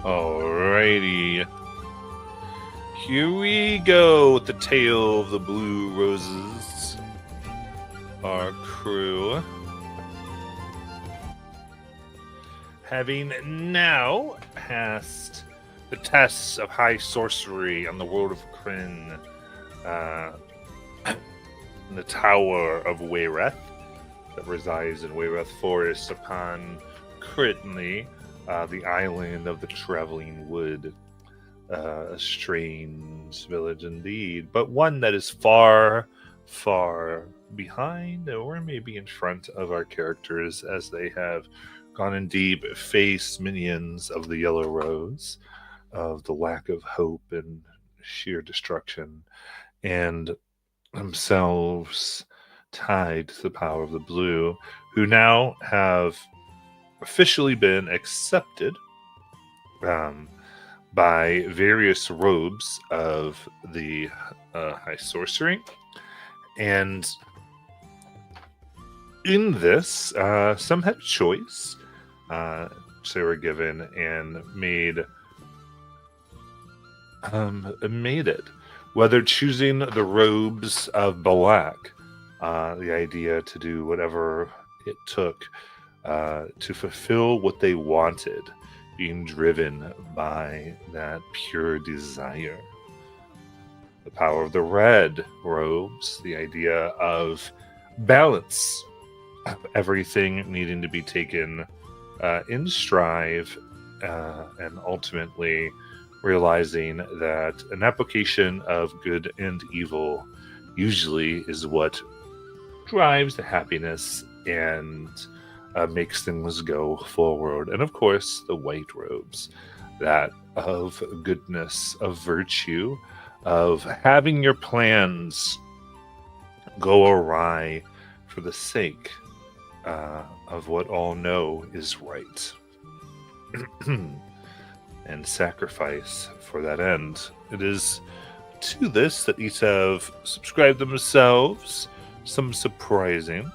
Alrighty. Here we go with the tale of the Blue Roses. Our crew. Having now passed the tests of high sorcery on the world of Kryn, in the Tower of Wayreth that resides in Wayreth Forest upon Critney, the island of the Traveling Wood. A strange village indeed, but one that is far, far behind or maybe in front of our characters as they have gone in deep, faced minions of the Yellow Rose, of the lack of hope and sheer destruction, and themselves tied to the power of the blue, who now have officially been accepted by various robes of the high sorcery. And in this, some had choice. They were given and made it. Whether choosing the robes of Balak, the idea to do whatever it took to fulfill what they wanted, being driven by that pure desire. The power of the red robes, the idea of balance, of everything needing to be taken in strive, and ultimately realizing that an application of good and evil usually is what drives the happiness and makes things go forward. And of course, the white robes, that of goodness, of virtue, of having your plans go awry for the sake of what all know is right. And sacrifice for that end. It is to this that each have subscribed themselves, some surprising,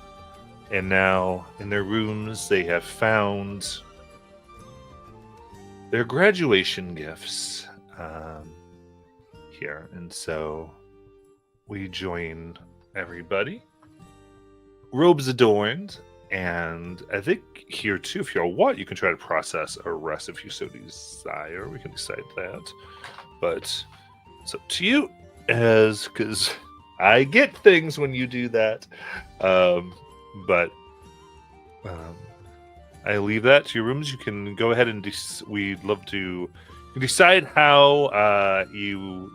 and now in their rooms they have found their graduation gifts here. And so we join everybody, robes adorned. And I think here too, if you want, you can try to process a rest if you so desire. We can decide that, but it's up to you, as because I get things when you do that. But I leave that to your rooms. You can go ahead and we'd love to decide how you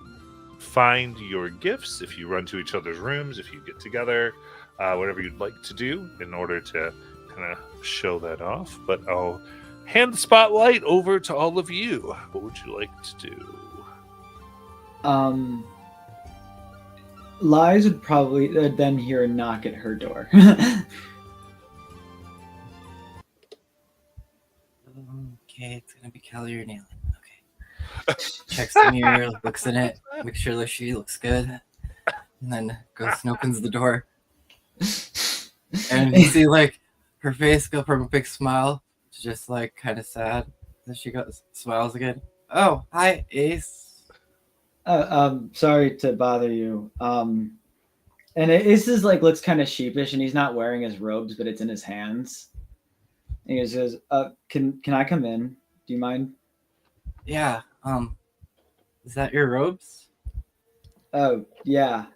find your gifts. If you run to each other's rooms, if you get together. Whatever you'd like to do in order to kind of show that off. But I'll hand the spotlight over to all of you. What would you like to do? Lies would probably then hear a knock at her door. Okay, it's gonna be Kelly or Nayland. Okay. Checks the mirror, looks in it, makes sure she looks good, and then goes and opens the door. And you see like her face go from a big smile to just like kind of sad. Then she smiles again. Oh, hi, Ace. Sorry to bother you. And Ace is like looks kind of sheepish, and he's not wearing his robes, but it's in his hands. And he says, "Can I come in? Do you mind?" Yeah. Is that your robes? Oh yeah. Are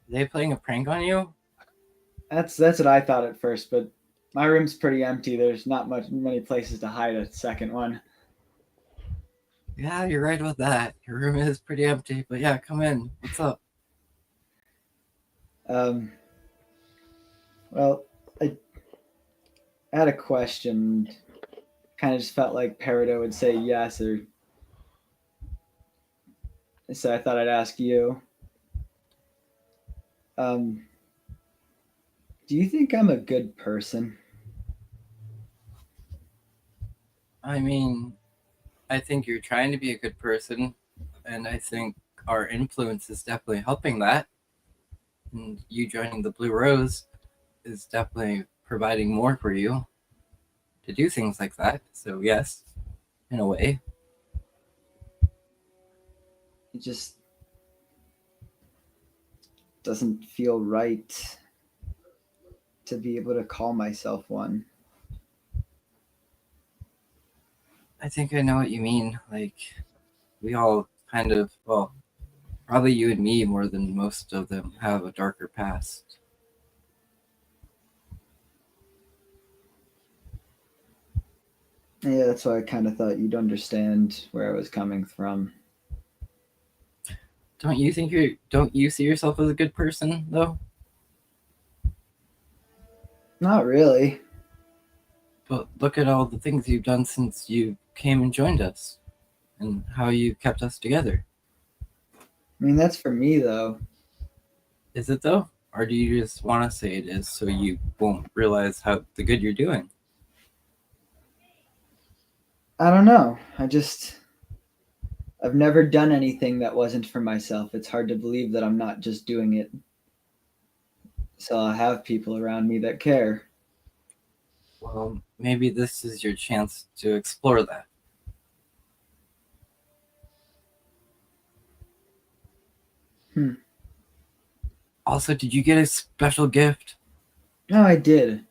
they playing a prank on you? That's what I thought at first, but my room's pretty empty. There's not many places to hide a second one. Yeah, you're right about that. Your room is pretty empty, but yeah, come in. What's up? Well, I had a question. Kind of just felt like Peridot would say yes, or so I thought I'd ask you. Do you think I'm a good person? I mean, I think you're trying to be a good person, and I think our influence is definitely helping that. And you joining the Blue Rose is definitely providing more for you to do things like that. So yes, in a way. it just doesn't feel right to be able to call myself one. I think I know what you mean. Like, we all kind of, well, probably you and me more than most of them have a darker past. Yeah, that's why I kind of thought you'd understand where I was coming from. Don't you see yourself as a good person though? Not really. But look at all the things you've done since you came and joined us and how you kept us together. I mean, that's for me though. Is it though? Or do you just want to say it is so you won't realize how the good you're doing? I don't know. I've never done anything that wasn't for myself. It's hard to believe that I'm not just doing it so I'll have people around me that care. Well, maybe this is your chance to explore that. Also, did you get a special gift? No, I did.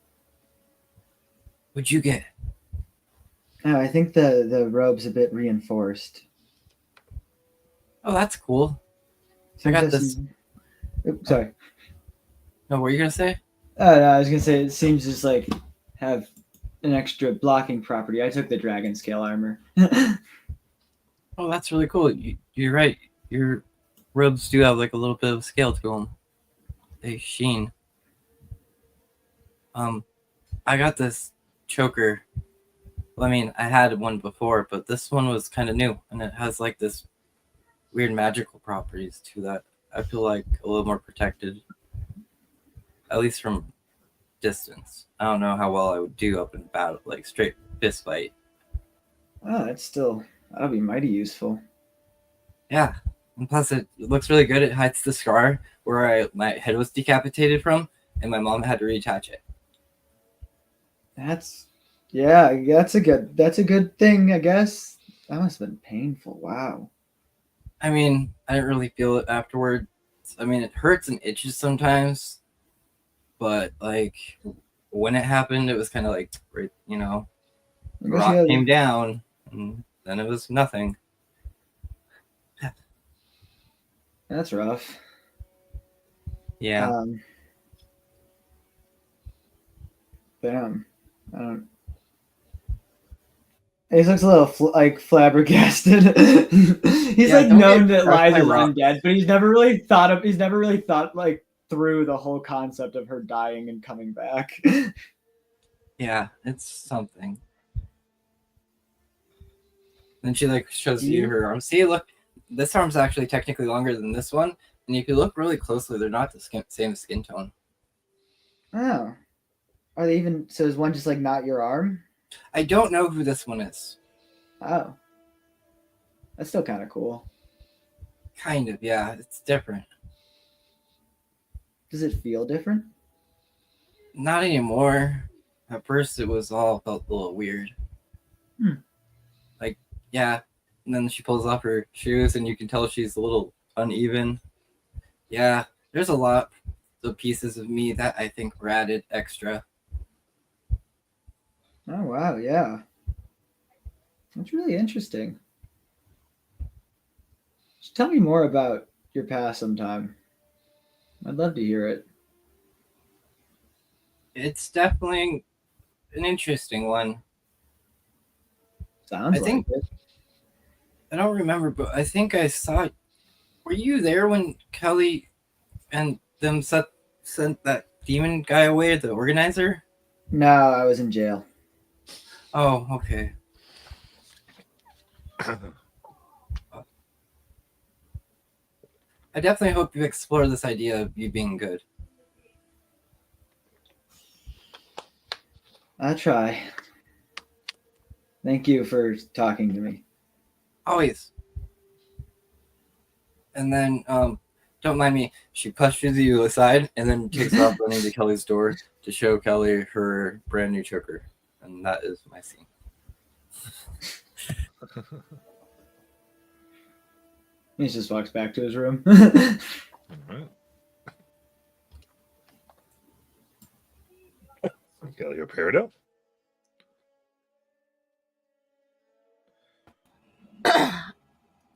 What'd you get? No, I think the robe's a bit reinforced. Oh, that's cool. I Seems got to this. seem- Oops, sorry. No, what were you gonna say? No, I was gonna say it seems just like have an extra blocking property. I took the dragon scale armor. Oh, that's really cool. You're right. Your robes do have like a little bit of scale to them. They sheen. I got this choker. Well, I mean, I had one before, but this one was kind of new, and it has like this weird magical properties to that. I feel like a little more protected, at least from distance. I don't know how well I would do up in battle, like straight fist fight. Oh, that'll be mighty useful. Yeah, and plus it looks really good. It hides the scar where my head was decapitated from, and my mom had to reattach it. That's that's a good thing, I guess. That must have been painful. Wow. I mean, I didn't really feel it afterward. I mean, it hurts and itches sometimes, but like when it happened, it was kind of like, right, I guess rock yeah, came down, and then it was nothing. that's rough. Yeah. Damn. I don't. He looks a little like flabbergasted. He's Yeah, like don't known get that crushed by Liza's rocks. undead, but he's never really thought like through the whole concept of her dying and coming back. Yeah, it's something. Then she like shows you her arm. See, look, this arm's actually technically longer than this one, and if you look really closely, they're not the same skin tone. Oh. Are they even so is one just like not your arm? I don't know who this one is. Oh. That's still kind of cool. Kind of, yeah, it's different. Does it feel different? Not anymore. At first, it was all felt a little weird. Like, yeah. And then she pulls off her shoes, and you can tell she's a little uneven. Yeah, there's a lot of pieces of me that I think were added extra. Oh wow, yeah. That's really interesting. Just tell me more about your past sometime. I'd love to hear it. It's definitely an interesting one. Sounds I think like it. I don't remember, but I think I saw. Were you there when Kelly and them sent that demon guy away, the organizer? No, I was in jail. Oh, okay. I definitely hope you explore this idea of you being good. I'll try. Thank you for talking to me. Always. And then, don't mind me, she pushes you aside and then takes off running to Kelly's door to show Kelly her brand new choker. And that is my scene. He just walks back to his room. All right. Galio Peridot.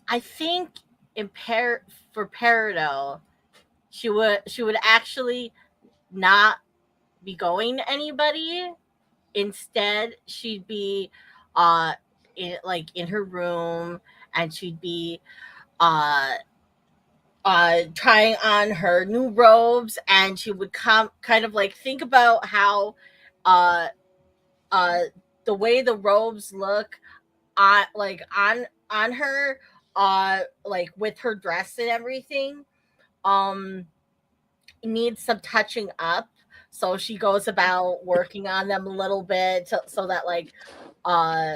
I think for Peridot, she would actually not be going to anybody. Instead, she'd be in her room, and she'd be trying on her new robes, and she would kind of like think about how uh uh the way the robes look on her, like with her dress and everything, um needs some touching up. So she goes about working on them a little bit, so that like uh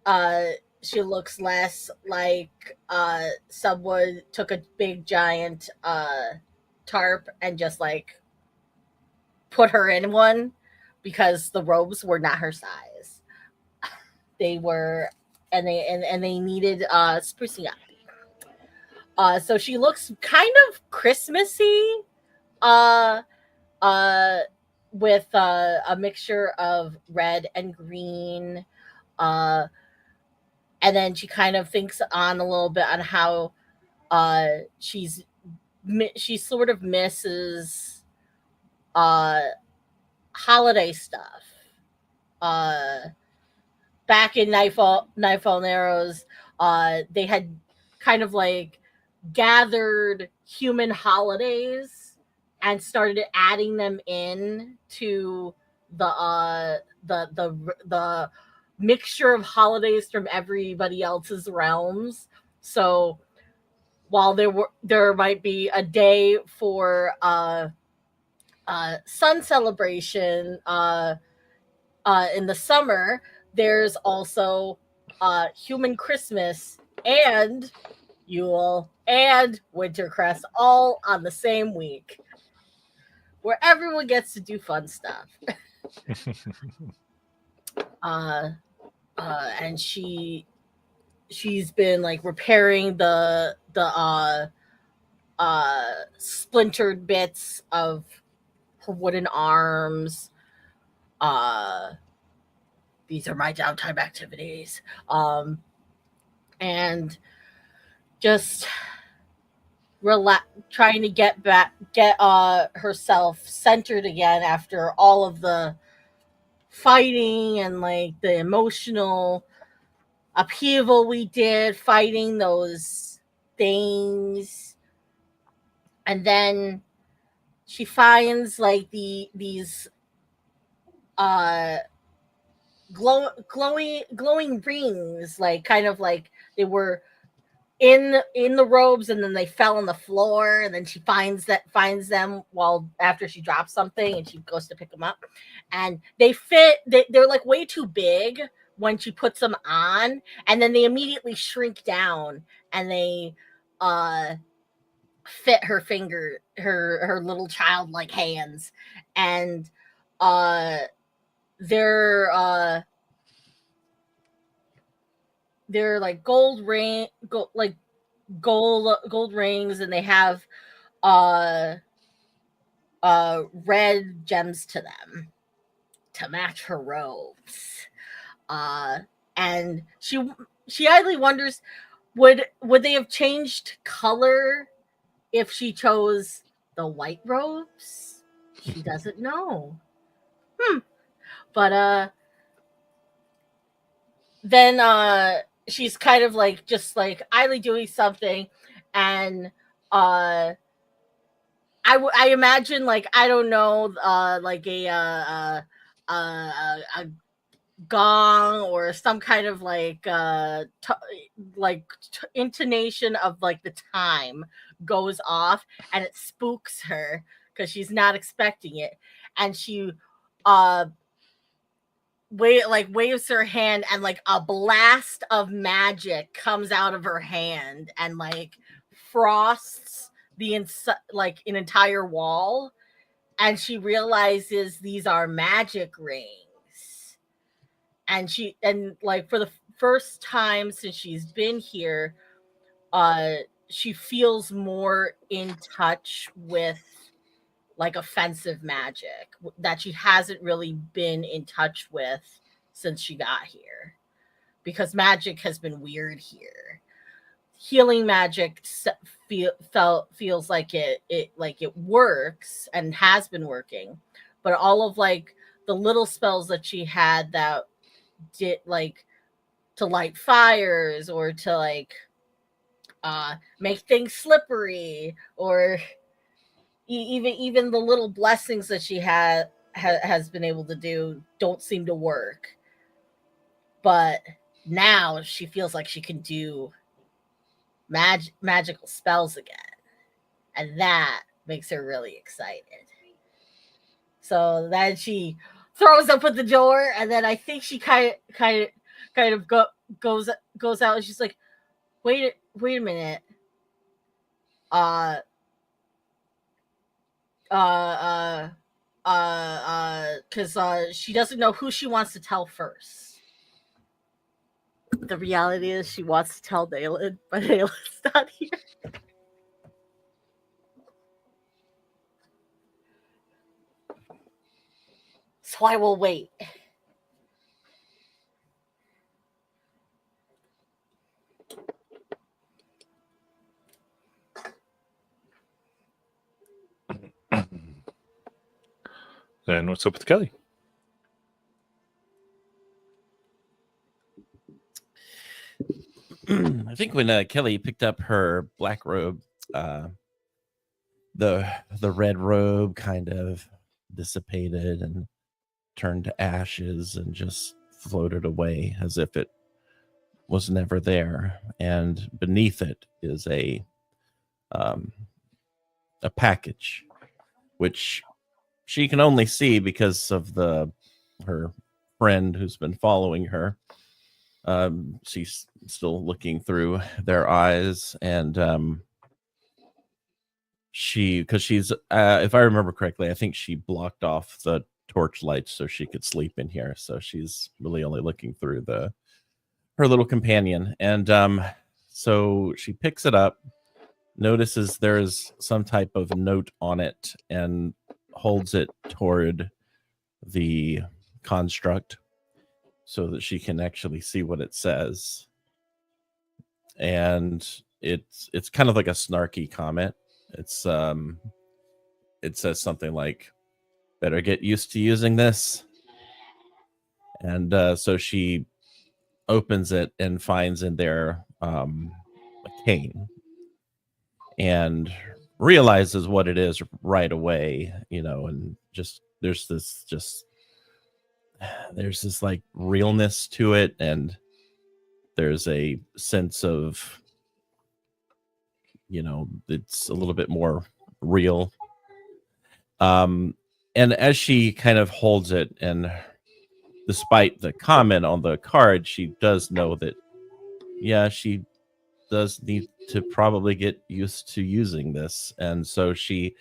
uh she looks less like someone took a big giant tarp and just like put her in one, because the robes were not her size. They were, and they needed sprucing up. So she looks kind of Christmassy, uh, uh, with a mixture of red and green. Uh, and then she kind of thinks on a little bit on how she sort of misses uh, holiday stuff. Uh, Back in Nightfall Narrows, they had kind of like gathered human holidays and started adding them in to the mixture of holidays from everybody else's realms. So while there might be a day for sun celebration in the summer, there's also human Christmas and Yule and Wintercrest all on the same week, where everyone gets to do fun stuff. And she's been like repairing the splintered bits of her wooden arms. These are my downtime activities. And just trying to get herself centered again after all of the fighting and like the emotional upheaval we did fighting those things. And then she finds like these glowing rings, like kind of like they were in the robes, and then they fell on the floor, and then she finds them while after she drops something, and she goes to pick them up, and they're like way too big when she puts them on, and then they immediately shrink down, and they fit her little childlike hands, and they're like gold rings, and they have red gems to them to match her robes. And she idly wonders, would they have changed color if she chose the white robes? She doesn't know. But then she's kind of like just like idly doing something, and I imagine, like, I don't know, like a gong or some kind of like intonation of like the time goes off, and it spooks her because she's not expecting it, and she waves her hand, and like a blast of magic comes out of her hand and like frosts like an entire wall, and she realizes these are magic rings. And like for the first time since she's been here, she feels more in touch with like offensive magic that she hasn't really been in touch with since she got here, because magic has been weird here. Healing magic feels like it works and has been working, but all of like the little spells that she had that did like to light fires or to like make things slippery, or even the little blessings that she has been able to do don't seem to work. But now she feels like she can do magical spells again, and that makes her really excited. So then she throws up at the door, and then I think she kind of goes out, and she's like, wait a minute. Because she doesn't know who she wants to tell first. The reality is she wants to tell Dalen, but Dalen's not here. So I will wait. Then what's up with Kelly? I think when Kelly picked up her black robe, the red robe kind of dissipated and turned to ashes and just floated away as if it was never there. And beneath it is a package, which she can only see because of her friend who's been following her. She's still looking through their eyes, and because she's if I remember correctly, I think she blocked off the torch lights so she could sleep in here. So she's really only looking through her little companion, and so she picks it up, notices there's some type of note on it, and holds it toward the construct so that she can actually see what it says. And it's kind of like a snarky comment. It says something like, "Better get used to using this." And so she opens it and finds in there a cane, and realizes what it is right away, and just there's this like realness to it, and there's a sense of, it's a little bit more real. And as she kind of holds it, and despite the comment on the card, she does know that, yeah, she does need to probably get used to using this. And so she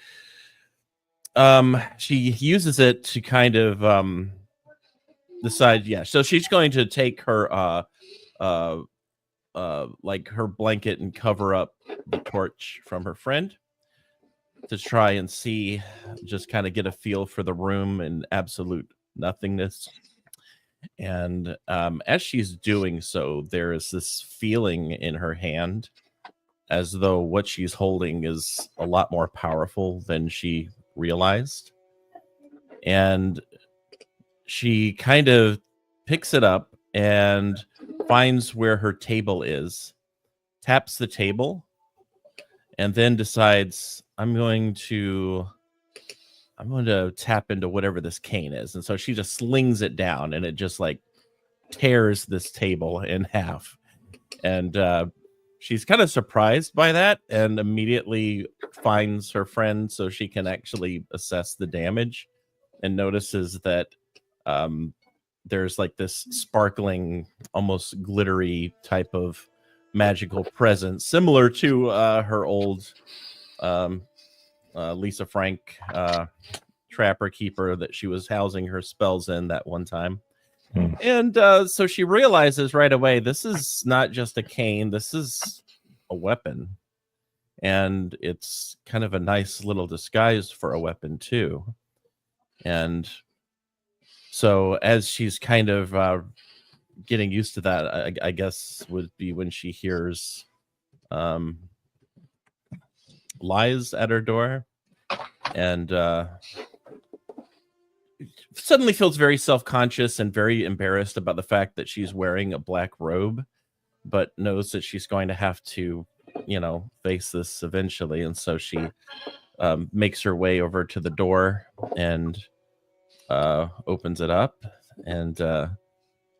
uses it to kind of decide, yeah, so she's going to take her like her blanket and cover up the torch from her friend to try and see, just kind of get a feel for the room and absolute nothingness. And as she's doing so, there is this feeling in her hand as though what she's holding is a lot more powerful than she realized. And she kind of picks it up and finds where her table is, taps the table, and then decides, I'm going to tap into whatever this cane is. And so she just slings it down, and it just like tears this table in half. And she's kind of surprised by that, and immediately finds her friend so she can actually assess the damage, and notices that there's like this sparkling, almost glittery type of magical presence, similar to her old Lisa Frank Trapper Keeper that she was housing her spells in that one time. And so she realizes right away, this is not just a cane. This is a weapon, and it's kind of a nice little disguise for a weapon too. And so as she's kind of getting used to that, I guess would be when she hears lies at her door, and suddenly feels very self-conscious and very embarrassed about the fact that she's wearing a black robe, but knows that she's going to have to, face this eventually. And so she makes her way over to the door and opens it up, and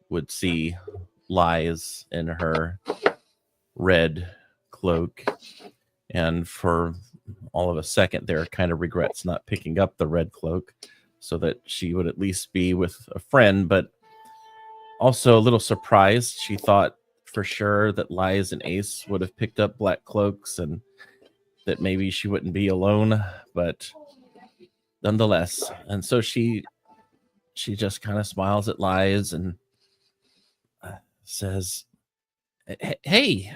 would see lies in her red cloak. And for all of a second there, kind of regrets not picking up the red cloak so that she would at least be with a friend, but also a little surprised. She thought for sure that Lies and Ace would have picked up black cloaks and that maybe she wouldn't be alone, but nonetheless. And so she just kind of smiles at Lies and says, "Hey,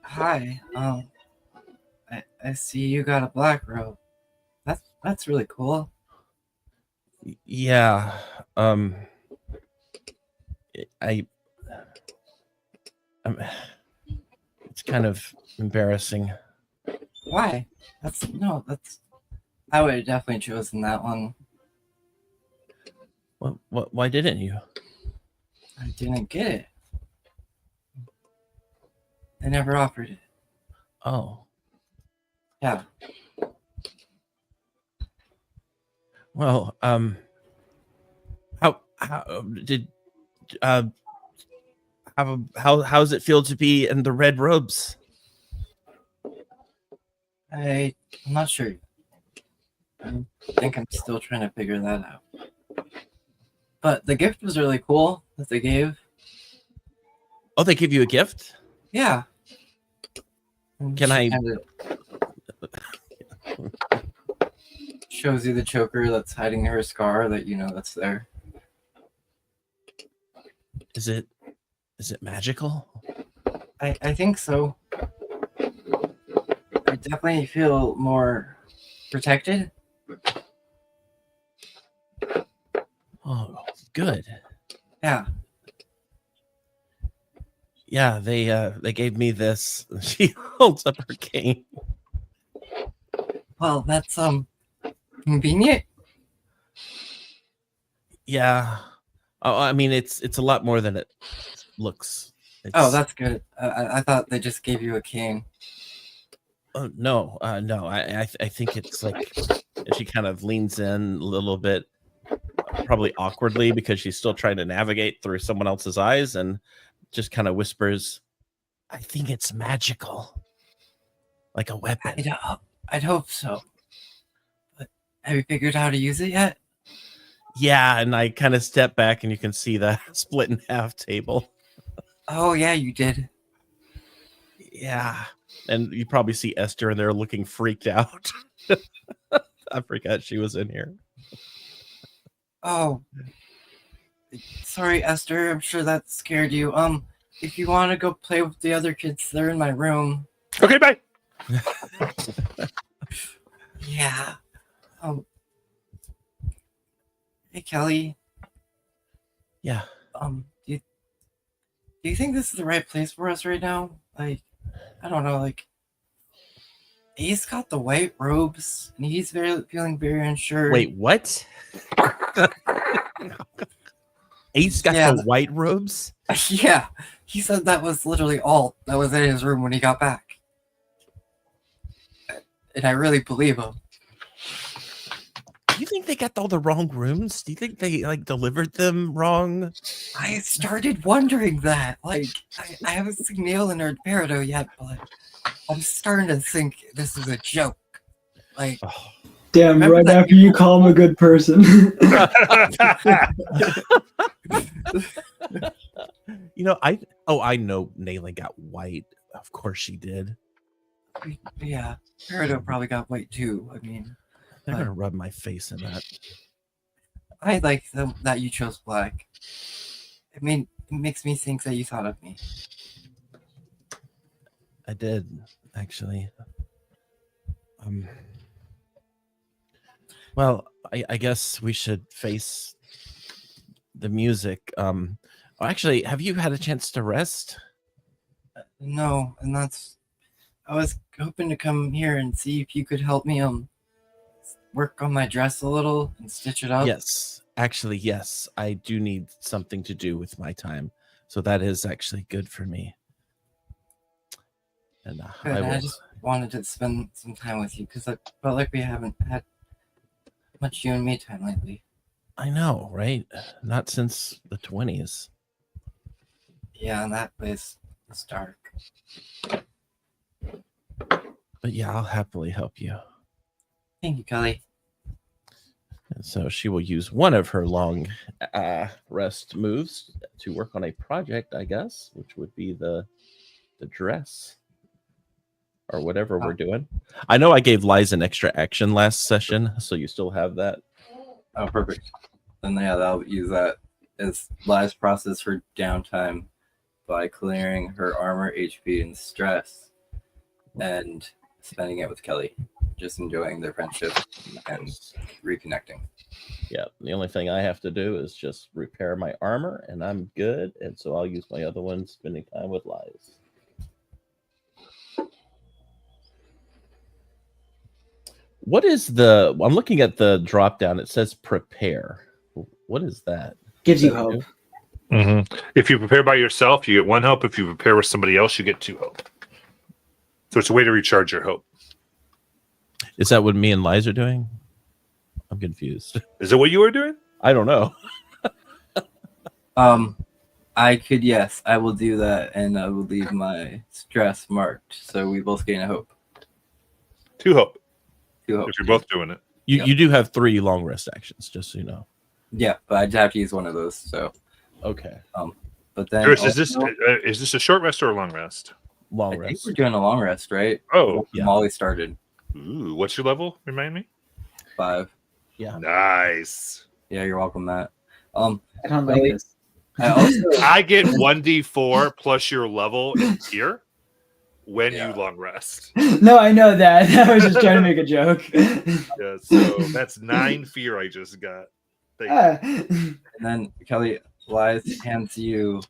Hi. I see you got a black robe. That's really cool. yeah, it's kind of embarrassing." Why? I would have definitely chosen that one. Why didn't you? I didn't get it. They never offered it. Oh, Yeah. well, how does it feel to be in the red robes? I'm not sure. I think I'm still trying to figure that out. But the gift was really cool that they gave. Oh, they give you a gift? Yeah. And Can she I- kinda shows you the choker that's hiding her scar that that's there. Is it magical? I think so. I definitely feel more protected. Oh, good. Yeah. Yeah, they gave me this. She holds up her cane. Well, that's convenient. Yeah. Oh, I mean, it's a lot more than it looks. Oh, that's good. I thought they just gave you a cane. Oh, no. I think it's like she kind of leans in a little bit, probably awkwardly because she's still trying to navigate through someone else's eyes, and just kind of whispers, "I think it's magical, like a weapon." I'd hope so. But have you figured out how to use it yet? Yeah, and I kind of step back, and you can see the split in half table. Oh yeah, you did. Yeah, and you probably see Esther in there looking freaked out. I forgot she was in here. Oh, sorry, Esther. I'm sure that scared you. If you want to go play with the other kids, they're in my room. Okay, bye. Yeah. Hey, Kelly. Yeah. Do you think this is the right place for us right now? Like, I don't know. Like, Ace got the white robes, and he's feeling very unsure. Wait, what? Ace got Yeah. the white robes? Yeah, he said that was literally all that was in his room when he got back. And I really believe him. Do you think they got all the wrong rooms? Do you think they delivered them wrong? I started wondering that. Like, I haven't seen Neil and Peridot yet, but I'm starting to think this is a joke. Like, Oh. Damn, Remember right that after you call him a good person. I know Nayland got white. Of course she did. yeah, Peridot probably got white too. I mean, They're gonna rub my face in that. I like that you chose black. I mean, it makes me think that you thought of me. I did actually. Well, I guess we should face the music. Actually, have you had a chance to rest? No, and that's. I was hoping to come here and see if you could help me work on my dress a little and stitch it up. Yes, actually, yes. I do need something to do with my time, so that is actually good for me. And Good, I will. I just wanted to spend some time with you because I felt like we haven't had much you and me time lately. I know, right? Not since the 20s. Yeah, and that place is dark. But yeah, I'll happily help you. Thank you, Kelly. And so she will use one of her long rest moves to work on a project, I guess, which would be the dress or whatever we're doing. I know I gave Liza an extra action last session, so you still have that. Oh, perfect. Then yeah, I'll use that as last process for downtime by clearing her armor, HP, and stress, and spending it with Kelly, just enjoying their friendship and reconnecting. Yeah, the only thing I have to do is just repair my armor, and I'm good. And so I'll use my other one, spending time with Liz. What is the? I'm looking at the drop down. It says prepare. What is that? Gives you That hope. new? If you prepare by yourself, you get 1 hope. If you prepare with somebody else, you get 2 hope. So it's a way to recharge your hope. Is that what me and Liz are doing? I'm confused. Is it what you were doing? I don't know. I could, yes, I will do that, and I will leave my stress marked, so we both gain a hope. 2 hope. 2 hope. If you're both doing it. You do have 3 long rest actions, just so you know. Yeah, but I'd have to use one of those. So, Okay. but then Chris, is this a short rest or a long rest? Long I think rest. we're doing a long rest, right? Oh, Yeah. Molly started ooh, what's your level? Remind me. 5. Yeah. Nice. Yeah, you're welcome, Matt. I don't like Really? this. I also I get 1d4 plus your level in tier when Yeah. you long rest. No, I know that. I was just trying to make a joke. Yeah, so that's 9 fear I just got. Thank you. and then Kelly lies hands you.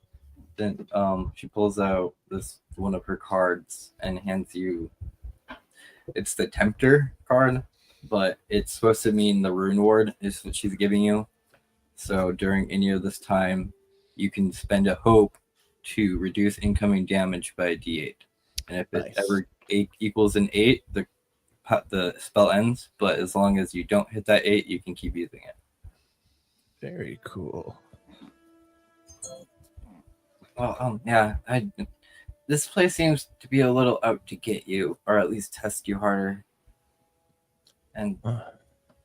Then she pulls out this one of her cards and hands you. It's the Tempter card, but it's supposed to mean the Rune Ward is what she's giving you. So during any of this time, you can spend a hope to reduce incoming damage by a d8. And if it Nice. ever equals an 8, the spell ends. But as long as you don't hit that 8, you can keep using it. Very cool. Well, yeah, this place seems to be a little out to get you, or at least test you harder. And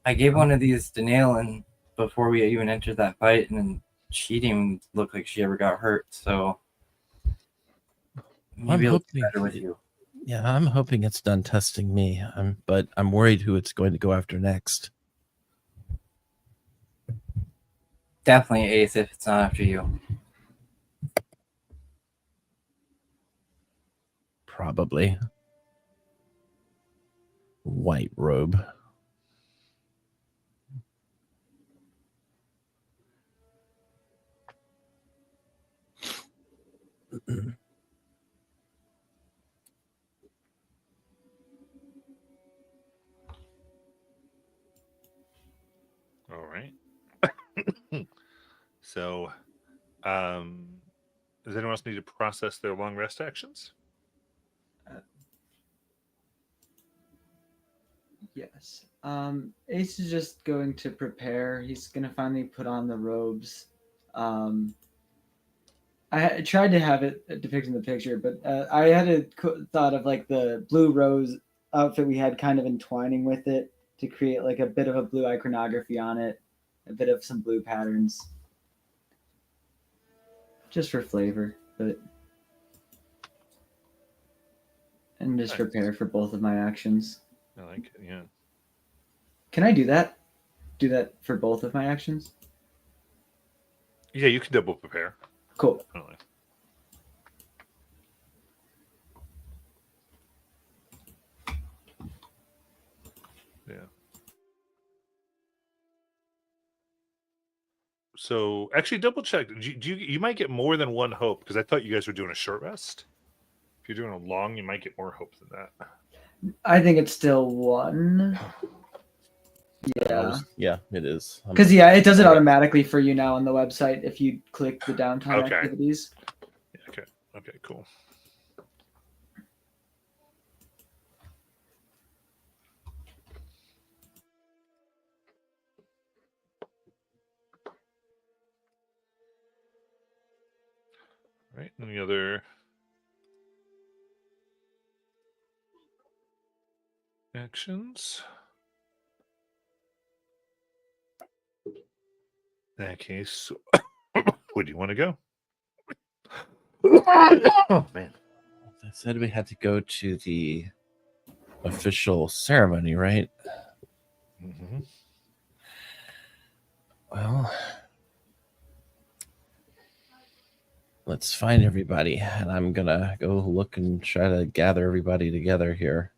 I gave one of these to Nailin before we even entered that fight, and she didn't even look like she ever got hurt. So maybe it'll be better with you. Yeah, I'm hoping it's done testing me. But I'm worried who it's going to go after next. Definitely Ace if it's not after you. Probably. White robe. All right. So, does anyone else need to process their long rest actions? Yes. Ace is just going to prepare. He's going to finally put on the robes. I tried to have it depicted in the picture, but I had a thought of like the blue rose outfit we had kind of entwining with it to create like a bit of a blue iconography on it, a bit of some blue patterns. Just for flavor, but and just Nice. prepare for both of my actions. I like it, yeah. Can I do that? Do that for both of my actions? Yeah, you can double prepare. Cool. Definitely. So actually, double check. You might get more than one hope because I thought you guys were doing a short rest. If you're doing a long, you might get more hope than that. I think it's still one. Yeah. Yeah, it is. Because it does it automatically for you now on the website if you click the downtime Okay. activities. Okay, cool. Right. Any other actions? In that case, where do you want to go? Oh man. I said we had to go to the official ceremony, right? Mm-hmm. Well, let's find everybody, and I'm gonna go look and try to gather everybody together here.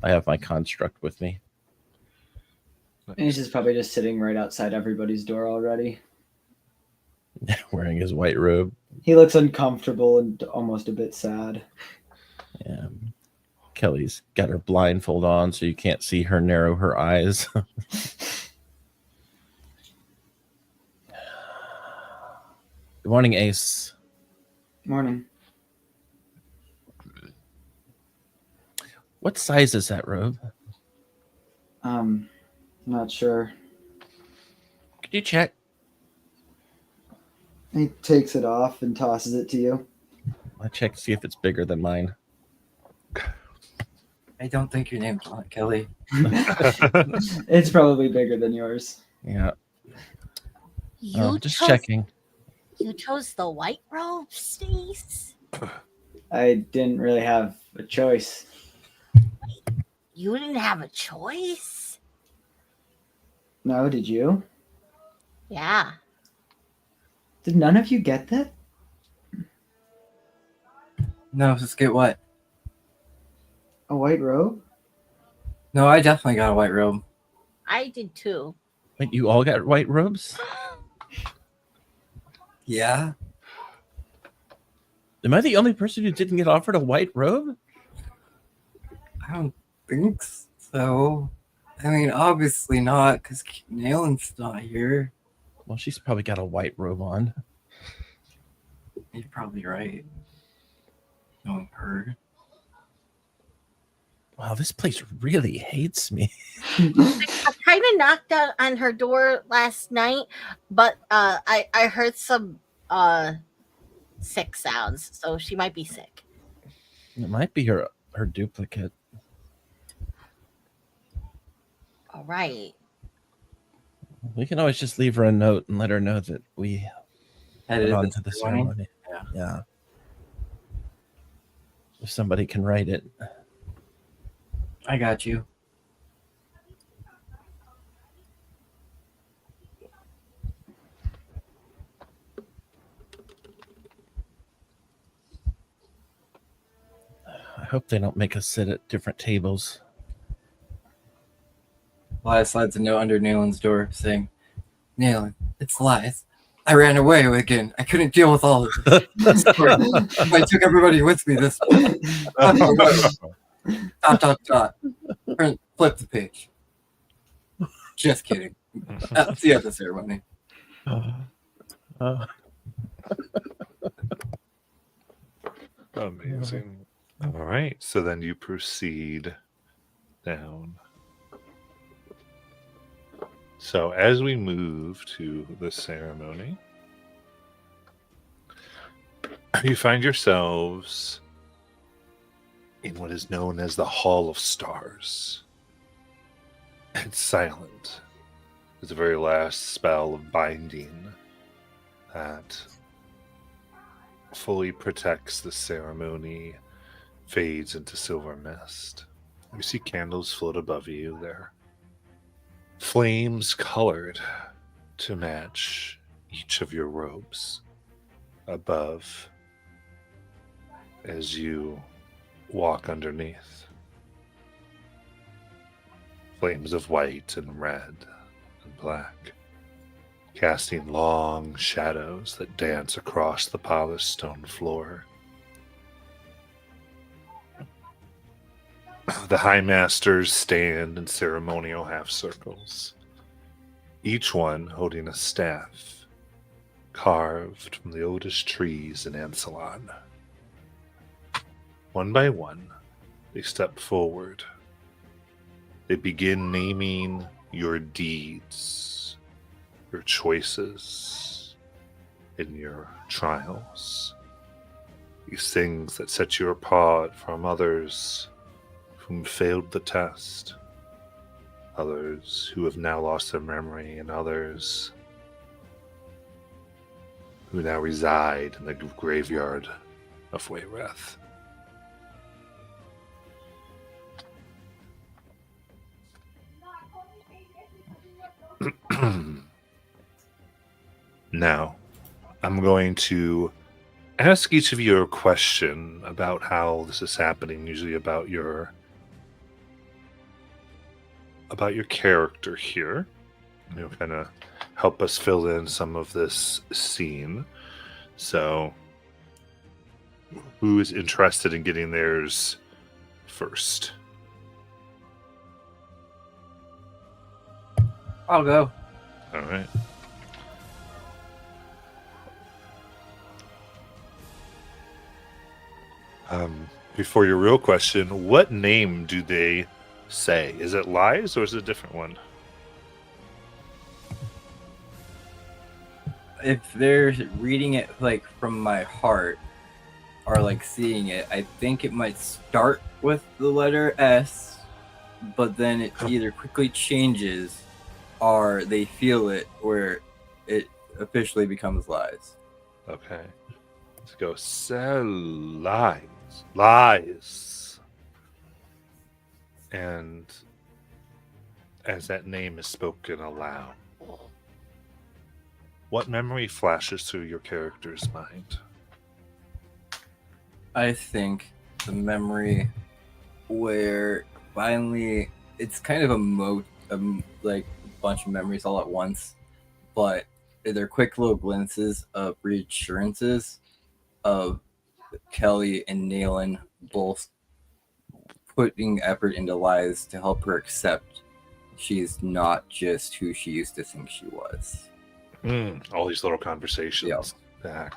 I have my construct with me. And he's just probably just sitting right outside everybody's door already. Wearing his white robe. He looks uncomfortable and almost a bit sad. Yeah. Kelly's got her blindfold on so you can't see her narrow her eyes. Good morning, Ace. Morning. What size is that robe? Not sure. Could you check? He takes it off and tosses it to you. I'll check to see if it's bigger than mine. I don't think your name's not Kelly. It's probably bigger than yours. Yeah. You Just chose, checking. You chose the white robe, Stace. I didn't really have a choice. You didn't have a choice. No, did you? Yeah. Did none of you get that? No, just get what? A white robe? No, I definitely got a white robe. I did too. Wait, you all got white robes? Yeah. Am I the only person who didn't get offered a white robe? I don't think so. I mean, obviously not, because Nalen's not here. Well, she's probably got a white robe on. You're probably right. Knowing her. Wow, this place really hates me. I kind of knocked on her door last night, but I heard some sick sounds, so she might be sick. It might be her duplicate. All right. We can always just leave her a note and let her know that we Headed went on this to the morning. ceremony. Yeah. Yeah. If somebody can write it. I got you. I hope they don't make us sit at different tables. Elias slides a note under Nalen's door saying, Nalen, it's Elias. I ran away again. I couldn't deal with all of this. I took everybody with me this dot. Flip the page. Just kidding. See you at the ceremony. Amazing. All right. So then you proceed down. So as we move to the ceremony, you find yourselves in what is known as the Hall of Stars. It's silent. It's the very last spell of binding that fully protects the ceremony, fades into silver mist. You see candles float above you there. Flames colored to match each of your robes above as you walk underneath. Flames of white and red and black, casting long shadows that dance across the polished stone floor. The High Masters stand in ceremonial half circles, each one holding a staff carved from the oldest trees in Ansalon. One by one, they step forward. They begin naming your deeds, your choices, and your trials. These things that set you apart from others whom failed the test, others who have now lost their memory, and others who now reside in the graveyard of Wayreth. Now, I'm going to ask each of you a question about how this is happening, usually about your character here. You'll kind of help us fill in some of this scene. So, who is interested in getting theirs first? I'll go. All right. Before your real question, what name do they say? Is it Lies or is it a different one? If they're reading it like from my heart or like seeing it, I think it might start with the letter S, but then it either quickly changes or they feel it where it officially becomes Lies. Okay. Let's go. Sell lies. Lies. And as that name is spoken aloud, what memory flashes through your character's mind? I think the memory where finally it's kind of like a bunch of memories all at once, but they're quick little glimpses of reassurances of Kelly and Naylan both putting effort into Lies to help her accept she's not just who she used to think she was. All these little conversations Yeah. back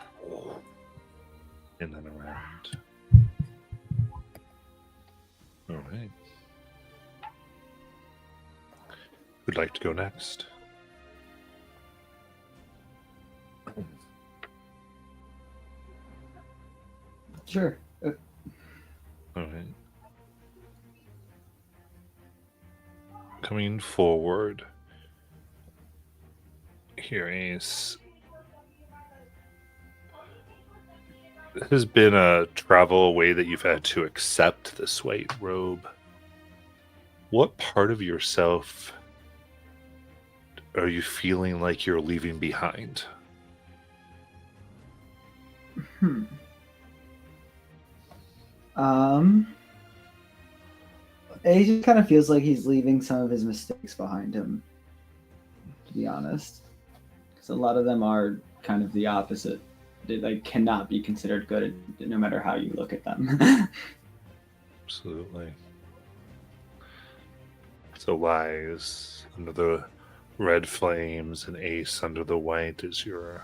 in and around. All right. Who'd like to go next? Sure. All right. Coming forward, here is. This has been a travel away that you've had to accept this white robe. What part of yourself are you feeling like you're leaving behind? He just kind of feels like he's leaving some of his mistakes behind him, to be honest. Because a lot of them are kind of the opposite. They like cannot be considered good no matter how you look at them. Absolutely. So Lies under the red flames and Ace under the white as you're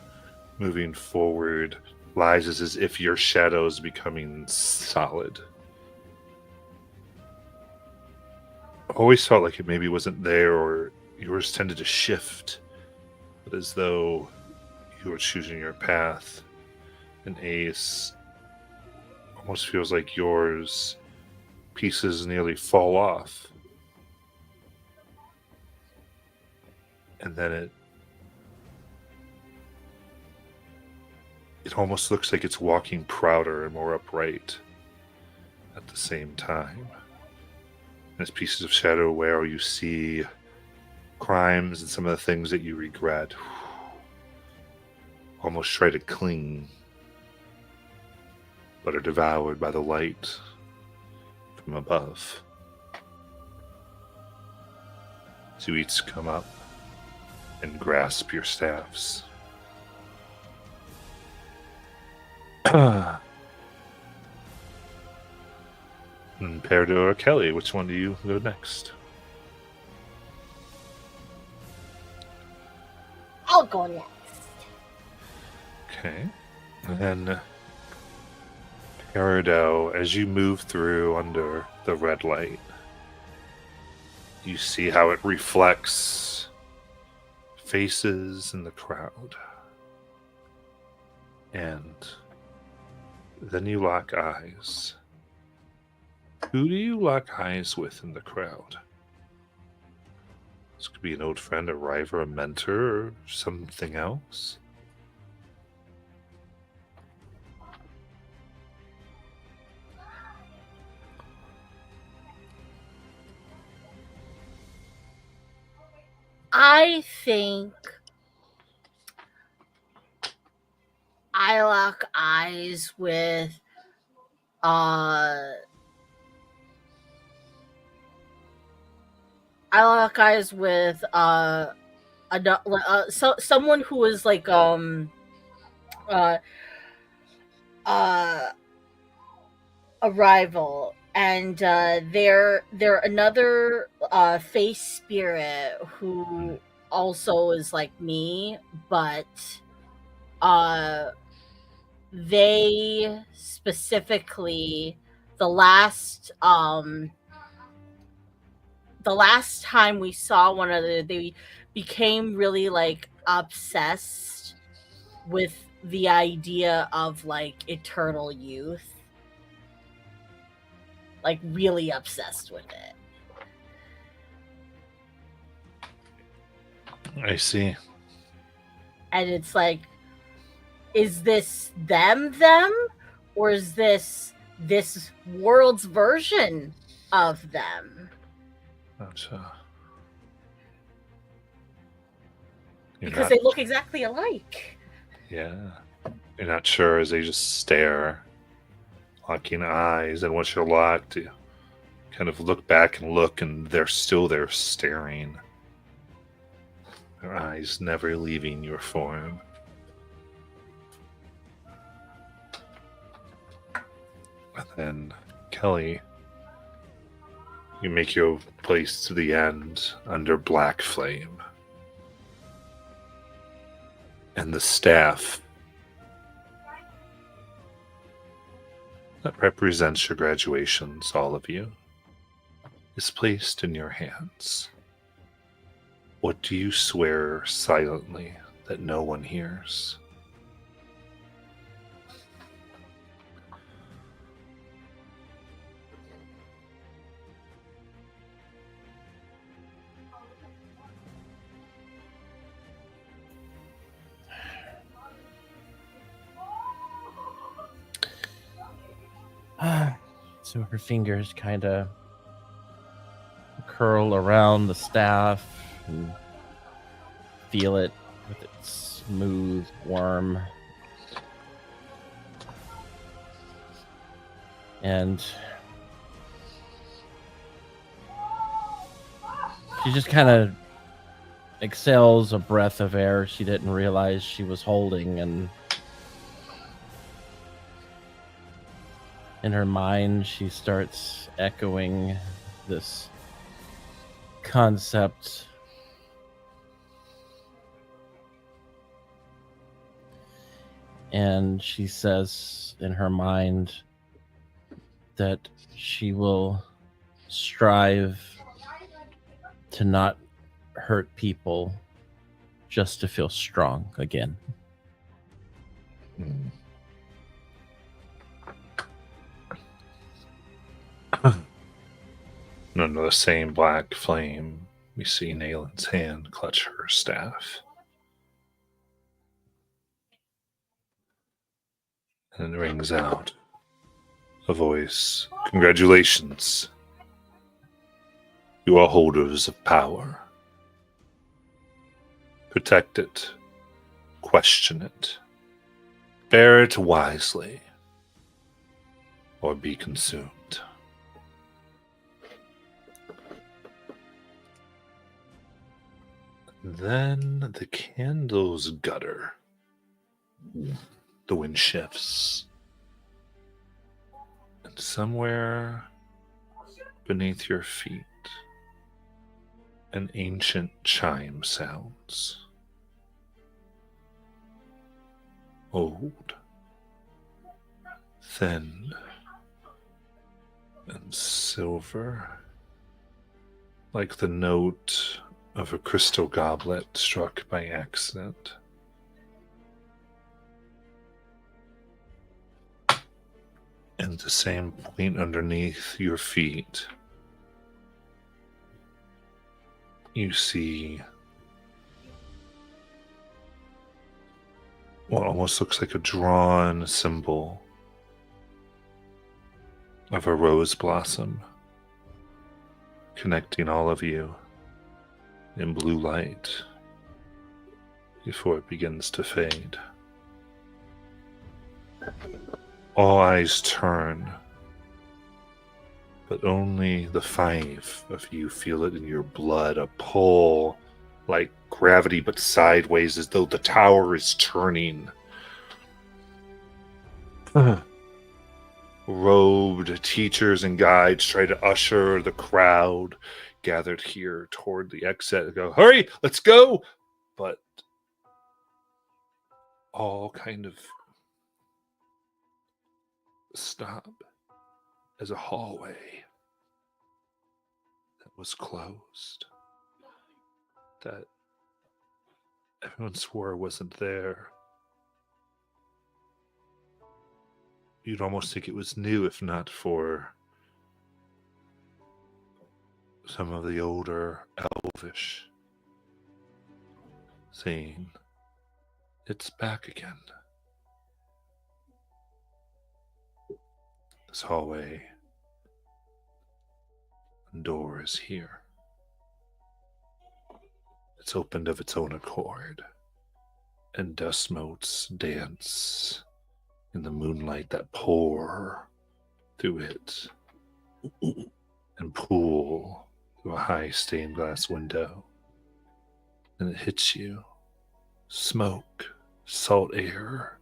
moving forward. Lies is as if your shadow is becoming solid. I always felt like it maybe wasn't there, or yours tended to shift, but as though you were choosing your path. And Ace almost feels like yours pieces nearly fall off. And then it almost looks like it's walking prouder and more upright at the same time. As pieces of shadow where you see crimes and some of the things that you regret almost try to cling, but are devoured by the light from above. So you each come up, and grasp your staffs. And Peridot or Kelly, which one do you go next? I'll go next. Okay. And then Peridot, as you move through under the red light, you see how it reflects faces in the crowd. And then you lock eyes. Who do you lock eyes with in the crowd? This could be an old friend, a rival, a mentor, or something else. I think I lock eyes with someone who is like uh a rival, and they're another face spirit who also is like me, but they specifically, the last time we saw one another, they became really like obsessed with the idea of like eternal youth, like really obsessed with it. I see. And it's like, is this them, or is this world's version of them? Gotcha. Because they look exactly alike. Yeah. You're not sure as they just stare, locking eyes, and once you're locked, you kind of look back and look, and they're still there staring. Their eyes never leaving your form. And then, Kelly, you make your place to the end under Black Flame. And the staff that represents your graduations, all of you, is placed in your hands. What do you swear silently that no one hears? So her fingers kind of curl around the staff and feel it with its smooth, warm. And she just kind of exhales a breath of air she didn't realize she was holding, and in her mind she starts echoing this concept and she says in her mind that she will strive to not hurt people just to feel strong again. And under the same black flame, we see Nalen's hand clutch her staff. And it rings out a voice. Congratulations. You are holders of power. Protect it. Question it. Bear it wisely. Or be consumed. Then the candles gutter. The wind shifts. And somewhere beneath your feet, an ancient chime sounds. Old, thin, and silver, like the note of a crystal goblet struck by accident. And at the same point underneath your feet, you see what almost looks like a drawn symbol of a rose blossom connecting all of you in blue light before it begins to fade. All eyes turn, but only the 5 of you feel it in your blood, a pull like gravity but sideways, as though the tower is turning. Robed teachers and guides try to usher the crowd gathered here toward the exit and go, "Hurry, let's go!" But all kind of stop as a hallway that was closed, that everyone swore wasn't there. You'd almost think it was new, if not for some of the older elvish saying, "It's back again." This hallway and door is here. It's opened of its own accord, and dust motes dance in the moonlight that pour through it and pool through a high stained glass window. And it hits you. Smoke, salt air,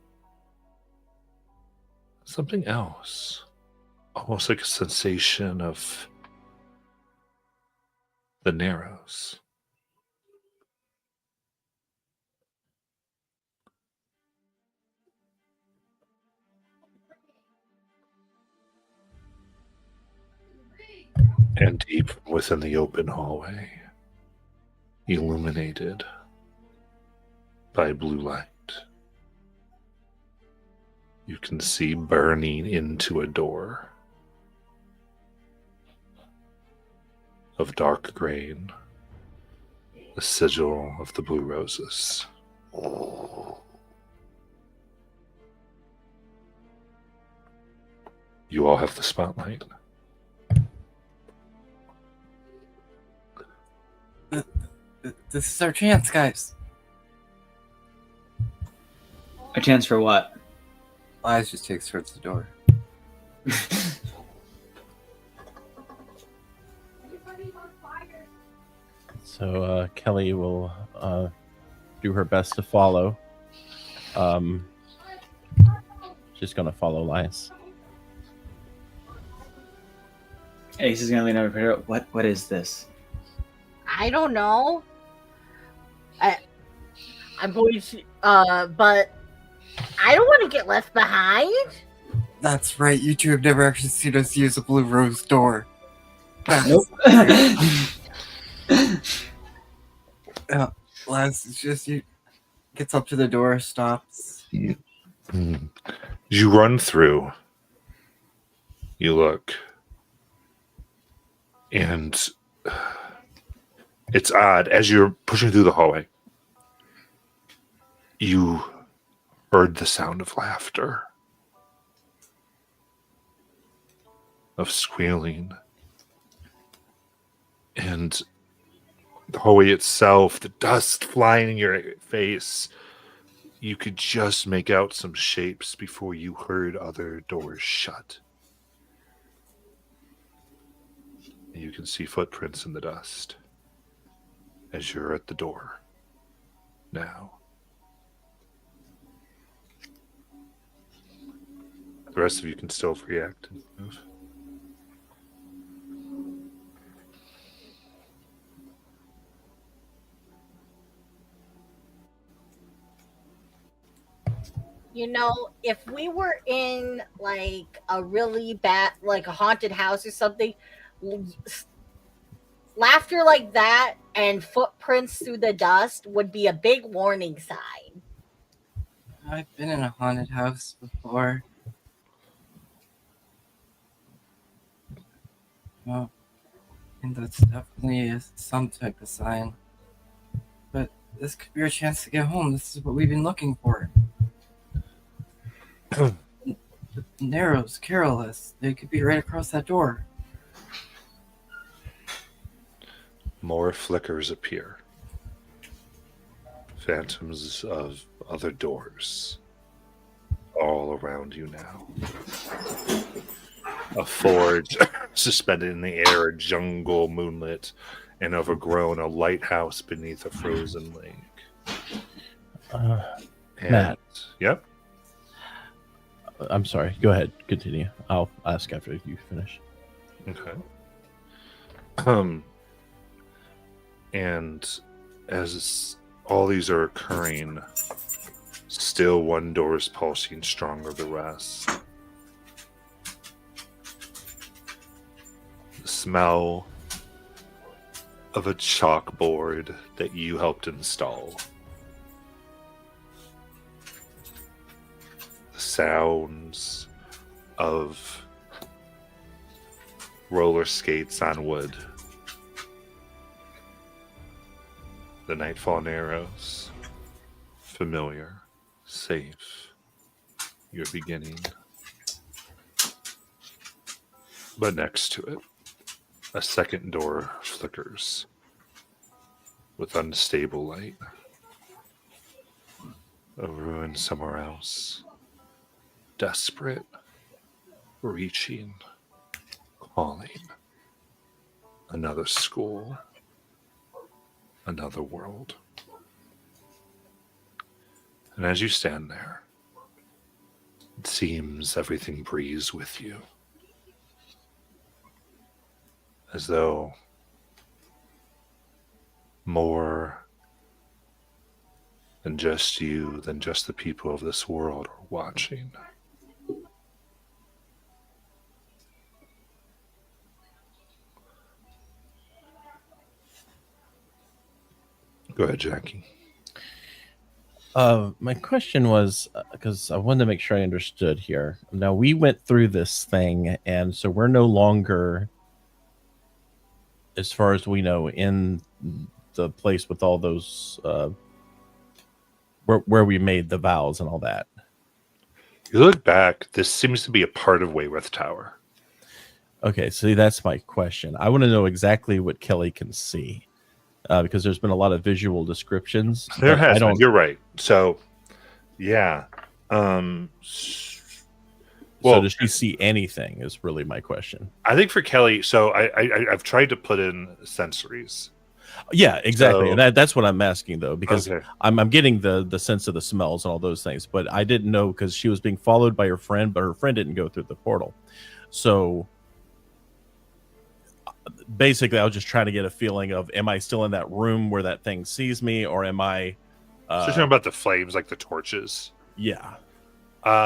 something else. Almost like a sensation of the Narrows. And deep within the open hallway, illuminated by blue light, you can see burning into a door of dark grain, the sigil of the Blue Roses. You all have the spotlight. This is our chance, guys. A chance for what? Lies just takes towards the door. So Kelly will do her best to follow. She's gonna follow Lias. Ace is gonna lean over here. What is this? I don't know. I'm going to, but I don't want to get left behind. That's right. You two have never actually seen us use a blue rose door. Nope. Last, it's just you. Gets up to the door, stops. You run through. You look. And it's odd. As you're pushing through the hallway, you heard the sound of laughter, of squealing. And the hallway itself, the dust flying in your face, you could just make out some shapes before you heard other doors shut. And you can see footprints in the dust as you're at the door now. The rest of you can still react and move. You know, if we were in like a really bad, like a haunted house or something, laughter like that and footprints through the dust would be a big warning sign. I've been in a haunted house before. Well, and that's definitely some type of sign. But this could be our chance to get home. This is what we've been looking for. The Narrows, Carolus, they could be right across that door. More flickers appear. Phantoms of other doors all around you now. A forge suspended in the air, a jungle moonlit and overgrown, a lighthouse beneath a frozen lake. And, Matt. Yep. I'm sorry. Go ahead. Continue. I'll ask after you finish. Okay. And as all these are occurring, still one door is pulsing stronger than the rest. The smell of a chalkboard that you helped install. The sounds of roller skates on wood. The Nightfall Narrows. Familiar. Safe. Your beginning. But next to it, a second door flickers with unstable light. A ruin somewhere else. Desperate. Reaching. Calling. Another school. Another world. And as you stand there, it seems everything breathes with you. As though more than just you, than just the people of this world are watching. Go ahead, Jackie. My question was because I wanted to make sure I understood here. Now we went through this thing, and so we're no longer, as far as we know, in the place with all those where we made the vows and all that. You look back, this seems to be a part of Wayreth Tower. Okay, see, that's my question. I want to know exactly what Kelly can see. Because there's been a lot of visual descriptions. There but has I don't. been. You're right. So, yeah. So Well, does she see anything? Is really my question. I think for Kelly, so I've tried to put in sensories. Yeah, exactly. So- And that's what I'm asking though, because Okay. I'm getting the sense of the smells and all those things, but I didn't know because she was being followed by her friend, but her friend didn't go through the portal. So basically, I was just trying to get a feeling of, am I still in that room where that thing sees me, or am I? So you're talking about the flames, like the torches. Yeah.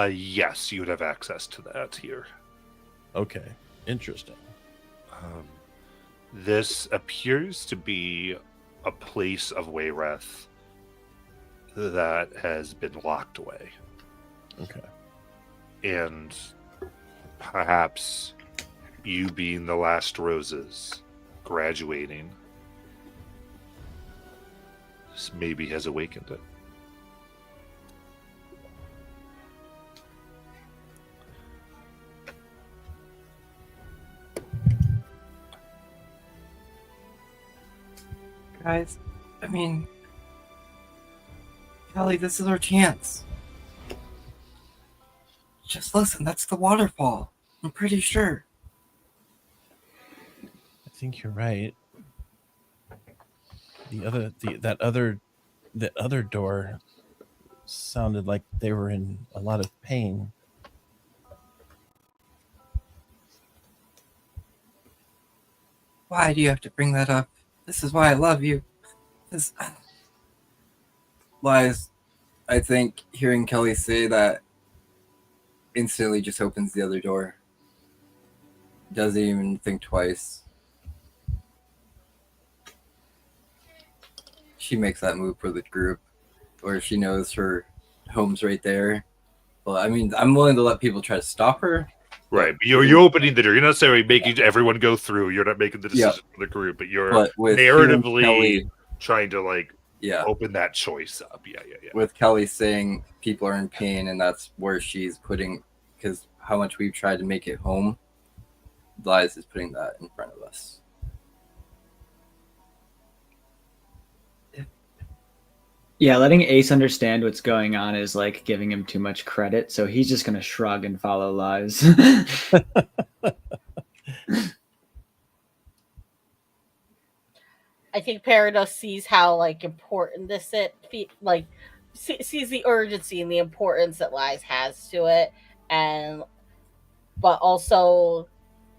Yes, you would have access to that here. Okay. Interesting. This appears to be a place of Wayreth that has been locked away. Okay. And perhaps you being the last roses graduating maybe has awakened it. Guys, I mean, Kelly, this is our chance. Just listen, that's the waterfall. I'm pretty sure. I think you're right. That other the other door sounded like they were in a lot of pain. Why do you have to bring that up? This is why I love you. This Lies. I think hearing Kelly say that instantly just opens the other door. Doesn't even think twice. She makes that move for the group, or she knows her home's right there. Well, I mean, I'm willing to let people try to stop her. Right. But you're opening the door. You're not necessarily making everyone go through. You're not making the decision for the group, but you're But with hearing narratively Kelly, trying to like yeah, open that choice up. Yeah. with Kelly saying people are in pain, and that's where she's putting, because how much we've tried to make it home, Lies is putting that in front of us. Yeah, letting Ace understand what's going on is like giving him too much credit, so he's just gonna shrug and follow Lies. I think Peridot sees how like important this is, like sees the urgency and the importance that Lies has to it, and but also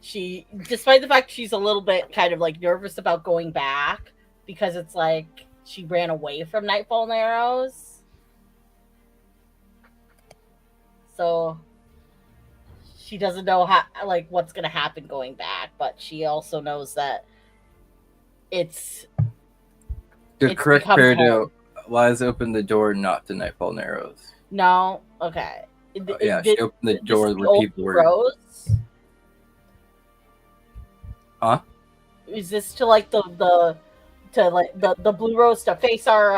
she, despite the fact she's a little bit kind of like nervous about going back because it's like she ran away from Nightfall Narrows, so she doesn't know how like what's gonna happen going back, but she also knows that it's To It's correct become Peridot, Lies opened the door not to Nightfall Narrows. no okay. Yeah, she opened the This door is the where old people were. Rose? Huh? Is this to like the Blue Rose to face our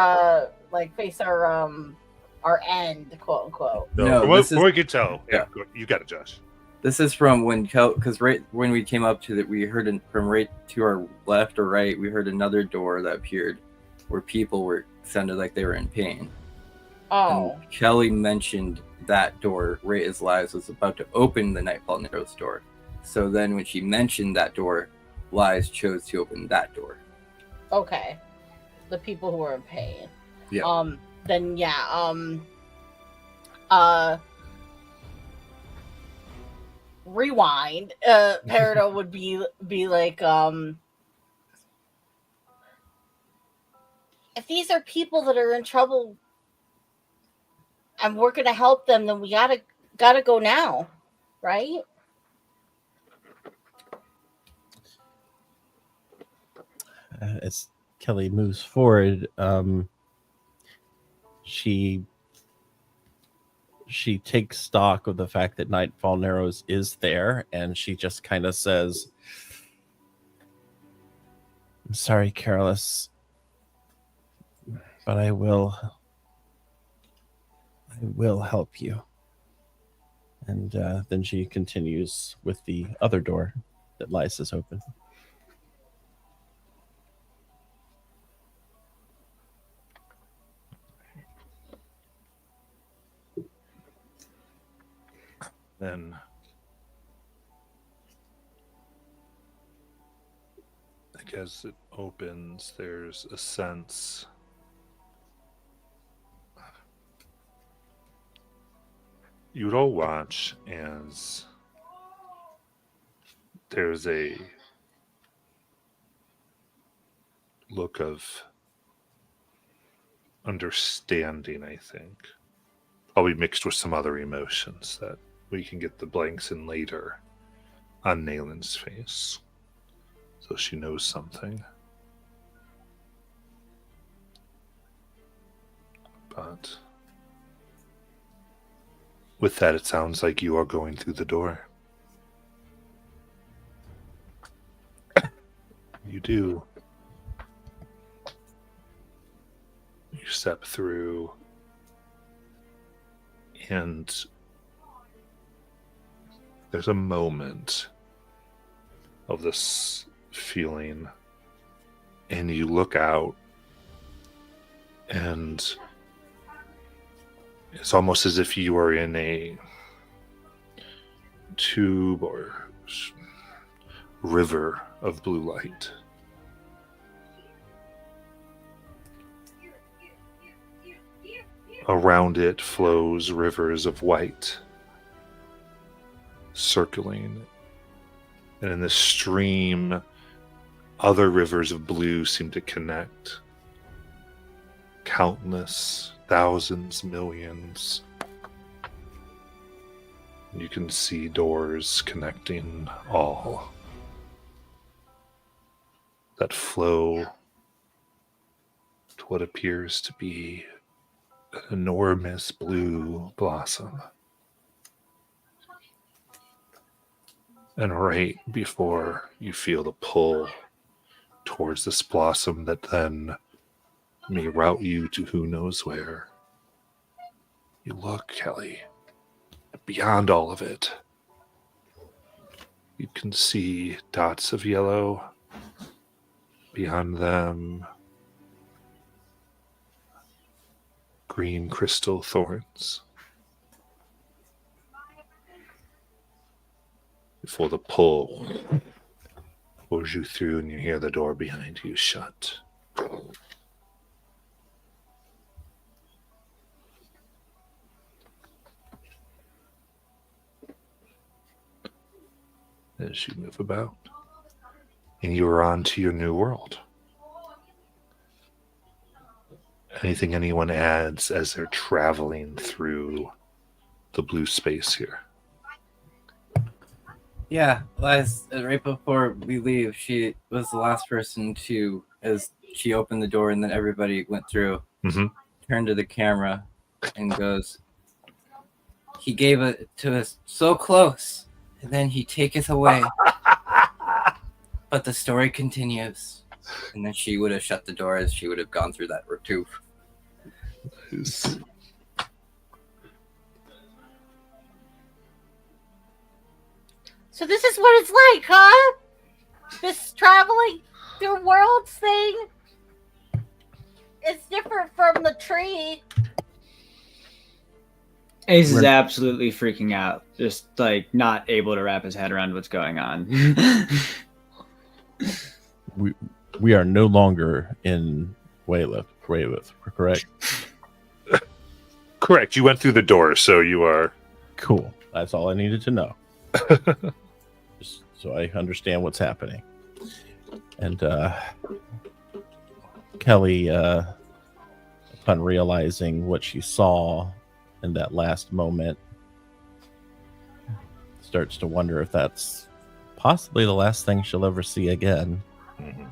our end, quote unquote? No, from what this is- we could tell. yeah. You got it, Josh. This is from when because right when we came up to that, we heard from right to our left or right, we heard another door that appeared where people were sounded like they were in pain. Oh, And Kelly mentioned that door right as Lies was about to open the Nightfall Narrows door. So then when she mentioned that door, Lies chose to open that door. okay. The people who are in pain. Yeah. Then yeah. Rewind. Peridot would be like, if these are people that are in trouble and we're gonna help them, then we gotta go now, right? As Kelly moves forward, she takes stock of the fact that Nightfall Narrows is there, and she just kind of says, "I'm sorry, Careless, but I will help you." And then she continues with the other door that Lysa's open. Then I guess it opens, there's a sense you would all watch as there's a look of understanding, I think. Probably mixed with some other emotions that we can get the blanks in later on Nayland's face. So she knows something. But with that, it sounds like you are going through the door. You do. You step through, and there's a moment of this feeling, and you look out, and it's almost as if you are in a tube or river of blue light. Around it flows rivers of white, circling. And in this stream, other rivers of blue seem to connect. Countless, thousands, millions. You can see doors connecting all that flow to what appears to be an enormous blue blossom. And right before you feel the pull towards this blossom that then may route you to who knows where, you look, Kelly. Beyond all of it, you can see dots of yellow. Beyond them, green crystal thorns. Before the pull pulls you through and you hear the door behind you shut. As you move about, and you are on to your new world. Anything anyone adds as they're traveling through the blue space here? Yeah, right before we leave, she was the last person to, as she opened the door and then everybody went through, turned to the camera and goes, "He gave it to us so close, and then he taketh away." But the story continues. And then she would have shut the door as she would have gone through that too. Nice. So this is what it's like, huh? This traveling through worlds thing. It's different from the tree. Ace is absolutely freaking out, just like not able to wrap his head around what's going on. We are no longer in Weylith, correct? Correct. You went through the door, so you are. Cool. That's all I needed to know. Just so I understand what's happening. And Kelly, upon realizing what she saw in that last moment, starts to wonder if that's possibly the last thing she'll ever see again. Mhm.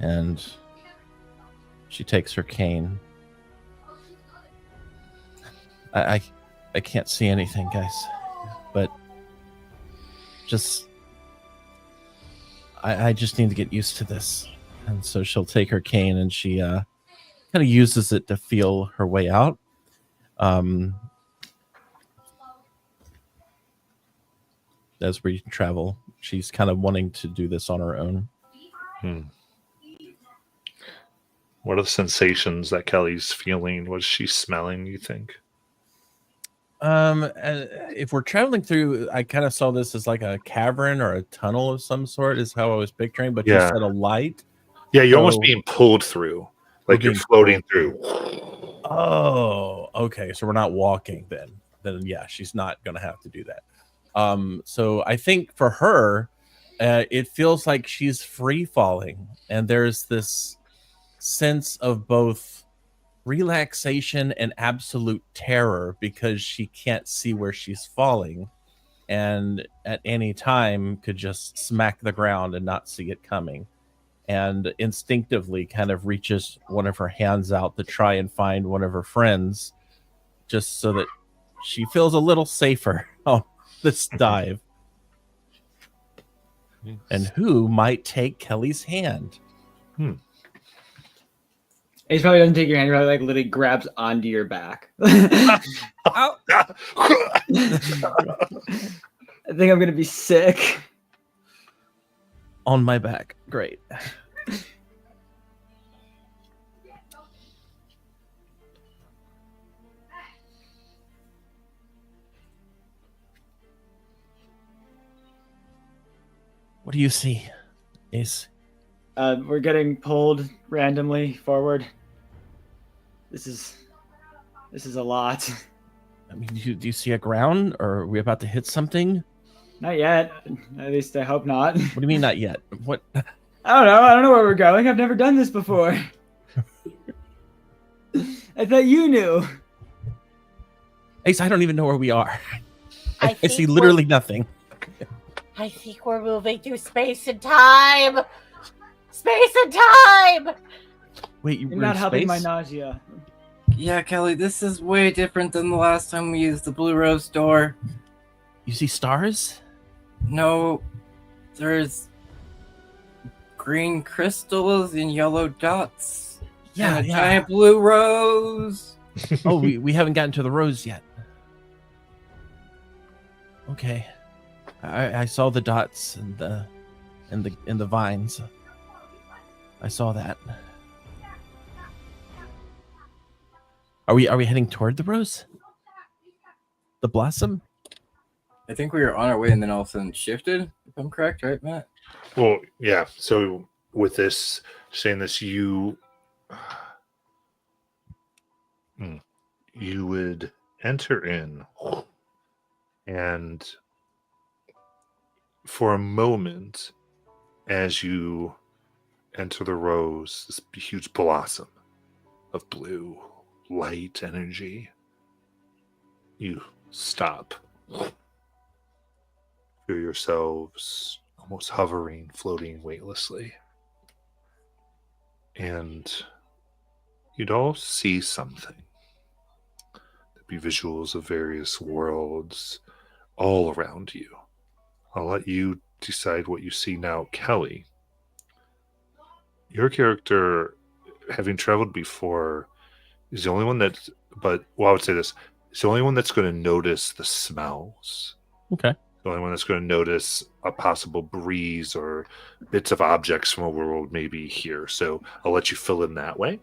And she takes her cane. I can't see anything, guys, but just I just need to get used to this. And so she'll take her cane and she kind of uses it to feel her way out. As we travel, she's kind of wanting to do this on her own. What are the sensations that Kelly's feeling? What's she smelling, you think? If we're traveling through, I kind of saw this as like a cavern or a tunnel of some sort, is how I was picturing. But Yeah. you said a light. Yeah, you're almost So- being pulled through. Like We're you're being floating through. Oh, okay. So we're not walking then. Then yeah, she's not gonna have to do that. So I think for her, it feels like she's free falling, and there's this sense of both relaxation and absolute terror because she can't see where she's falling, and at any time could just smack the ground and not see it coming. And instinctively kind of reaches one of her hands out to try and find one of her friends just so that she feels a little safer on this dive. And who might take Kelly's hand? Ace probably doesn't take your hand, he probably like literally grabs onto your back. Ow. I think I'm gonna be sick. On my back. Great. What do you see, Ace? We're getting pulled randomly forward. This is This is a lot. I mean, do you see a ground, or are we about to hit something? Not yet. At least I hope not. What do you mean not yet? What? I don't know. I don't know where we're going. I've never done this before. I thought you knew. Ace, I don't even know where we are. I think see we're- literally nothing. I think we're moving through space and time. Space and time. Wait, you You're were not in helping my space? nausea. Yeah, Kelly, this is way different than the last time we used the Blue Rose door. You see stars? No, there's green crystals and yellow dots. Yeah, and a yeah. giant blue rose. Oh, we haven't gotten to the rose yet. Okay, I saw the dots and the vines. I saw that. Are we heading toward the rose? The blossom? I think we were on our way and then all of a sudden shifted, if I'm correct, right, Matt? Well, yeah. So with this, saying this, you would enter in, and for a moment, as you enter the rose, this huge blossom of blue light energy, you stop. Feel yourselves almost hovering, floating weightlessly. And you'd all see something. There'd be visuals of various worlds all around you. I'll let you decide what you see now, Kelly. Your character, having traveled before, is the only one that, I would say this, it's the only one that's going to notice the smells. Okay. The only one that's going to notice a possible breeze or bits of objects from a world maybe here. So I'll let you fill in that way.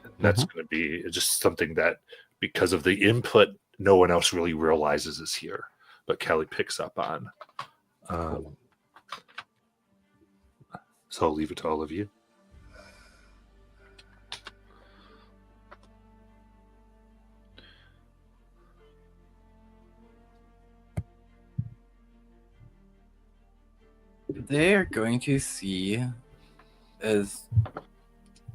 And that's going to be just something that, because of the input, no one else really realizes is here, but Kelly picks up on. So I'll leave it to all of you. They are going to see as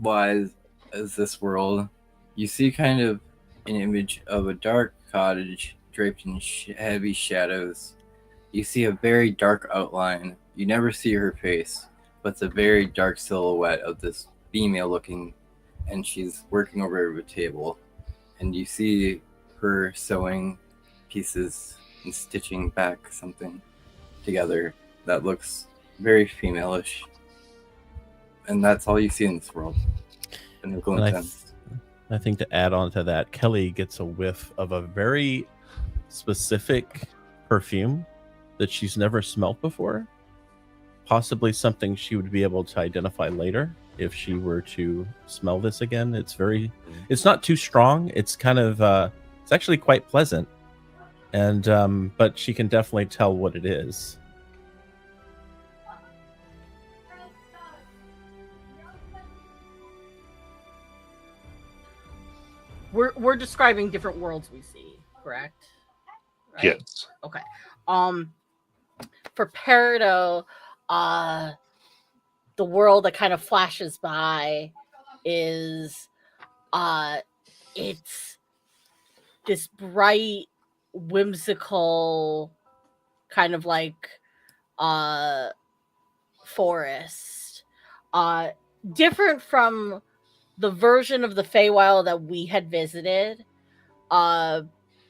wise as this world. You see kind of an image of a dark cottage draped in heavy shadows. You see a very dark outline. You never see her face, but it's a very dark silhouette of this female looking, and she's working over a table. And you see her sewing pieces and stitching back something together that looks very female-ish. And that's all you see in this world. Pinnacle And Intense. I think to add on to that, Kelly gets a whiff of a very specific perfume that she's never smelt before. Possibly something she would be able to identify later if she were to smell this again. It's not too strong. It's kind of, it's actually quite pleasant. And, but she can definitely tell what it is. We're describing different worlds we see, correct? Right? Yes. Okay. For Peridot, the world that kind of flashes by is it's this bright, whimsical kind of like forest. Different from the version of the Feywild that we had visited.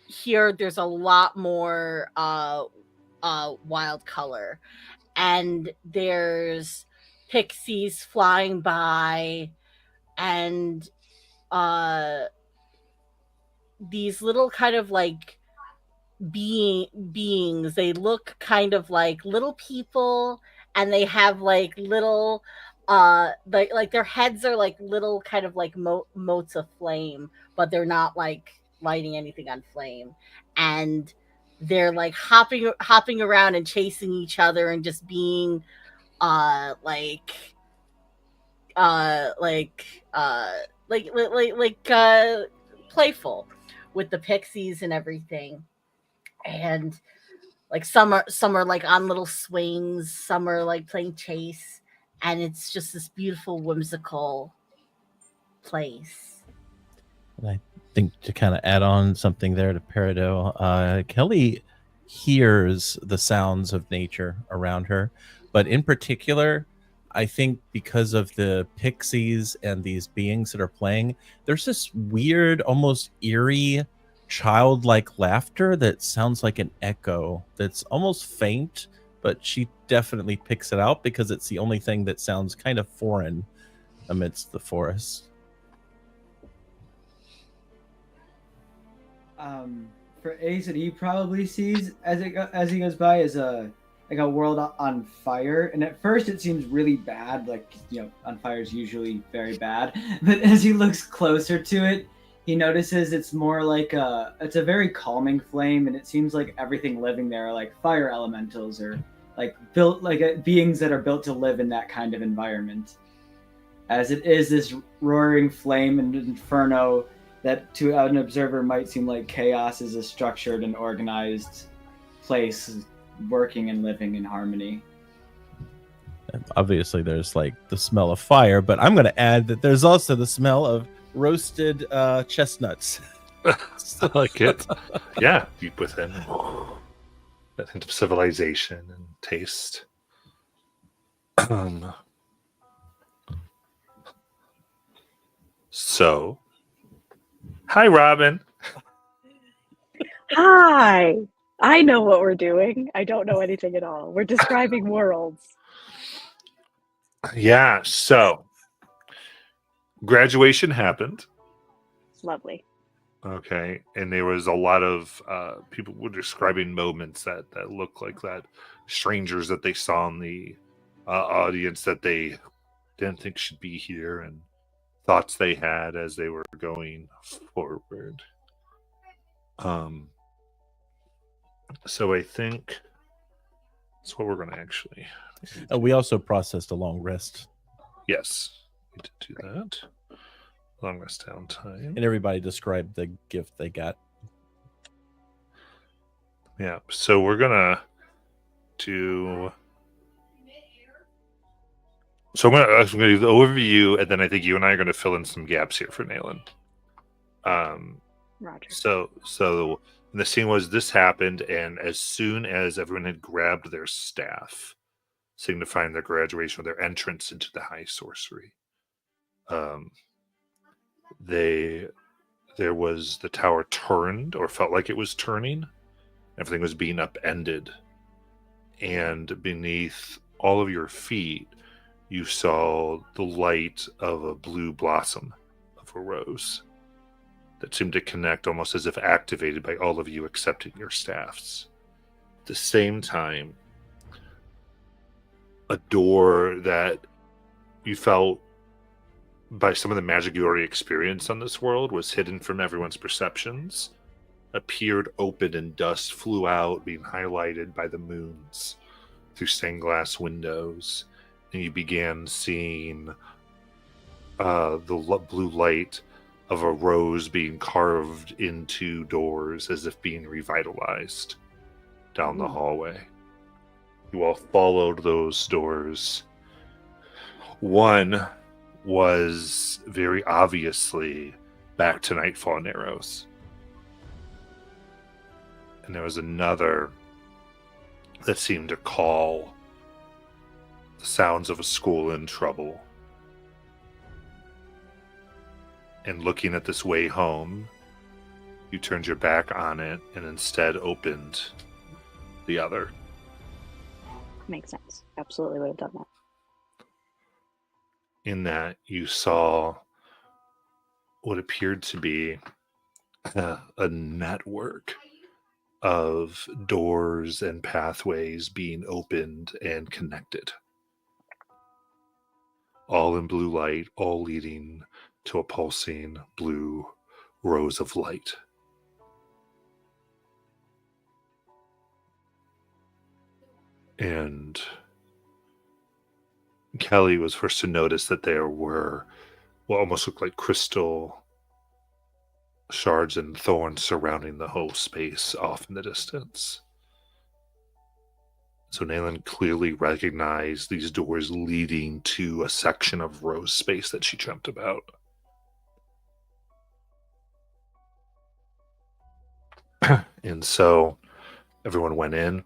Here there's a lot more wild color, and there's pixies flying by, and these little kind of like beings. They look kind of like little people, and they have like little like their heads are like little kind of like motes of flame, but they're not like lighting anything on flame, and they're like hopping around and chasing each other and just being playful. with the pixies and everything. And like some are like on little swings, some are like playing chase, and it's just this beautiful whimsical place. And I think to kind of add on something there to Peridot, Kelly hears the sounds of nature around her, but in particular, I think because of the pixies and these beings that are playing, there's this weird, almost eerie, childlike laughter that sounds like an echo that's almost faint, but she definitely picks it out because it's the only thing that sounds kind of foreign amidst the forest. For Ace, that he probably sees as he goes by is a world on fire, and at first it seems really bad, like, you know, on fire is usually very bad. But as he looks closer to it, he notices it's more like it's a very calming flame, and it seems like everything living there are like fire elementals or like built like beings that are built to live in that kind of environment. As it is this roaring flame and inferno that to an observer might seem like chaos is a structured and organized place working and living in harmony. And obviously there's like the smell of fire, but I'm going to add that there's also the smell of roasted chestnuts. I like it. Yeah, deep within. That hint of civilization and taste. So, hi, Robin. Hi. I know what we're doing. I don't know anything at all. We're describing worlds. Yeah, so graduation happened. Lovely. Okay, and there was a lot of people were describing moments that looked like that, strangers that they saw in the audience that they didn't think should be here, and thoughts they had as they were going forward. So I think that's what we're going to actually. We also processed a long rest, Yes, we did do that. Long rest downtime. and everybody described the gift they got. Yeah, so we're gonna do. So I'm gonna do the overview, and then I think you and I are gonna fill in some gaps here for Nayland. Roger. So the scene was this happened, and as soon as everyone had grabbed their staff, signifying their graduation or their entrance into the high sorcery, there was the tower turned or felt like it was turning. Everything was being upended, and beneath all of your feet, you saw the light of a blue blossom of a rose that seemed to connect almost as if activated by all of you accepting your staffs. At the same time, a door that you felt by some of the magic you already experienced on this world was hidden from everyone's perceptions, appeared open, and dust flew out, being highlighted by the moons through stained glass windows, and you began seeing the blue light of a rose being carved into doors as if being revitalized down the hallway. You all followed those doors. One was very obviously back to Nightfall Narrows. And there was another that seemed to call the sounds of a school in trouble. And looking at this way home, you turned your back on it and instead opened the other. Makes sense. Absolutely would have done that. In that you saw what appeared to be a network of doors and pathways being opened and connected. All in blue light, all leading to a pulsing blue rose of light. And Kelly was first to notice that there were what almost looked like crystal shards and thorns surrounding the whole space off in the distance. So Nayland clearly recognized these doors leading to a section of Rose space that she dreamt about. And so everyone went in.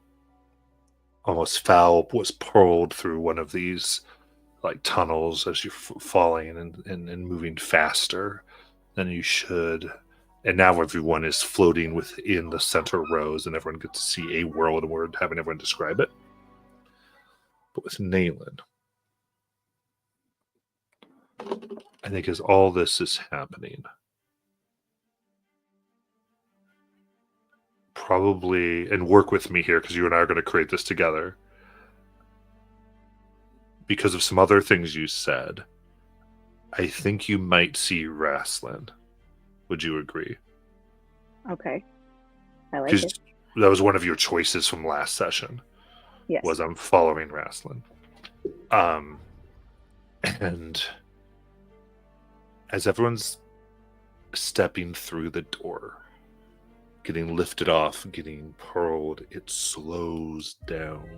Almost Foul was pulled through one of these like tunnels as you're falling and moving faster than you should. And now everyone is floating within the center rows, and everyone gets to see a world, and we're having everyone describe it. But with Nayland, I think as all this is happening, probably, and work with me here because you and I are going to create this together, because of some other things you said, I think you might see Raslin. Would you agree? Okay. I like Because it. that was one of your choices from last session. Yes. Was I'm following Raslin. And as everyone's stepping through the door, getting lifted off, getting pearled, it slows down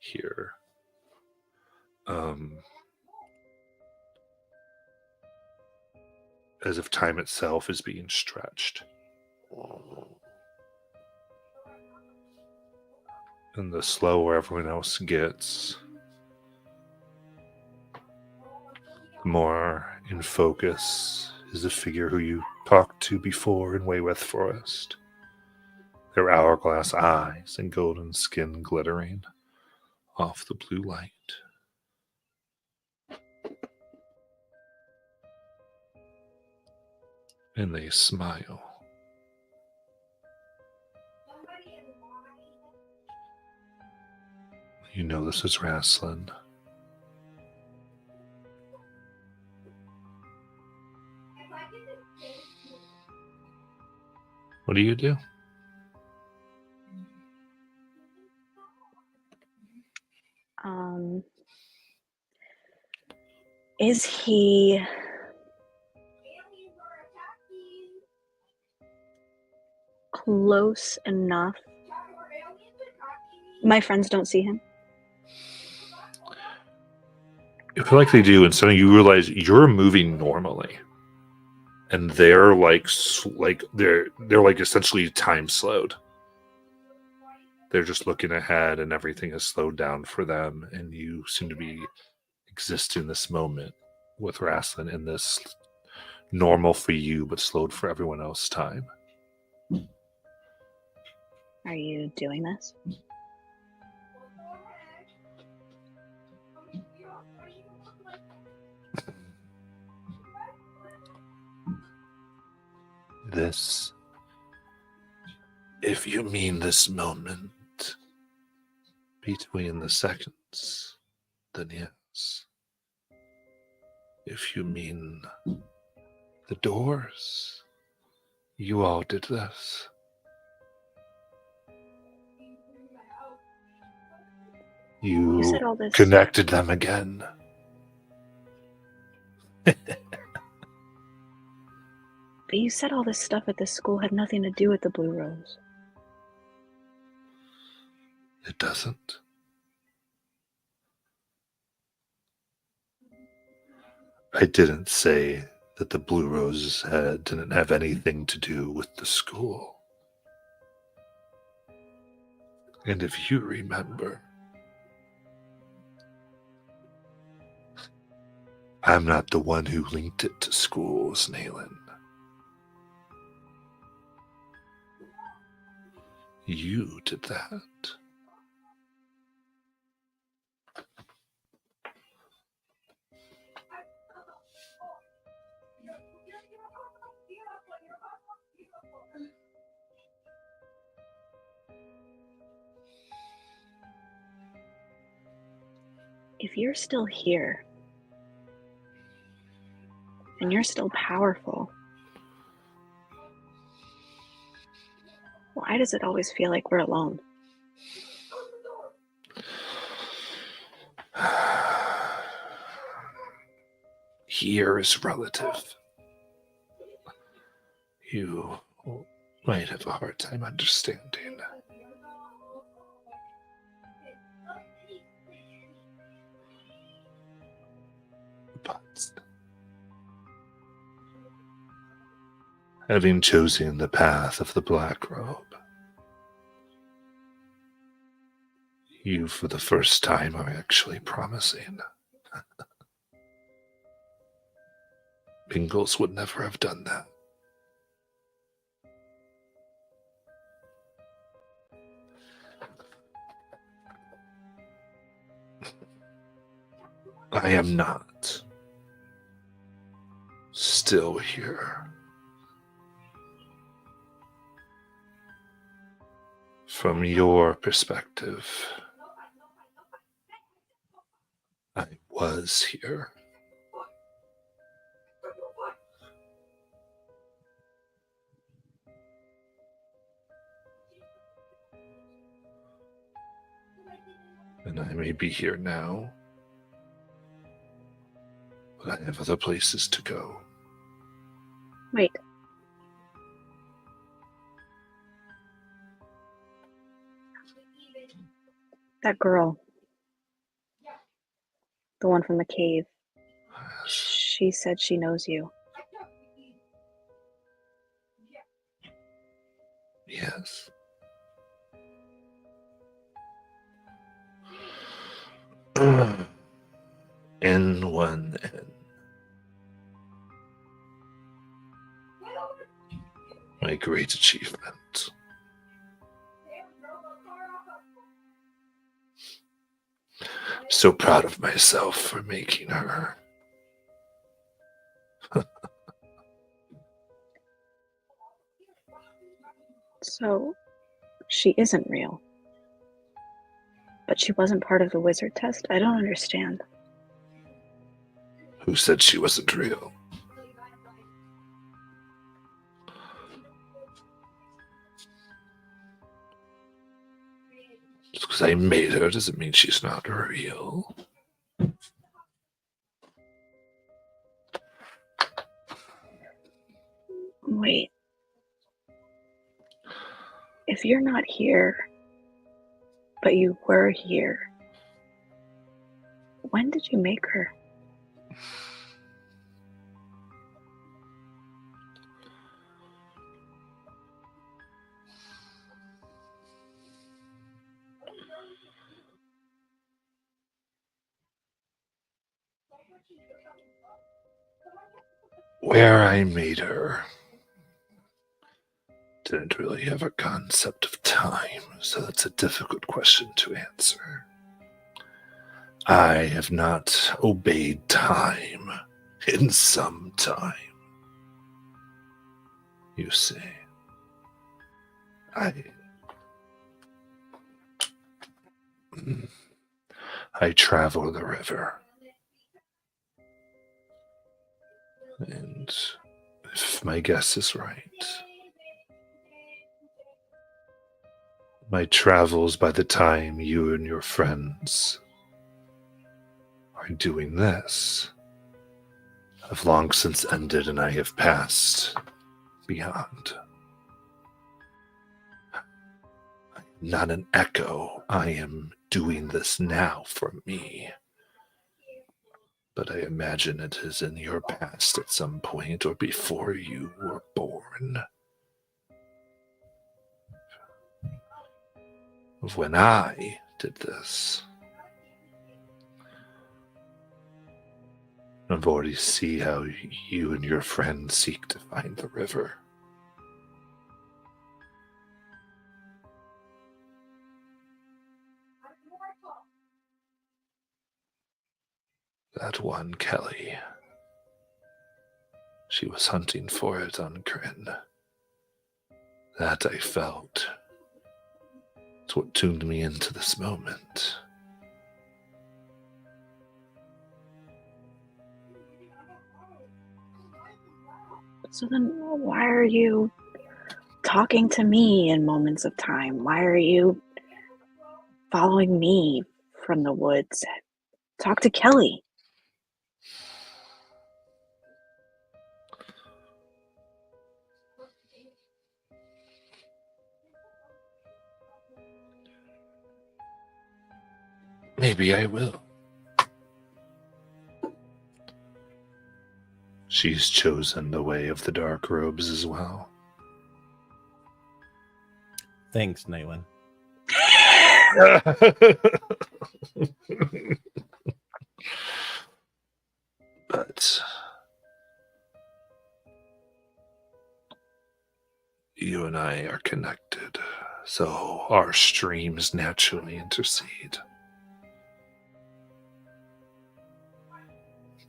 here. As if time itself is being stretched. And the slower everyone else gets, the more in focus is the figure who you talked to before in Wayweth Forest. Their hourglass eyes and golden skin glittering off the blue light. And they smile. You know this is Raslin. What do you do? Is he close enough? My friends don't see him. I feel like they do, and suddenly you realize you're moving normally, and they're like they're like essentially time slowed. They're just looking ahead, and everything has slowed down for them, and you seem to be existing this moment with Raslin in this normal for you but slowed for everyone else time. Are you doing this? This, if you mean this moment between the seconds, then yes. If you mean the doors, you all did this. You said You all this. connected them again. But you said all this stuff at this school had nothing to do with the Blue Rose. It doesn't. I didn't say that the Blue Roses didn't have anything to do with the school. And if you remember, I'm not the one who linked it to schools, Nayland. You did that. If you're still here, and you're still powerful, why does it always feel like we're alone? Here is relative. you might have a hard time understanding. But having chosen the path of the black robe, you for the first time are actually promising. Pingles would never have done that. I am not still here. From your perspective, I was here. And I may be here now, but I have other places to go. Wait. That girl. The one from the cave. She said she knows you. Yes. N1N. My great achievement. So proud of myself for making her. So, she isn't real. But she wasn't part of the wizard test? I don't understand. Who said she wasn't real? Just because I made her doesn't mean she's not real. Wait. If you're not here, but you were here, when did you make her? Where I made her didn't really have a concept of time, so that's a difficult question to answer. I have not obeyed time in some time. You see, I travel the river. And if my guess is right, my travels by the time you and your friends are doing this have long since ended, and I have passed beyond. I'm not an echo. I am doing this now for me. But I imagine it is in your past at some point or before you were born. Of when I did this. I've already seen how you and your friends seek to find the river. That one, Kelly. She was hunting for it on Kryn. That I felt. It's what tuned me into this moment. So then why are you talking to me in moments of time? Why are you following me from the woods? Talk to Kelly. Maybe I will. She's chosen the way of the dark robes as well. Thanks, Nayland. But you and I are connected, so our streams naturally intercede.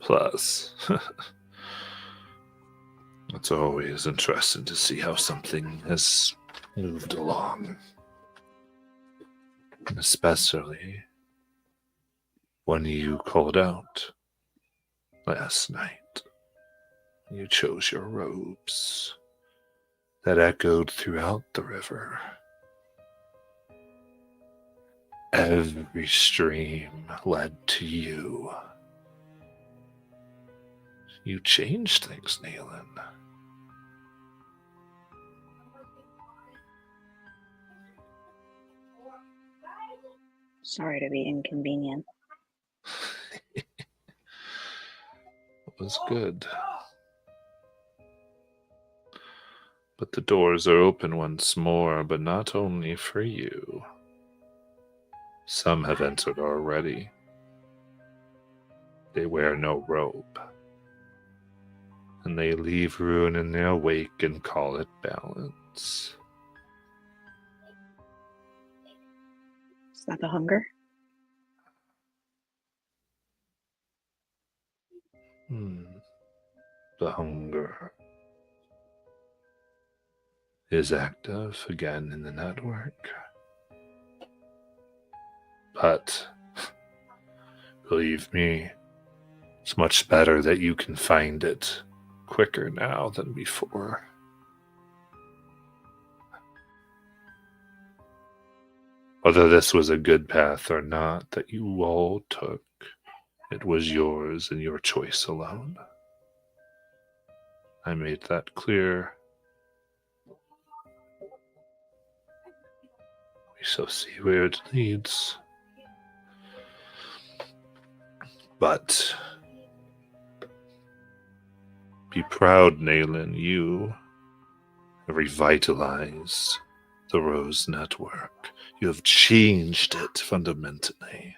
Plus, it's always interesting to see how something has moved along. Especially when you called out last night. You chose your robes that echoed throughout the river. Every stream led to you. You changed things, Nayland. Sorry to be inconvenient. It was good. But the doors are open once more, but not only for you. Some have entered already. They wear no robe. And they leave ruin in their wake and call it balance. Is that the hunger? The hunger is active again in the network. But believe me, it's much better that you can find it quicker now than before. Whether this was a good path or not that you all took, it was yours and your choice alone. I made that clear. We shall see where it leads. But be proud, Nayland. You have revitalized the Rose Network. You have changed it fundamentally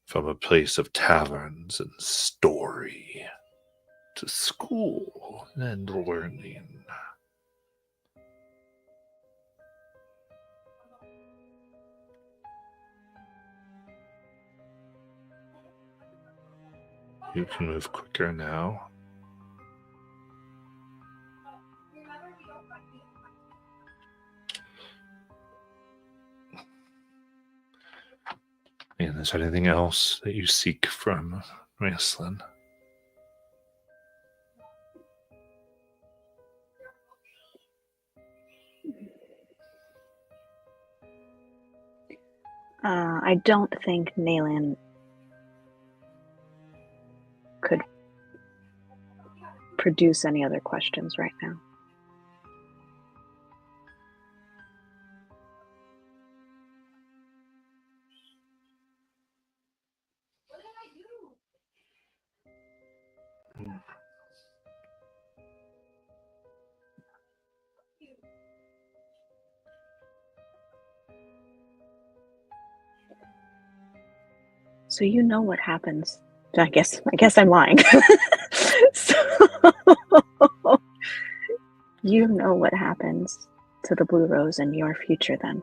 from a place of taverns and story to school and learning. You can move quicker now. And is there anything else that you seek from Raistlin? I don't think Nayland could produce any other questions right now. So you know what happens. I guess I'm lying. So you know what happens to the Blue Rose in your future then.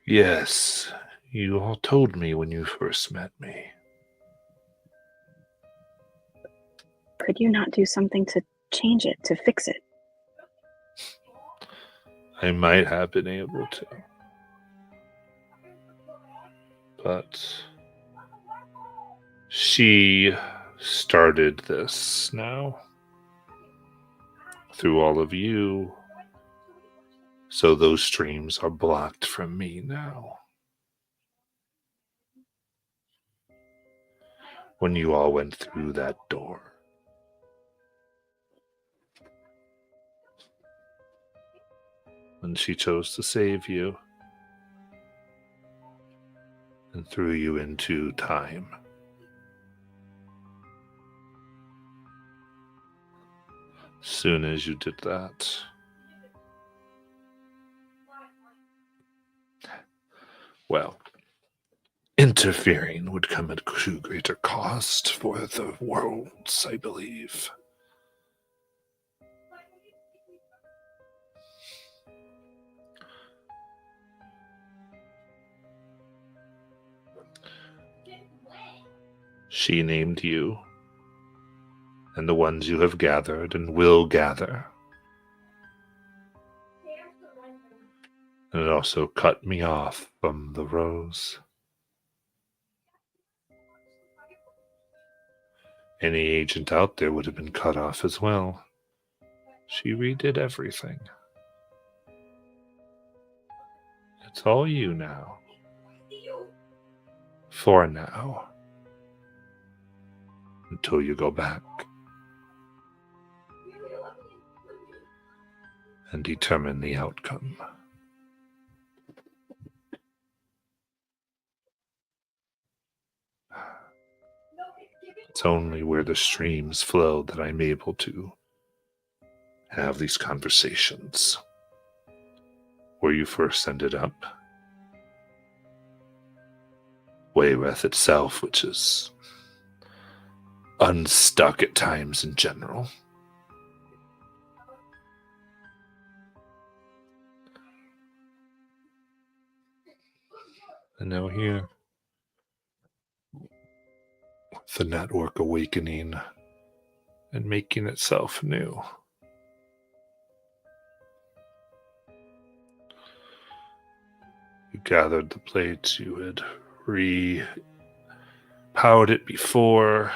Yes, you all told me when you first met me. Could you not do something to change it, to fix it? I might have been able to. But she started this now through all of you. So those streams are blocked from me now. When you all went through that door. When she chose to save you. and threw you into time. Soon as you did that, well, interfering would come at too greater cost for the worlds, I believe. She named you, and the ones you have gathered and will gather. And it also cut me off from the rose. Any agent out there would have been cut off as well. She redid everything. It's all you now. For now. Until you go back. And determine the outcome. It's only where the streams flow that I'm able to have these conversations. Where you first ended up. Wayreth itself, which is unstuck at times in general. And now here, the network awakening and making itself new. You gathered the plates, you had re-powered it before.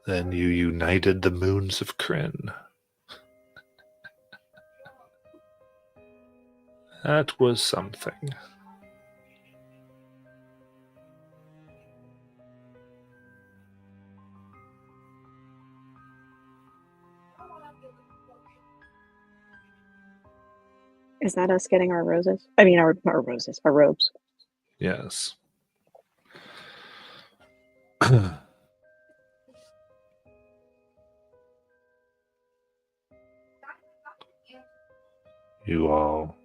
Then you united the moons of Kryn. That was something. Is that us getting our roses? I mean, our roses, our robes. Yes. You all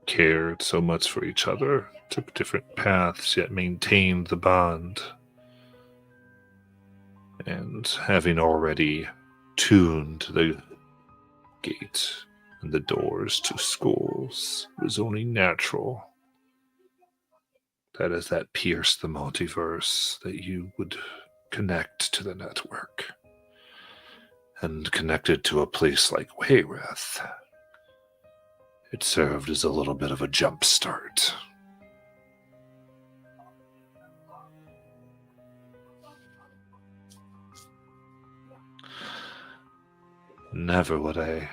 cared so much for each other, took different paths, yet maintained the bond. And having already tuned the gate and the doors to schools, it was only natural that as that pierced the multiverse, that you would connect to the network. And connected to a place like Wayreth, it served as a little bit of a jump start. Never would I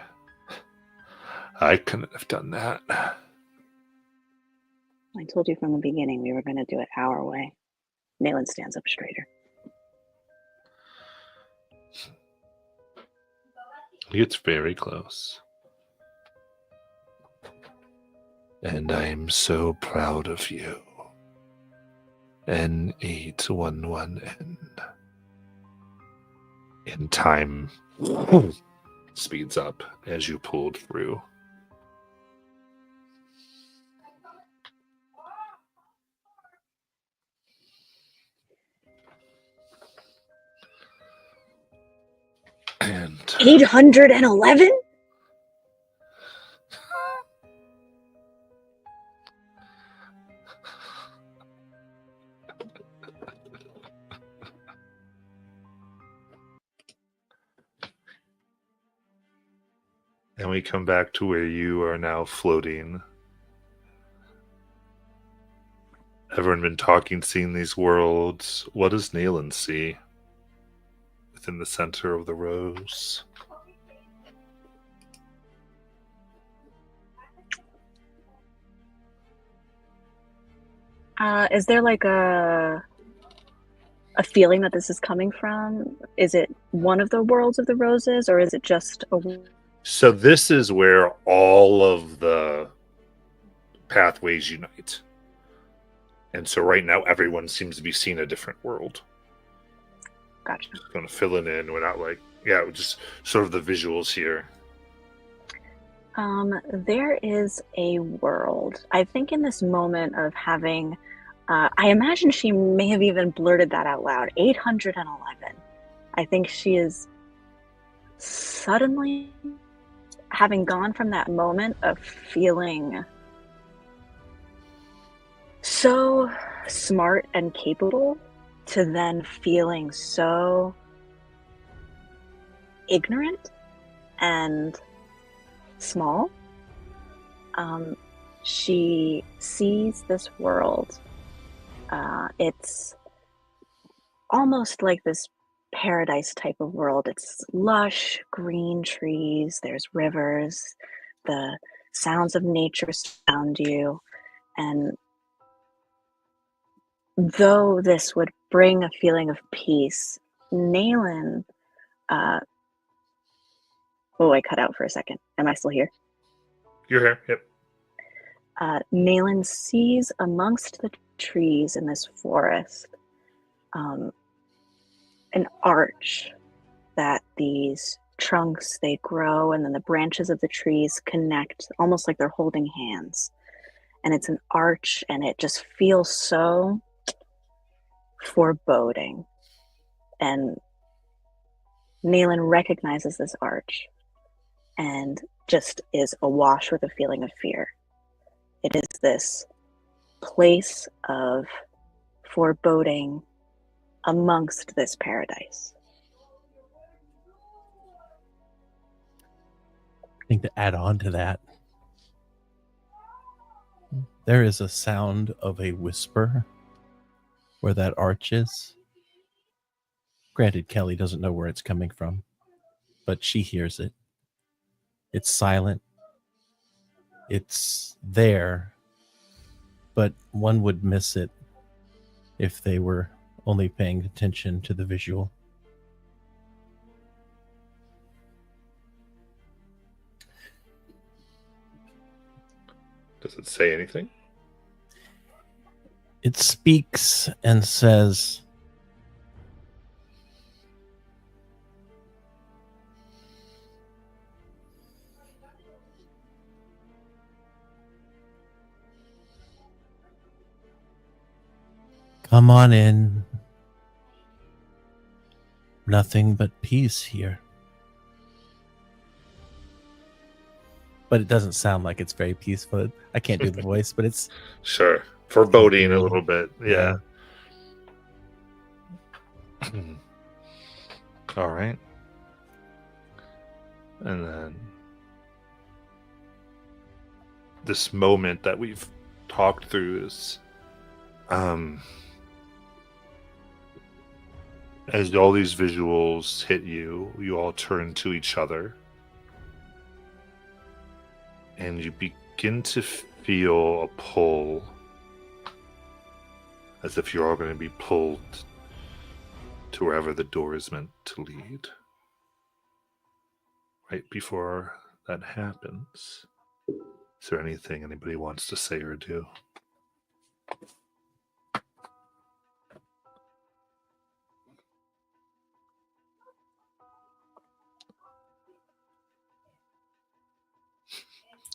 couldn't have done that. I told you from the beginning we were going to do it our way. Nayland stands up straighter. It's very close. And I am so proud of you. N811N. In time speeds up as you pulled through. And 811? and we come back to where you are now floating. Everyone been talking, seeing these worlds. What does Nayland see within the center of the rose? Is there like a feeling that this is coming from? Is it one of the worlds of the roses, or is it just a? So this is where all of the pathways unite. And so right now everyone seems to be seeing a different world. Gotcha. Just going to fill it in without just sort of the visuals here. There is a world. I think in this moment of having, I imagine she may have even blurted that out loud. 811. I think she is suddenly having gone from that moment of feeling so smart and capable to then feeling so ignorant and small. She sees this world. It's almost like this paradise type of world. It's lush, green trees, there's rivers, the sounds of nature surround you. And though this would bring a feeling of peace, Nayland, I cut out for a second. Am I still here? You're here. Yep. Nayland sees amongst the trees in this forest an arch that these trunks, they grow, and then the branches of the trees connect almost like they're holding hands. And it's an arch, and it just feels so foreboding. And Nayland recognizes this arch and just is awash with a feeling of fear. It is this place of foreboding amongst this paradise. I think to add on to that, there is a sound of a whisper where that arch is. Granted, Kelly doesn't know where it's coming from, but she hears it. It's silent. It's there, but one would miss it if they were only paying attention to the visual. Does it say anything? It speaks and says, "Come on in. Nothing but peace here." But it doesn't sound like it's very peaceful. I can't do the voice, but it's Sure. Foreboding a little bit. Yeah. All right. And then this moment that we've talked through is as all these visuals hit you, you all turn to each other and you begin to feel a pull, as if you're all going to be pulled to wherever the door is meant to lead. Right before that happens, is there anything anybody wants to say or do?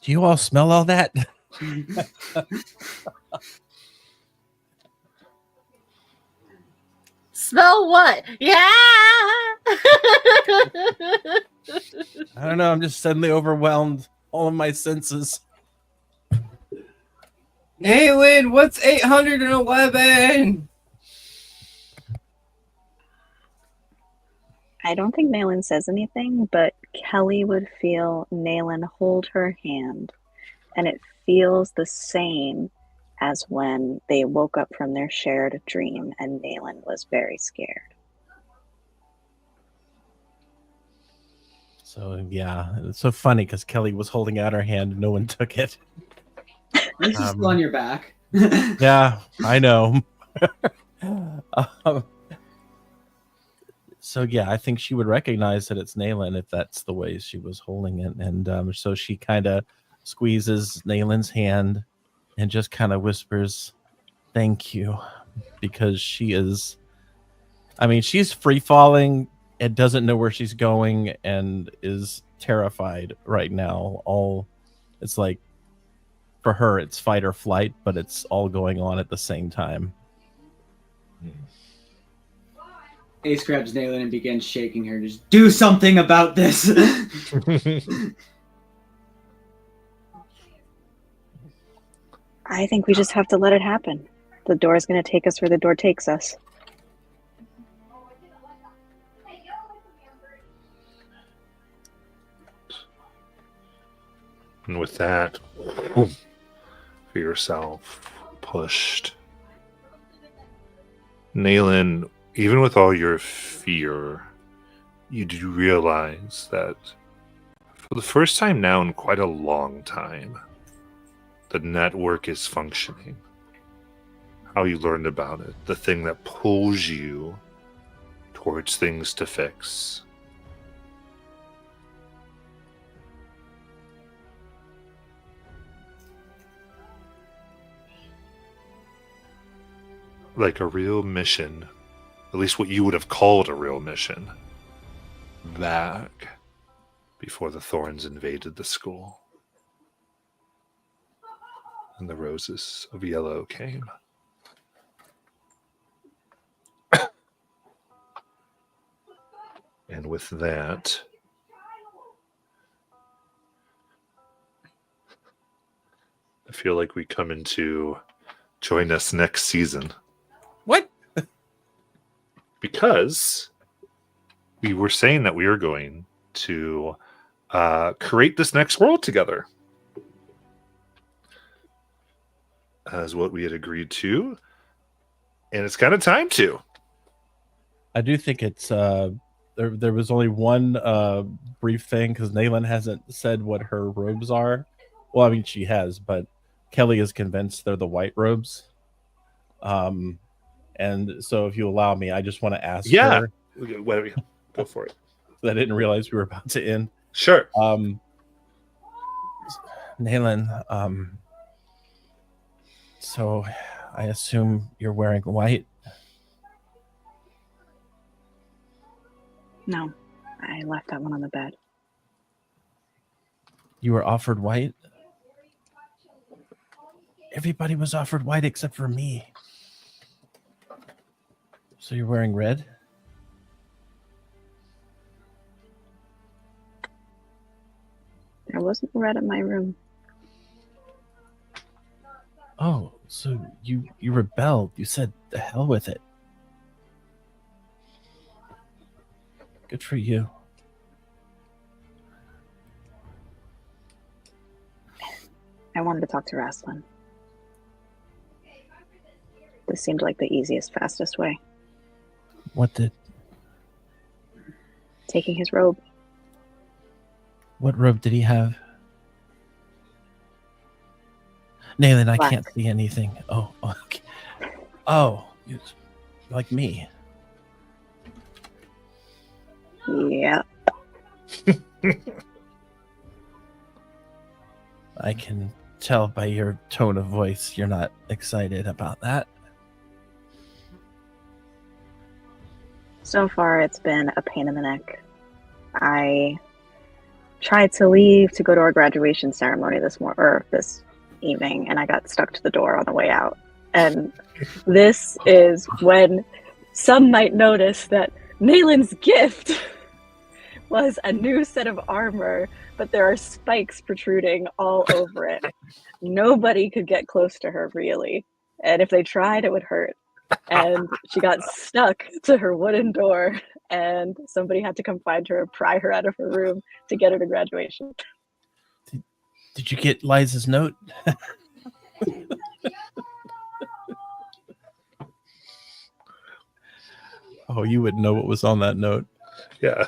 Do you all smell all that? Smell what? Yeah. I don't know. I'm just suddenly overwhelmed. All of my senses. Nayland, what's 811? I don't think Nayland says anything, but Kelly would feel Nayland hold her hand, and it feels the same as when they woke up from their shared dream and Nayland was very scared. So yeah, it's so funny because Kelly was holding out her hand and no one took it. This is still on your back. Yeah, I know. Um, so yeah, I think she would recognize that it's Nayland if that's the way she was holding it, and so she kind of squeezes Nayland's hand and just kind of whispers, "Thank you," because she is. I mean, she's free falling and doesn't know where she's going and is terrified right now. All it's like for her, it's fight or flight, but it's all going on at the same time. Ace grabs Nayland and begins shaking her. Just do something about this. I think we just have to let it happen. The door is going to take us where the door takes us. And with that, boom, for yourself, pushed. Nayland, even with all your fear, you do realize that for the first time now in quite a long time, the network is functioning. How you learned about it, the thing that pulls you towards things to fix. Like a real mission, at least what you would have called a real mission, back before the Thorns invaded the school and the Roses of Yellow came. And with that, I feel like we come into join us next season. What? Because we were saying that we are going to create this next world together. As what we had agreed to. And it's kind of time to. I do think it's there was only one brief thing because Nayland hasn't said what her robes are. Well, I mean she has, but Kelly is convinced they're the white robes. And so if you allow me, I just want to ask her. Whatever. Go for it. I didn't realize we were about to end. Sure. Nayland, so I assume you're wearing white? No, I left that one on the bed. You were offered white? Everybody was offered white except for me. So you're wearing red? There wasn't red in my room. Oh, so you rebelled. You said the hell with it. Good for you. I wanted to talk to Rastlin. This seemed like the easiest, fastest way. What did? Taking his robe. What robe did he have? Nayland, I Black. can't see anything. Oh, okay. Oh, you're like me. Yeah. I can tell by your tone of voice you're not excited about that. So far, it's been a pain in the neck. I tried to leave to go to our graduation ceremony this evening, and I got stuck to the door on the way out. And this is when some might notice that Nayland's gift was a new set of armor, but there are spikes protruding all over it. Nobody could get close to her, really. And if they tried, it would hurt. And she got stuck to her wooden door, and somebody had to come find her and pry her out of her room to get her to graduation. Did you get Liza's note? Oh, you would know what was on that note. Yeah.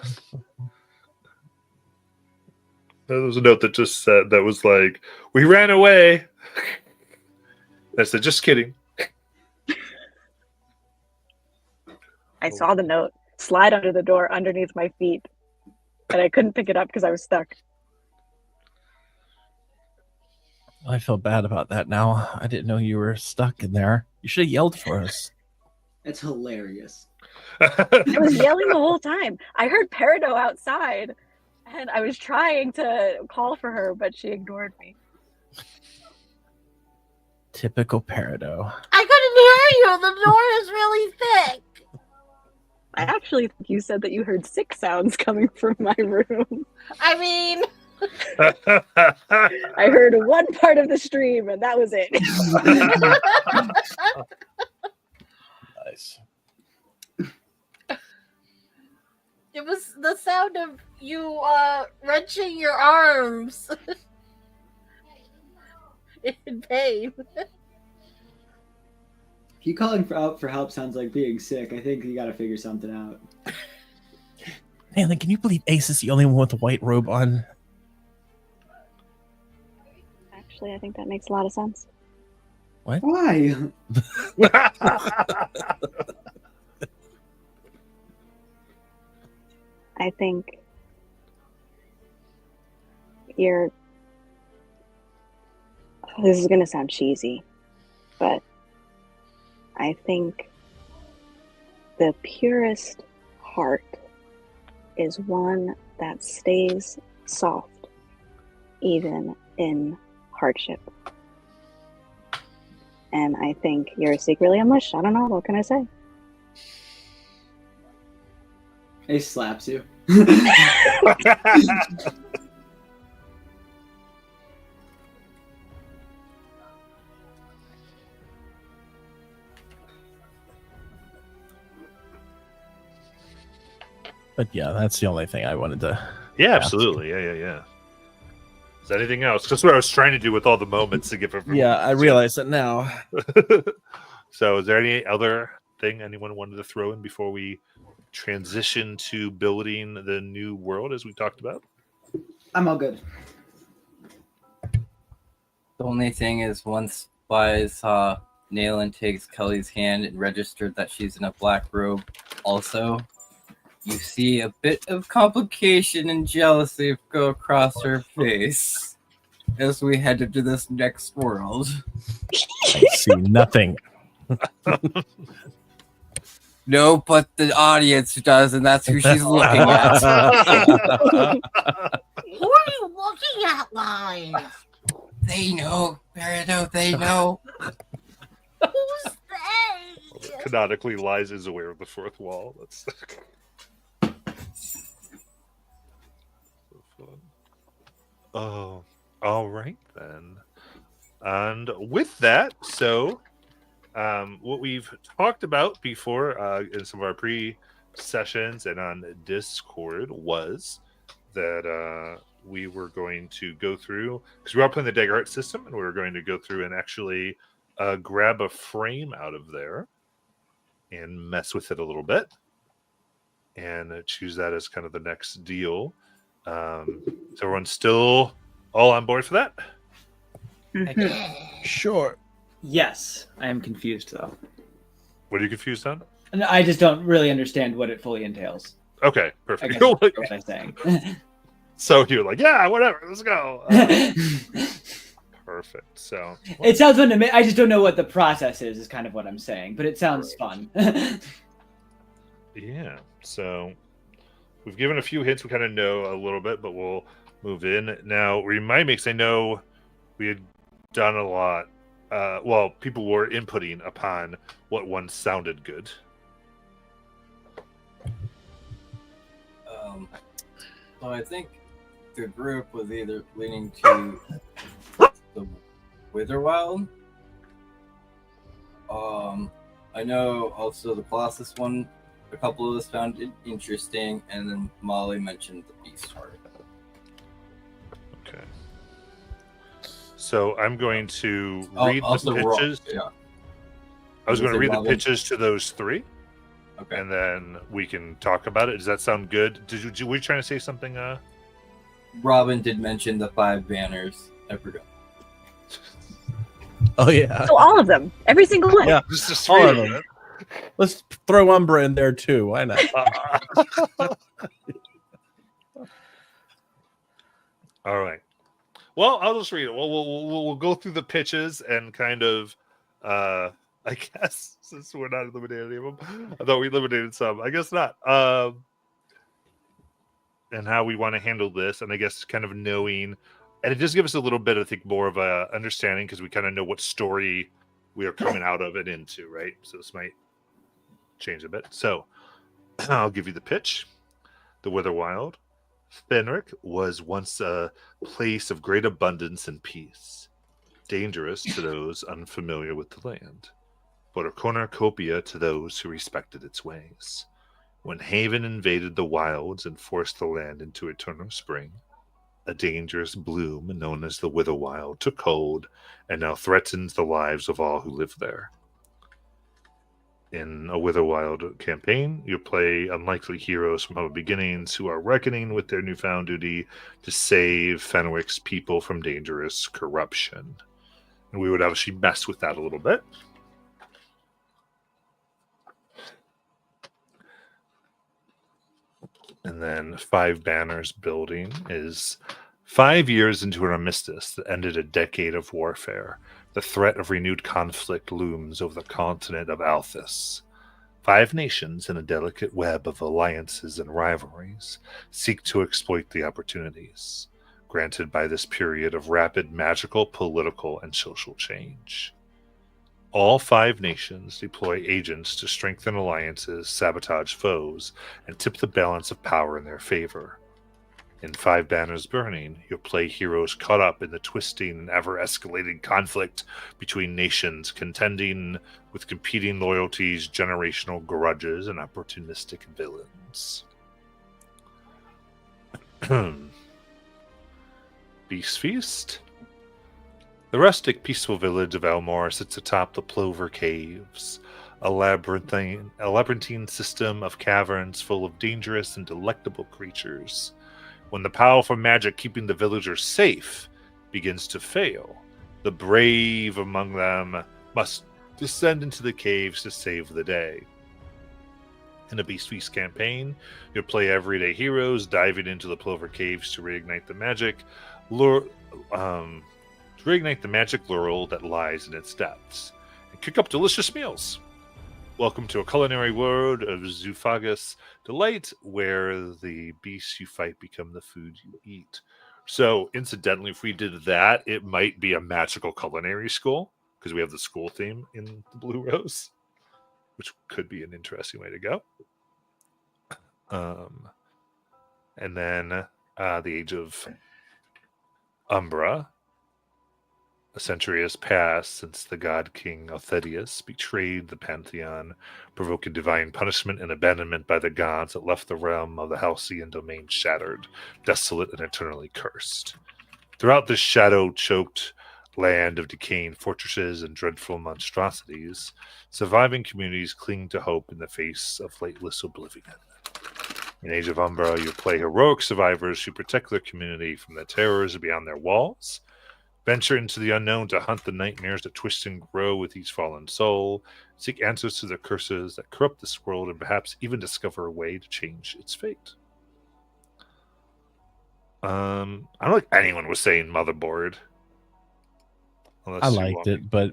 There was a note that just said, that was like, we ran away. I said, just kidding. I saw the note slide under the door underneath my feet, and I couldn't pick it up because I was stuck. I feel bad about that now. I didn't know you were stuck in there. You should have yelled for us. It's hilarious. I was yelling the whole time. I heard Peridot outside, and I was trying to call for her, but she ignored me. Typical Peridot. I couldn't hear you. The door is really thick. I actually think you said that you heard 6 sounds coming from my room. I mean, I heard one part of the stream, and that was it. Nice. it was the sound of you wrenching your arms in pain. If you calling out for help sounds like being sick, I think you got to figure something out. Nayland, can you believe Ace is the only one with a white robe on? Actually, I think that makes a lot of sense. Why? I think you're. This is going to sound cheesy, but I think the purest heart is one that stays soft, even in hardship. And I think you're secretly a mush. I don't know. What can I say? Ace slaps you. But yeah, that's the only thing I wanted to. Yeah, absolutely. Yeah. Is there anything else? That's what I was trying to do with all the moments to give everyone. Yeah, I realize it now. So, is there any other thing anyone wanted to throw in before we transition to building the new world as we talked about? I'm all good. The only thing is, once Wise saw Nayland takes Kelly's hand and registered that she's in a black robe, also, you see a bit of complication and jealousy go across her face as we head into this next world. I see nothing. No, but the audience does, and that's who she's looking at. Who are you looking at, Lies? They know, Peridot, they know. Who's they? Canonically, Lies is aware of the fourth wall. That's so fun. Oh, all right then. And with that, so what we've talked about before in some of our pre-sessions and on Discord was that we were going to go through, because we are playing the Daggerheart system, and we were going to go through and actually grab a frame out of there and mess with it a little bit and choose that as kind of the next deal. Is everyone still all on board for that? Sure. Yes, I am confused though. What are you confused on? And I just don't really understand what it fully entails. Okay, I perfect. guess that's what I'm saying. So you're like, yeah, whatever, let's go. Perfect. So It sounds fun to me. I just don't know what the process is kind of what I'm saying, but it sounds fun. yeah. So we've given a few hints. We kind of know a little bit, but we'll move in now. Remind me, because I know we had done a lot. Well, people were inputting upon what one sounded good. So I think the group was either leaning to the Witherwild. I know also the Colossus one, a couple of us found it interesting, and then Molly mentioned the Beast Heart. Okay. So I'm going to Oh, read the also Rock, pitches. yeah. I was going to read the Robin. pitches to those three, Okay. and then we can talk about it. Does that sound good? Were you trying to say something? Robin did mention the 5 banners. I forgot. Oh yeah. So all of them, every single one. Yeah. Just All three of them. Let's throw Umbra in there too. Why not? All right. Well, I'll just read it. We'll go through the pitches and kind of, I guess, since we're not eliminating any of them, I thought we eliminated some. I guess not. And how we want to handle this, and I guess kind of knowing, and it just gives us a little bit, I think, more of a understanding because we kind of know what story we are coming out of it into, right? So this might change a bit. So I'll give you the pitch. The Witherwild. Fenric was once a place of great abundance and peace, dangerous to those unfamiliar with the land, but a cornucopia to those who respected its ways. When Haven invaded the wilds and forced the land into eternal spring, a dangerous bloom known as the Witherwild took hold and now threatens the lives of all who live there. In a Witherwild campaign, you play unlikely heroes from humble beginnings who are reckoning with their newfound duty to save Fenric's people from dangerous corruption. And we would actually mess with that a little bit. And then Five Banners building is 5 years into an armistice that ended a decade of warfare. The threat of renewed conflict looms over the continent of Althus. 5 nations in a delicate web of alliances and rivalries seek to exploit the opportunities granted by this period of rapid magical, political, and social change. All 5 nations deploy agents to strengthen alliances, sabotage foes, and tip the balance of power in their favor. In Five Banners Burning, you'll play heroes caught up in the twisting and ever-escalating conflict between nations contending with competing loyalties, generational grudges, and opportunistic villains. Beast Feast. The rustic, peaceful village of Elmore sits atop the Plover Caves, a labyrinthine system of caverns full of dangerous and delectable creatures. When the powerful magic keeping the villagers safe begins to fail, the brave among them must descend into the caves to save the day. In a Beast Feast campaign, you'll play everyday heroes diving into the Plover Caves to reignite the magic laurel that lies in its depths, and cook up delicious meals. Welcome to a culinary world of Zoophagous delight, where the beasts you fight become the food you eat. So, incidentally, if we did that, it might be a magical culinary school, because we have the school theme in the Blue Rose, which could be an interesting way to go. And then the Age of Umbra. A century has passed since the god king Althedius betrayed the Pantheon, provoking divine punishment and abandonment by the gods that left the realm of the Halcyon domain shattered, desolate and eternally cursed. Throughout this shadow-choked land of decaying fortresses and dreadful monstrosities, surviving communities cling to hope in the face of fateless oblivion. In Age of Umbra, you play heroic survivors who protect their community from the terrors beyond their walls, venture into the unknown to hunt the nightmares that twist and grow with each fallen soul, seek answers to the curses that corrupt this world, and perhaps even discover a way to change its fate. I don't think anyone was saying motherboard. I liked it, but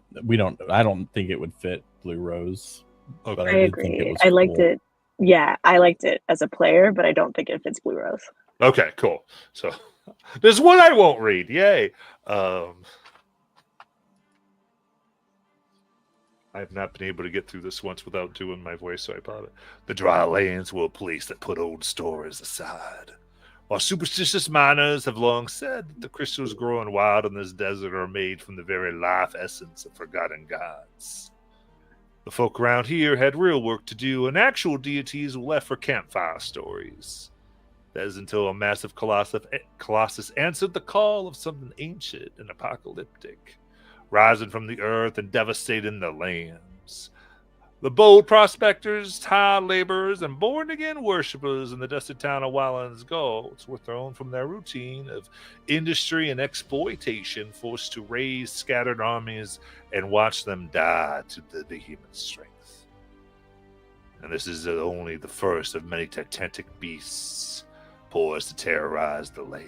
I don't think it would fit Blue Rose. Okay. But I did agree. think it was I liked cool. it. Yeah, I liked it as a player, but I don't think it fits Blue Rose. Okay, cool. So there's one I won't read. Yay. I've not been able to get through this once without doing my voice, so I apologize. The dry lands were a place that put old stories aside. While superstitious miners have long said that the crystals growing wild in this desert are made from the very life essence of forgotten gods. The folk around here had real work to do, and actual deities were left for campfire stories. That is until a massive colossus answered the call of something ancient and apocalyptic, rising from the earth and devastating the lands. The bold prospectors, tired laborers, and born-again worshippers in the dusty town of Wildlands Gulch were thrown from their routine of industry and exploitation, forced to raise scattered armies and watch them die to the behemoth strength. And this is only the first of many titanic beasts poised to terrorize the land.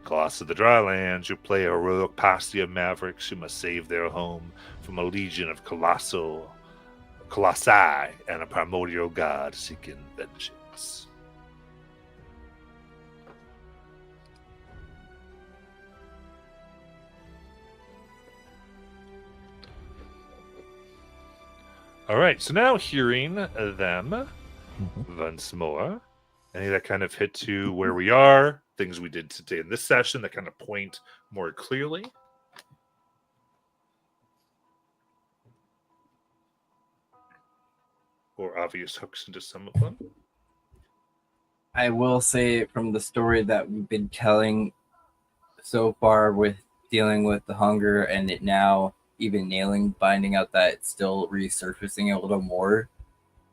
Colossus of the Drylands, you play a heroic posse of mavericks who must save their home from a legion of colossi and a primordial god seeking vengeance. All right, so now hearing them once more, any that kind of hit to where we are, things we did today in this session that kind of point more clearly. Or obvious hooks into some of them. I will say from the story that we've been telling so far with dealing with the hunger and it now even nailing, finding out that it's still resurfacing a little more,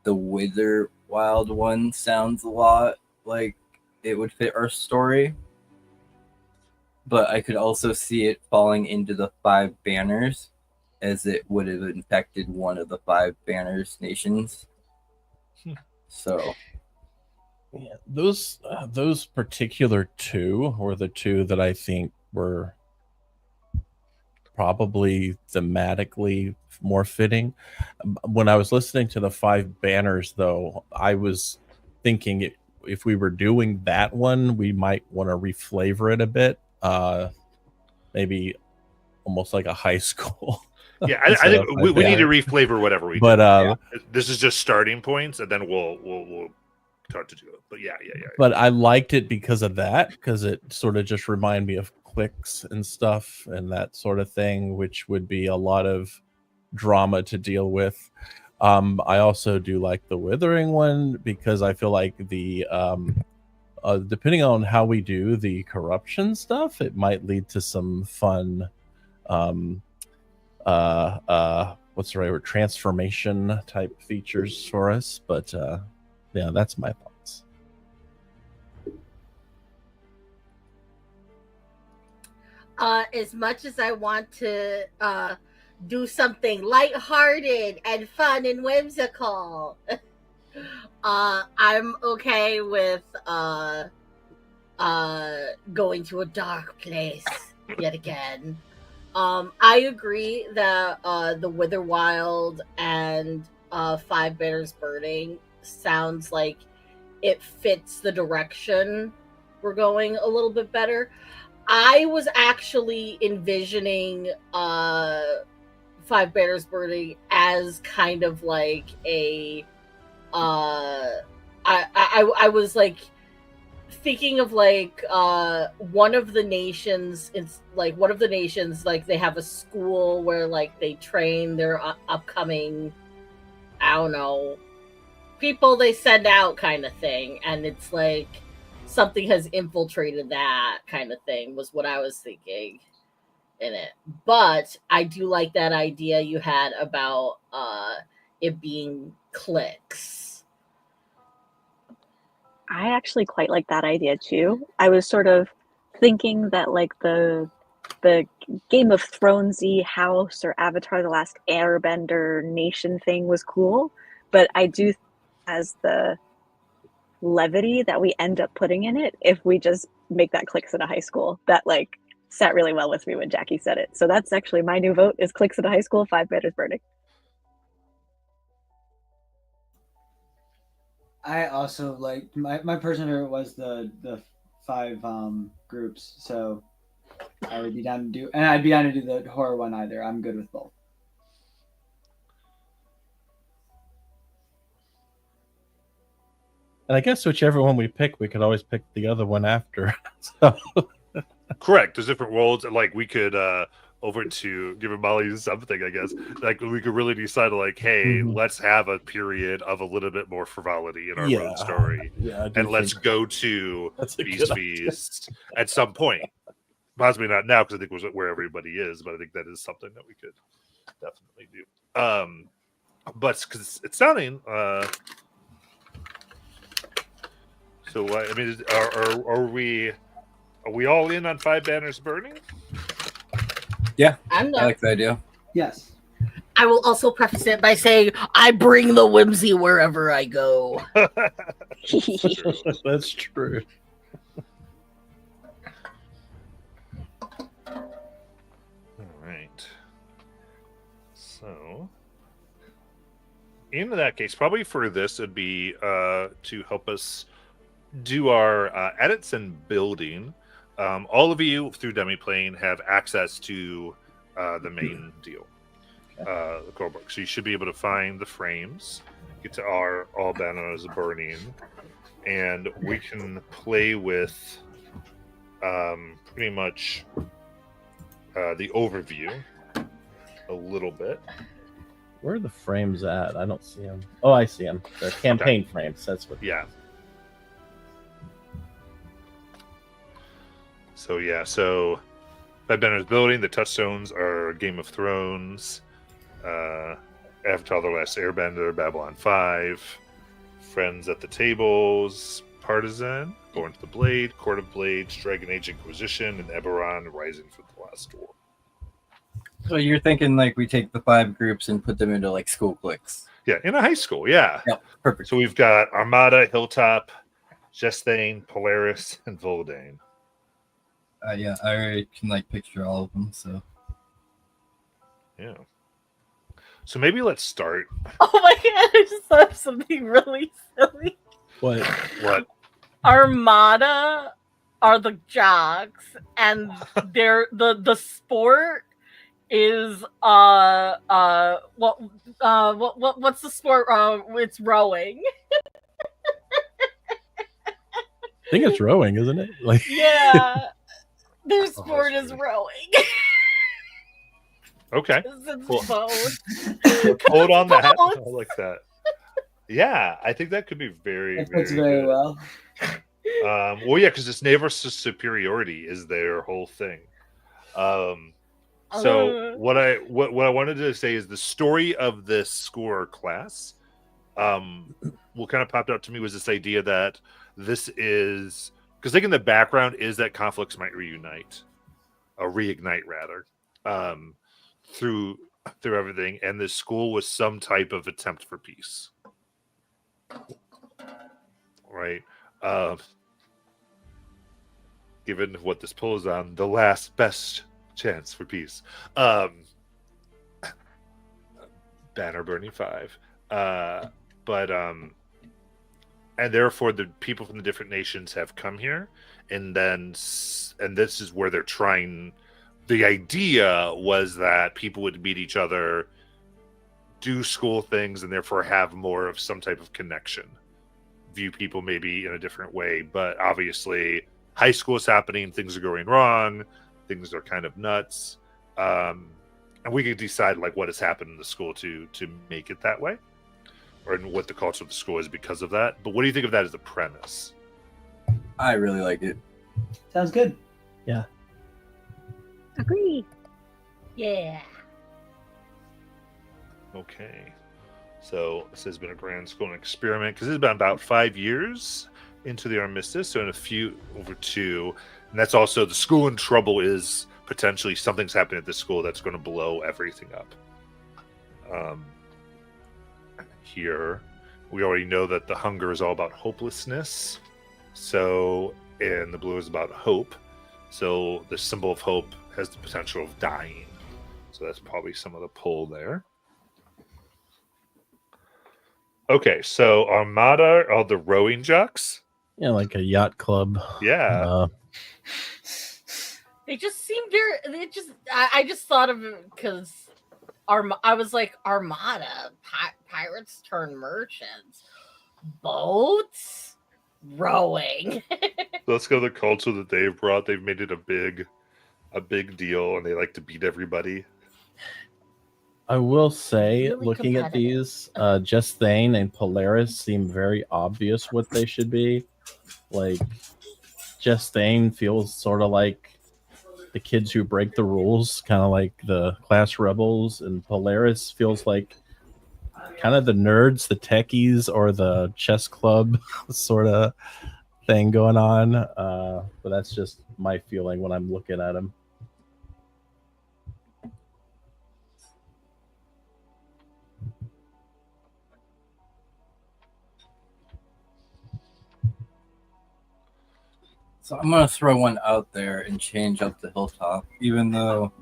the Wither Wild one sounds a lot like it would fit our story. But I could also see it falling into the 5 banners as it would have infected one of the 5 banners nations. So Yeah, those particular 2 were the 2 that I think were probably thematically more fitting. When I was listening to the 5 banners, though, I was thinking if we were doing that one, we might want to reflavor it a bit. Maybe almost like a high school. Yeah, I think we need to reflavor whatever we do. But this is just starting points, and then we'll start to do it. But yeah. But I liked it because of that, because it sort of just reminded me of cliques and stuff and that sort of thing, which would be a lot of drama to deal with. I also do like the Withering one because I feel like the depending on how we do the corruption stuff, it might lead to some fun what's the right word, transformation type features for us. But yeah, that's my thoughts. As much as I want to do something lighthearted and fun and whimsical, I'm okay with going to a dark place yet again. I agree that the Witherwild and 5 Banners Burning sounds like it fits the direction we're going a little bit better. I was actually envisioning 5 Banners Burning as kind of like a I was like thinking of like one of the nations. It's like one of the nations, like they have a school where like they train their upcoming, I don't know, people they send out kind of thing, and it's like something has infiltrated that kind of thing was what I was thinking in it. But I do like that idea you had about it being cliques. I actually quite like that idea too. I was sort of thinking that like the Game of Thronesy house or Avatar: The Last Airbender nation thing was cool, but I do as the levity that we end up putting in it if we just make that cliques in a high school. That like sat really well with me when Jackie said it. So that's actually my new vote is cliques in a high school, 5 Banners Burning. I also like my personal favorite was the 5 groups, so I would be down to do, and I'd be down to do the horror one either. I'm good with both. And I guess whichever one we pick, we could always pick the other one after. So Correct. There's different worlds. Like we could over to give Molly something, I guess. Like we could really decide like, hey, let's have a period of a little bit more frivolity in our road story. Yeah, and let's go to that's a Beast good Feast at some point. Possibly not now because I think it was where everybody is, but I think that is something that we could definitely do. But because it's sounding. So I mean, are we all in on 5 banners burning? I'm I not. like the idea. Yes. I will also preface it by saying I bring the whimsy wherever I go. That's true. All right. So, in that case, probably for this would be to help us do our edits and building. All of you through Demiplane have access to the main deal, the core book. So you should be able to find the frames, get to our All Banners Burning, and we can play with pretty much the overview a little bit. Where are the frames at? I don't see them. Oh, I see them. They're campaign frames. That's what. Yeah. So 5 banners building. The touchstones are Game of Thrones, Avatar: The Last Airbender, Babylon 5, Friends at the Tables, Partisan, Born to the Blade, Court of Blades, Dragon Age Inquisition, and Eberron: Rising from the Last Door. So you're thinking like we take the 5 groups and put them into like school cliques. Yeah, in a high school. Yeah. Yep, perfect. So we've got Armada, Hilltop, Jestane, Polaris, and Voldane. Yeah, I already can like picture all of them. So Yeah. So maybe let's start. Oh my god, I just thought of something really silly. What? What? Armada are the jocks, and they're the sport is what's the sport? It's rowing. I think it's rowing, isn't it? Like, Yeah, their that's sport is funny. rowing. Okay. It's Cool. both. Hold on that. I Both. like that. Yeah, I think that could be very, That very, fits very good. well. Well, yeah, because it's naval superiority is their whole thing. So what I wanted to say is the story of this score class. What kind of popped out to me was this idea that this is because like in the background is that conflicts might reignite rather, through everything, and this school was some type of attempt for peace, right? Given what this poll is on, the last best chance for peace. Banner burning 5. And therefore the people from the different nations have come here, and this is where they're trying. The idea was that people would meet each other, do school things, and therefore have more of some type of connection, view people maybe in a different way. But obviously high school is happening, things are going wrong, things are kind of nuts, and we could decide like what has happened in the school to make it that way, or what the culture of the school is because of that. But what do you think of that as a premise? I really like it. Sounds good. Agree. Yeah. Okay, so this has been a grand school experiment because it's been about 5 years into the armistice, so in a few over 2, and that's also the school in trouble is potentially something's happening at this school that's going to blow everything up. Here we already know that the hunger is all about hopelessness, so and the blue is about hope, so the symbol of hope has the potential of dying, so that's probably some of the pull there. Okay, so Armada are the rowing jocks. yeah, like a yacht club. Yeah. They just seem very. I just thought of it because I was like Armada, pirates turn merchants, boats, rowing. Let's go the culture that they've brought. They've made it a big deal, and they like to beat everybody. I will say, Really looking at competitive. these, Justine and Polaris seem very obvious what they should be. Like, Justine feels sort of like the kids who break the rules, kind of like the class rebels, and Polaris feels like kind of the nerds, the techies, or the chess club sort of thing going on. But that's just my feeling when I'm looking at him. So I'm gonna throw one out there and change up the hilltop, even though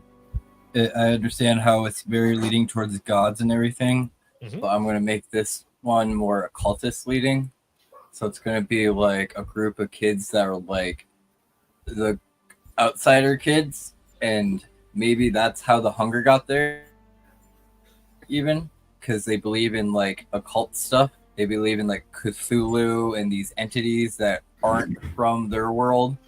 I understand how it's very leading towards gods and everything. Mhm. But I'm gonna make this one more occultist leading. So it's gonna be like a group of kids that are like the outsider kids, and maybe that's how the hunger got there. Even because they believe in like occult stuff. They believe in like Cthulhu and these entities that aren't from their world.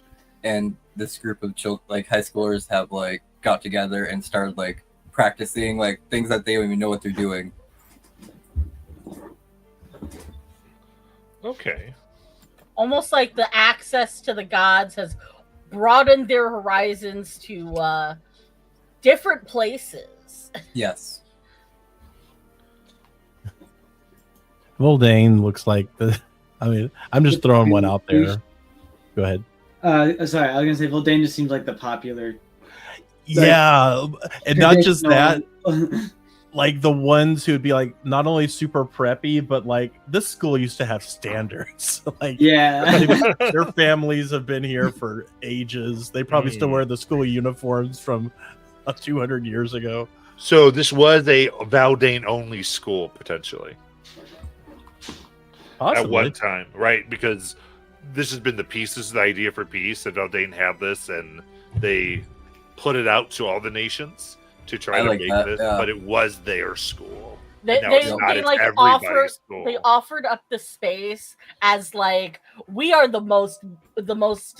And this group of like high schoolers have like got together and started like practicing like things that they don't even know what they're doing. Okay. Almost like the access to the gods has broadened their horizons to different places. Yes. Voldane looks like the. I mean, I'm just throwing one out there. Go ahead. Sorry, I was gonna say Voldane just seems like the popular. Yeah, and not just that, traditional- like the ones who would be like not only super preppy, but like this school used to have standards. Like, yeah. their families have been here for ages. They probably still wear the school uniforms from 200 years ago. So this was a Valdane only school potentially Possibly. at one time, right? Because this has been the peace. This is the idea for peace, and Valdane have this, and they put it out to all the nations to try I to like make that, this, yeah. but it was their school. They, Now they, it's not, they it's like everybody's offered school. they offered up the space as like we are the most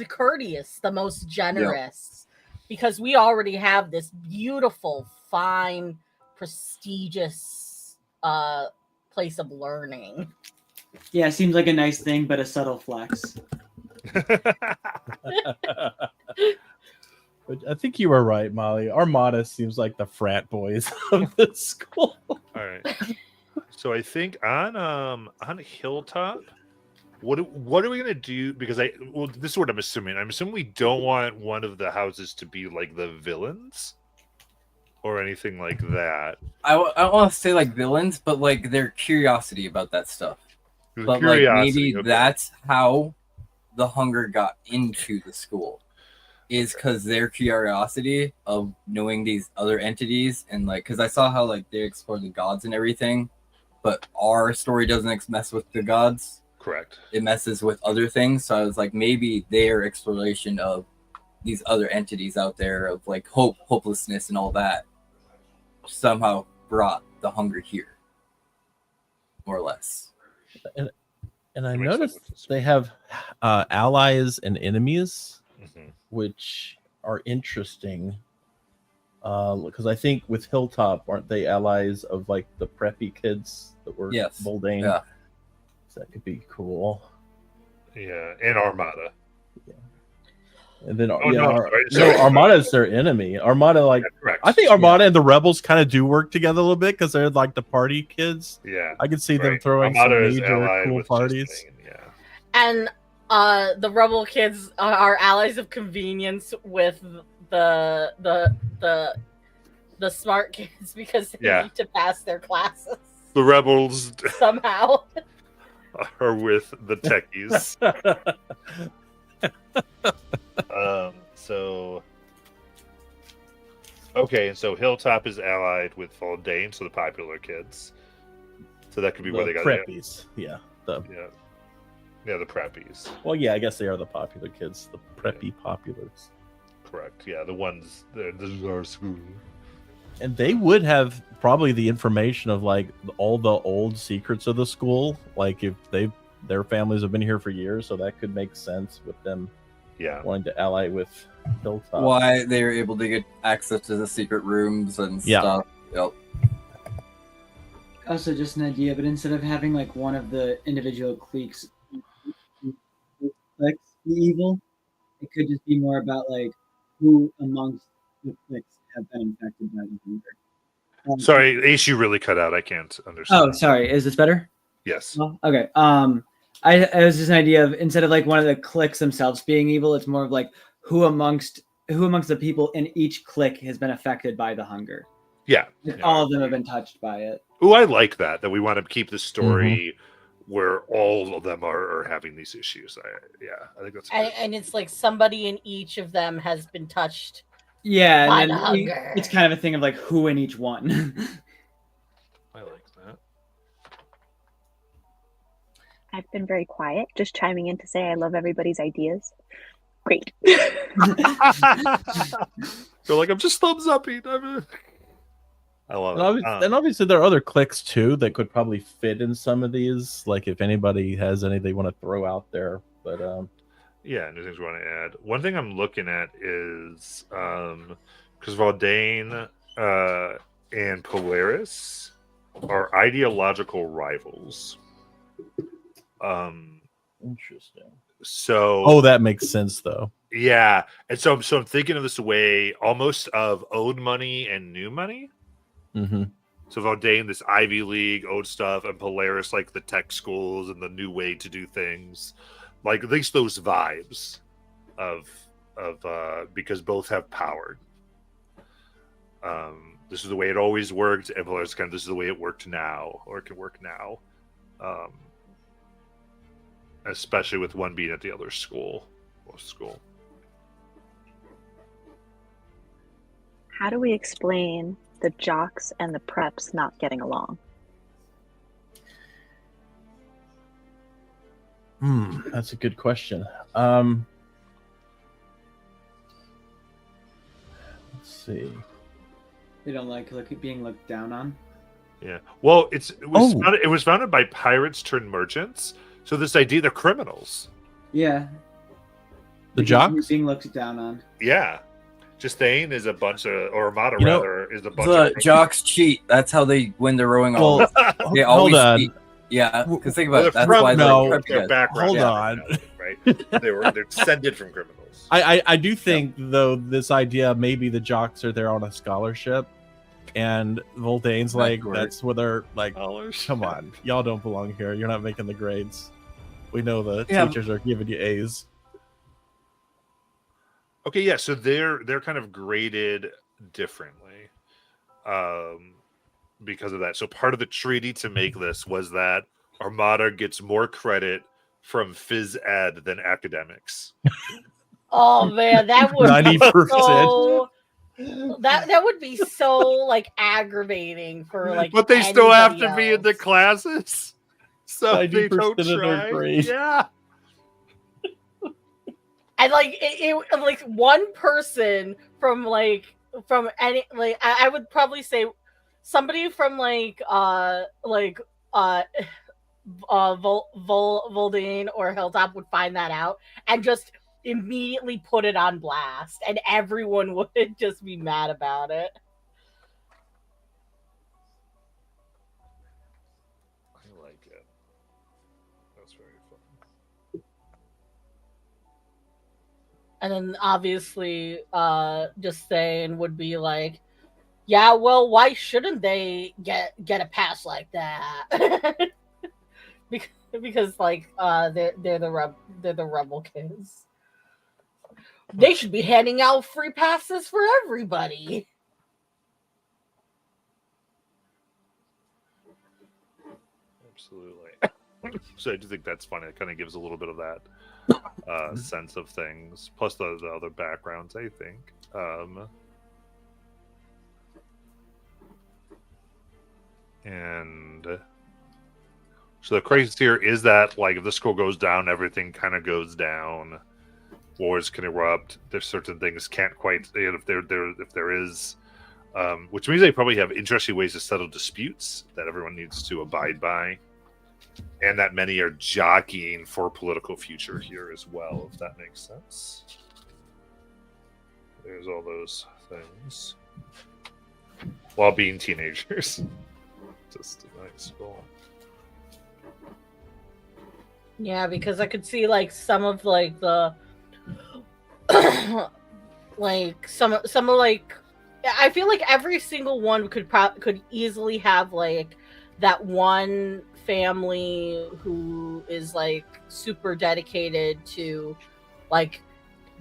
courteous, the most generous, because we already have this beautiful, fine, prestigious place of learning. Yeah, seems like a nice thing, but a subtle flex. But I think you were right, Molly. Armada seems like the frat boys of the school. All right. So I think on Hilltop, what are we gonna do? Because this is what I'm assuming. I'm assuming we don't want one of the houses to be like the villains or anything like that. I don't want to say like villains, but like their curiosity about that stuff. The But like curiosity, maybe okay. that's how the hunger got into the school, is because their curiosity of knowing these other entities, and like because I saw how like they explore the gods and everything, but our story doesn't mess with the gods. Correct. It messes with other things. So I was like, maybe their exploration of these other entities out there of like hopelessness and all that somehow brought the hunger here, more or less. And I That makes sense. noticed they have allies and enemies, Mhm. which are interesting. Because I think with Hilltop, aren't they allies of like the preppy kids that were Yes. Voldane? Yeah. So that could be cool. Yeah, and Armada. And then Oh, no, I'm sorry, no, sorry. Armada's their enemy. Armada, like Yeah, correct. I think Armada and the Rebels kind of do work together a little bit because they're like the party kids. Yeah. I could see them right. throwing Armada some is major allied cool with parties. Justine, yeah. And the rebel kids are allies of convenience with the smart kids because they Yeah. need to pass their classes The rebels somehow. are with the techies. So okay, so Hilltop is allied with Valdane, so the popular kids. So that could be where The they got it. preppies. Yeah. Yeah, the preppies. Well, yeah, I guess they are the popular kids, the preppy populars. Correct. Yeah, the ones. This is our school. And they would have probably the information of like all the old secrets of the school. Like if their families have been here for years, so that could make sense with them Yeah. wanting to ally with Hilltop. Why they were able to get access to the secret rooms and Yeah. stuff. Yep. Also, just an idea, but instead of having like one of the individual cliques like the evil, it could just be more about like who amongst the cliques have been infected by the hunger. Sorry, Ace, you really cut out. I can't understand. Oh, sorry. Is this better? Yes. Oh, okay. It was just an idea of instead of like one of the cliques themselves being evil, it's more of like who amongst the people in each clique has been affected by the hunger. Yeah. All of them have been touched by it. Oh, I like that we want to keep the story where all of them are having these issues. I think that's good. And it's like somebody in each of them has been touched. Yeah, By and the then hunger. it's kind of a thing of like who in each one. I like that. I've been very quiet, just chiming in to say I love everybody's ideas. Great. So like I'm just thumbs upping. I love it. And obviously there are other cliques too that could probably fit in some of these. Like if anybody has any they want to throw out there, but yeah, new things we want to add. One thing I'm looking at is because Valdane and Polaris are ideological rivals. interesting. So That makes sense though. yeah, and so I'm thinking of this way almost of old money and new money. Mm-hmm. So Valdane, this Ivy League, old stuff, and Polaris, like the tech schools and the new way to do things, like at least those vibes of because both have power. This is the way it always worked, and Polaris this is the way it worked now, or it can work now. Especially with one being at the other school. How do we explain the jocks and the preps not getting along? That's a good question. Let's see. They don't like being looked down on. Yeah. Well, it was founded by pirates turned merchants. So this idea they're criminals. Yeah. The jocks? Being looked down on. Yeah. Justine is a bunch of, or Armada You know, rather, is a bunch The of jocks cheat. That's how they win the rowing. Well, They hold always on. cheat. Yeah, because think Well, about it. they're That's from why no, they're their preppy guys. background. Hold Yeah, on. right? They're descended from criminals. I do think though this idea maybe the jocks are there on a scholarship, and Voldane's like Backward. that's where they're like, Dollars. come on, y'all don't belong here. You're not making the grades. We know the Yeah. teachers are giving you A's. Okay, yeah, so they're kind of graded differently because of that. So part of the treaty to make this was that Armada gets more credit from phys ed than academics. Oh man, that would be 90%. so. That would be so like aggravating for like. But they still have to anybody be in the else. classes. So they 90% don't of their try. grade. Yeah. And like it like one person from any I would probably say somebody from Voldane or Hilltop would find that out and just immediately put it on blast, and everyone would just be mad about it. I like it. That's very fun. And then obviously Justine would be like, yeah, well, why shouldn't they get a pass like that? because like they're the rebel kids. They should be handing out free passes for everybody. Absolutely. So I do think that's funny. It kind of gives a little bit of that sense of things, plus the other backgrounds, I think. And so the crisis here is that, like, if the school goes down, everything kind of goes down. Wars can erupt. There's certain things can't quite. If there is, which means they probably have interesting ways to settle disputes that everyone needs to abide by, and that many are jockeying for political future here as well. If that makes sense. There's all those things while being teenagers. Just a nice goal. Yeah, because I could see like some of like the like some of like I feel like every single one could easily have like that one family who is like super dedicated to like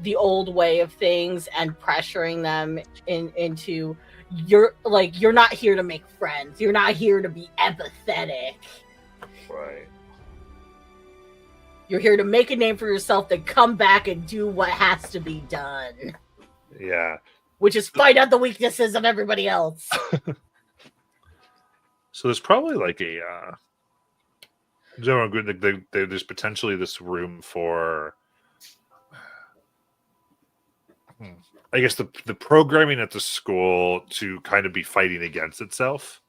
the old way of things and pressuring them into you're not here to make friends. You're not here to be empathetic. Right. You're here to make a name for yourself, then come back and do what has to be done. Yeah. Which is find out the weaknesses of everybody else. So there's probably like a general good. There's potentially this room for, I guess the programming at the school to kind of be fighting against itself.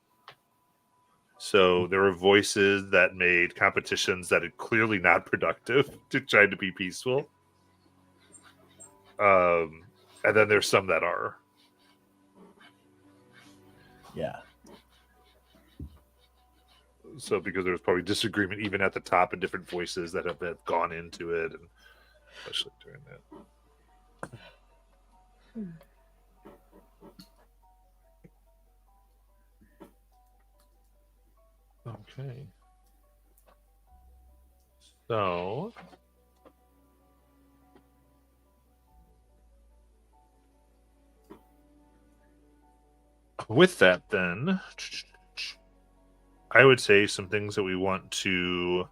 So there were voices that made competitions that are clearly not productive to try to be peaceful. And then there's some that are. Yeah. So because there was probably disagreement even at the top and different voices that have gone into it, and especially during that. Okay. So with that, then I would say some things that we want to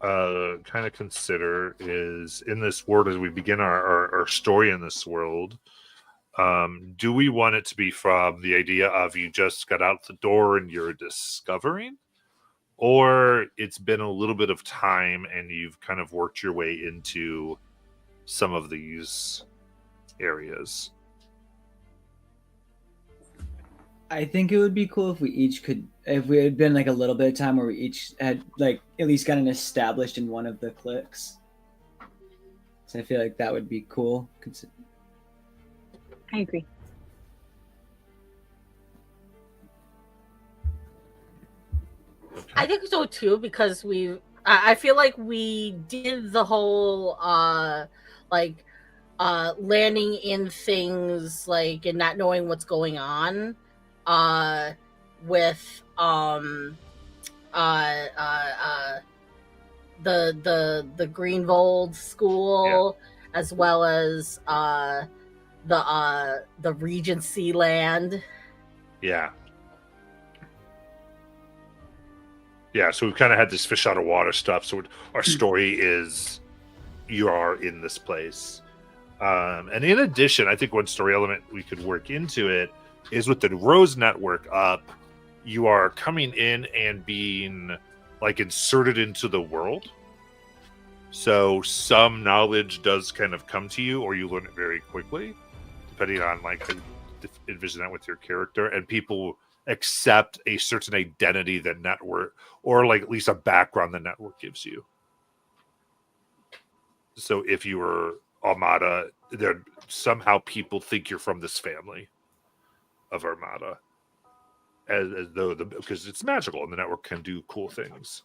kind of consider is in this world as we begin our story in this world. Do we want it to be from the idea of you just got out the door and you're discovering, or it's been a little bit of time and you've kind of worked your way into some of these areas? I think it would be cool if if we had been like a little bit of time where we each had like at least gotten established in one of the cliques. So I feel like that would be cool. I agree. I think so too, because I feel like we did the whole landing in things like and not knowing what's going on with the Greenvold school, as well as the Regency land. Yeah, so we've kind of had this fish out of water stuff. So our story is you are in this place. And in addition, I think one story element we could work into it is with the Rose Network up, you are coming in and being like inserted into the world. So some knowledge does kind of come to you, or you learn it very quickly, depending on like how you envision that with your character. And people accept a certain identity that network, or like at least a background the network gives you. So if you were Armada, there somehow people think you're from this family of Armada, as though because it's magical and the network can do cool things.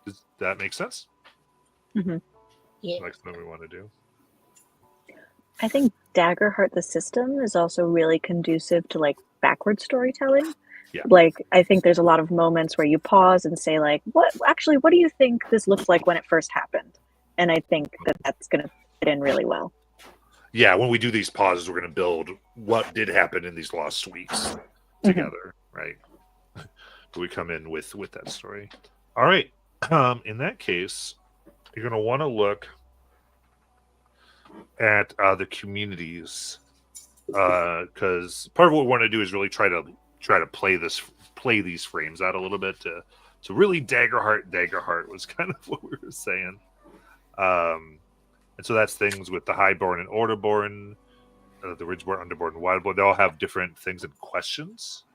Does that make sense? Mm-hmm. Yeah. Like something we want to do. I think Daggerheart the system is also really conducive to like backward storytelling. Yeah. Like I think there's a lot of moments where you pause and say like, what do you think this looks like when it first happened? And I think that's going to fit in really well. Yeah, when we do these pauses, we're going to build what did happen in these lost weeks together, right? Do we come in with that story? All right. In that case, you're going to want to look at the communities, because part of what we want to do is really try to play these frames out a little bit to really Daggerheart was kind of what we were saying. And so that's things with the Highborn and Orderborn, the Ridgeborn, Underborn, and Wildborn. They all have different things and questions,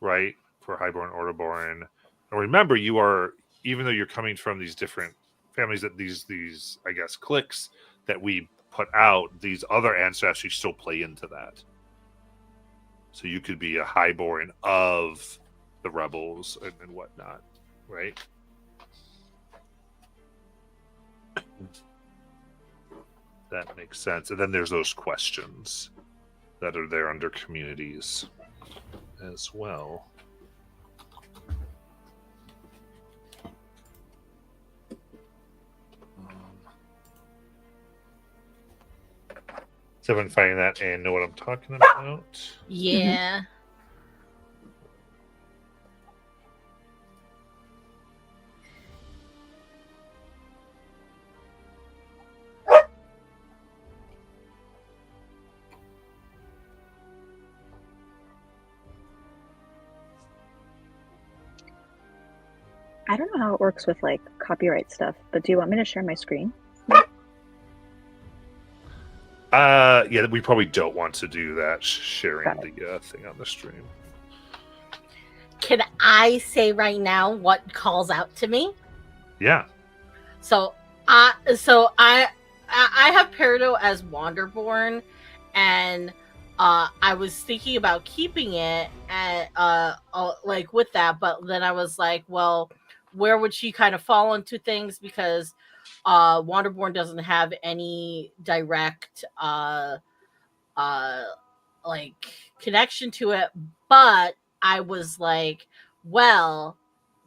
right? For Highborn, Orderborn. And remember, you are, even though you're coming from these different families, that these I guess cliques that we put out, these other ancestors still play into that. So you could be a Highborn of the rebels and whatnot, right? That makes sense. And then there's those questions that are there under communities as well. Is everyone finding that and know what I'm talking about? Yeah. I don't know how it works with like copyright stuff, but do you want me to share my screen? Yeah, we probably don't want to do that, sharing Got the thing on the stream. Can I say right now what calls out to me? Yeah. So I have Peridot as Wanderborn, and I was thinking about keeping it at like with that, but then I was like, well, where would she kind of fall into things, because Wanderborn doesn't have any direct like connection to it, but I was like, well,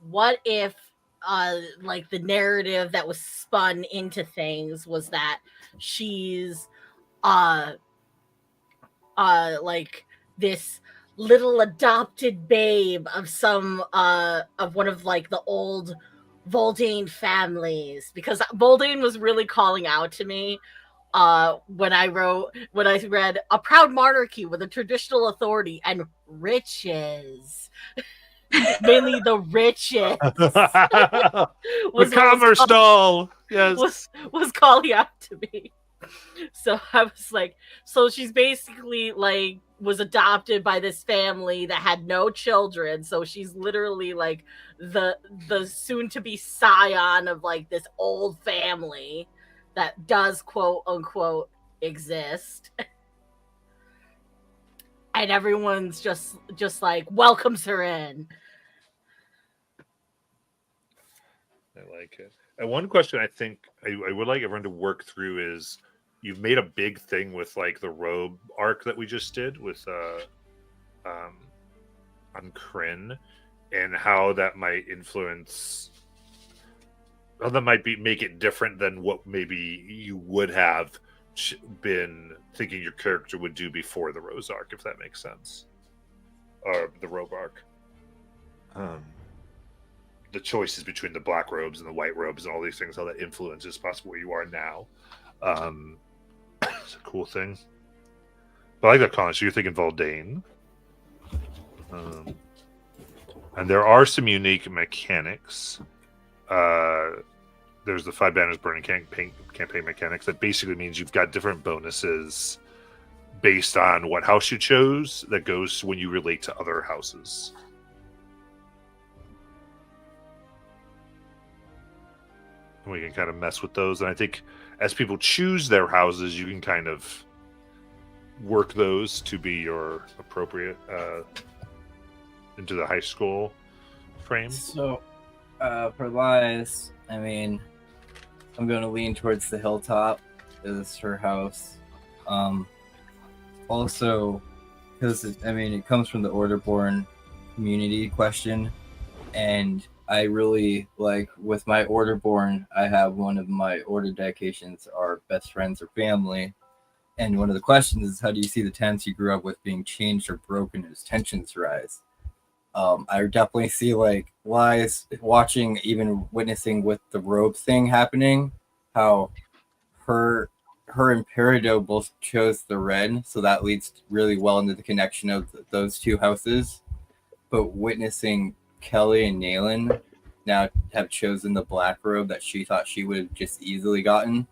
what if like the narrative that was spun into things was that she's like this little adopted babe of some of one of like the old Voldane families, because Voldane was really calling out to me when I read a proud monarchy with a traditional authority and riches. Mainly the riches. The was commerce doll. Yes. was calling out to me. So I was like, so she's basically like was adopted by this family that had no children, so she's literally like the soon to be scion of like this old family that does quote unquote exist. And everyone's just like welcomes her in. I like it. And one question I think I would like everyone to work through is, you've made a big thing with like the robe arc that we just did with on Kryn, and how that might influence, how that might make it different than what maybe you would have been thinking your character would do before the Rose arc, if that makes sense, or the robe arc. The choices between the black robes and the white robes and all these things, how that influences possibly where you are now. It's a cool thing. But I like that, Colin. So you're thinking Voldane. And there are some unique mechanics. There's the 5 Banners Burning campaign mechanics that basically means you've got different bonuses based on what house you chose that goes when you relate to other houses. And we can kind of mess with those. And I think as people choose their houses, you can kind of work those to be your appropriate into the high school frame. So, for Lies, I mean, I'm going to lean towards the hilltop as her house. Also, because, I mean, it comes from the Orderborn community question, and I really, like, with my Orderborn, I have one of my order dedications are best friends or family, and one of the questions is, how do you see the tenants you grew up with being changed or broken as tensions rise? I definitely see like Lies watching, even witnessing with the robe thing happening, how her and Peridot both chose the red, so that leads really well into the connection of those two houses. But witnessing Kelly and Nayland now have chosen the black robe that she thought she would have just easily gotten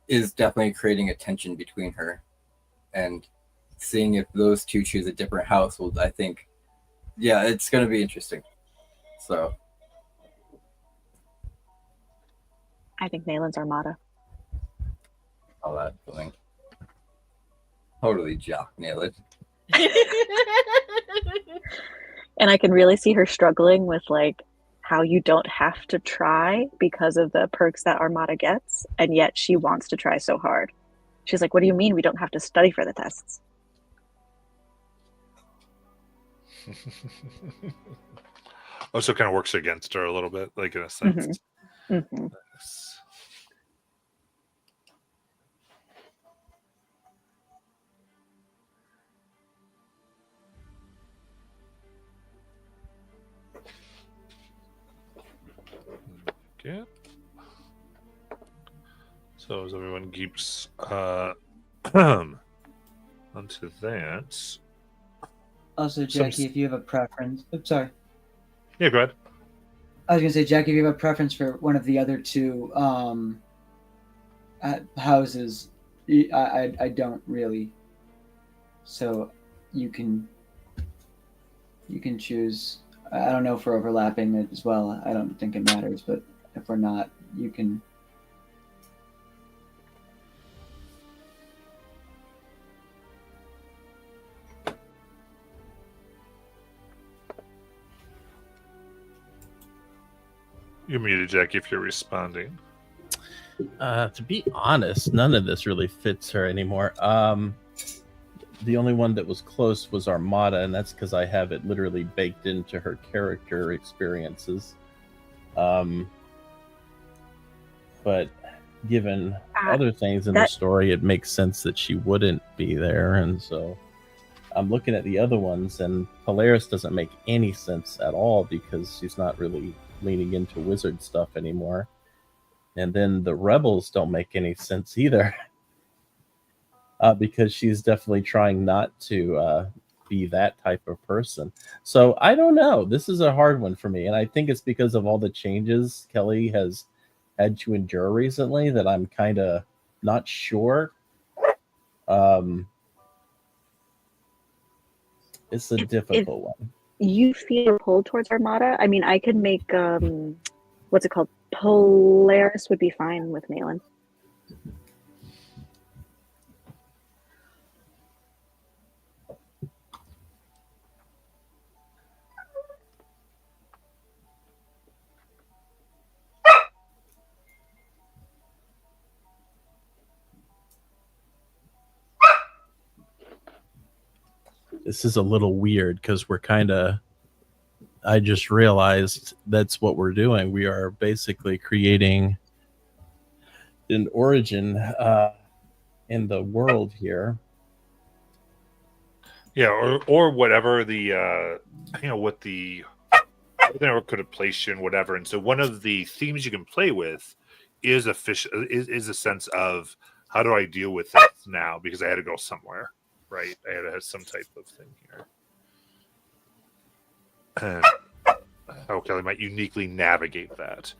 is definitely creating a tension between her. And seeing if those two choose a different house will, I think, yeah, it's going to be interesting. So I think Nayland's Armada. all that feeling. Totally jock Nayland. And I can really see her struggling with like how you don't have to try because of the perks that Armada gets, and yet she wants to try so hard. She's like, what do you mean we don't have to study for the tests? Oh, so it kind of works against her a little bit, like in a sense. Mm-hmm. Nice. Okay. So as everyone keeps onto that. Also, Some Jackie, if you have a preference, oops, sorry. Yeah, go ahead. I was gonna say, Jackie, if you have a preference for one of the other two houses, I don't really. So you can choose. I don't know if we're overlapping it as well. I don't think it matters, but if we're not, you can. You're muted, Jackie, if you're responding. To be honest, none of this really fits her anymore. The only one that was close was Armada, and that's because I have it literally baked into her character experiences. But given other things in the story, it makes sense that she wouldn't be there, and so I'm looking at the other ones, and Polaris doesn't make any sense at all because she's not really leaning into wizard stuff anymore. And then the rebels don't make any sense either. Because she's definitely trying not to be that type of person. So I don't know. This is a hard one for me. And I think it's because of all the changes Kelly has had to endure recently that I'm kind of not sure. It's a difficult one. You feel pulled towards Armada? I mean, I could make, what's it called? Polaris would be fine with Malin. This is a little weird because we're kind of, I just realized that's what we're doing. We are basically creating an origin in the world here. Yeah, or whatever the what the could have placed you in whatever. And so one of the themes you can play with is is a sense of how do I deal with this now because I had to go somewhere, right? I had to have some type of thing here. And how Kelly might uniquely navigate that.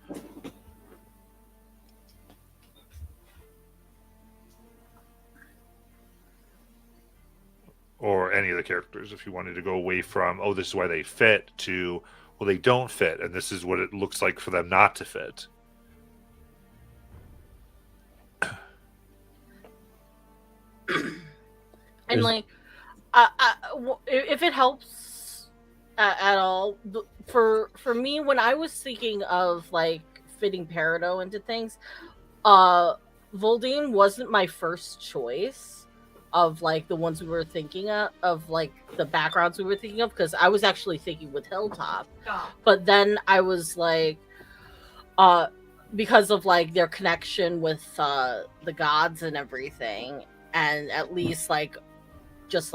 Or any of the characters, if you wanted to go away from, oh, this is why they fit, to, well, they don't fit, and this is what it looks like for them not to fit. And like, if it helps at all, for me, when I was thinking of like fitting Peridot into things, Voldine wasn't my first choice of like the ones we were thinking of like the backgrounds we were thinking of, because I was actually thinking with Hilltop, but then I was like, because of like their connection with the gods and everything, and at least like just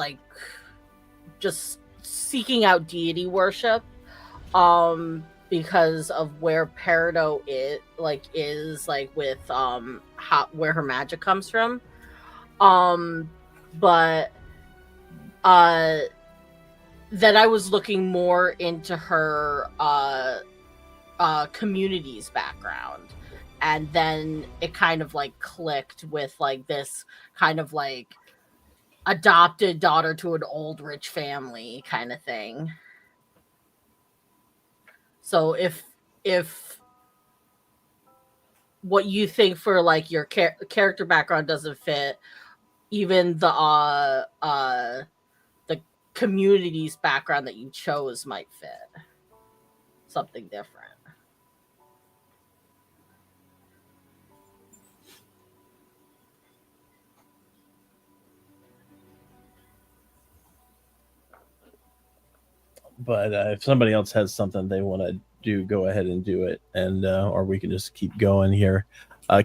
seeking out deity worship, because of where Peridot is with where her magic comes from, but then I was looking more into her community's background, and then it kind of like clicked with like this kind of like adopted daughter to an old rich family kind of thing. So if what you think for like your character background doesn't fit, even the community's background that you chose might fit something different. But if somebody else has something they want to do, go ahead and do it, and or we can just keep going here.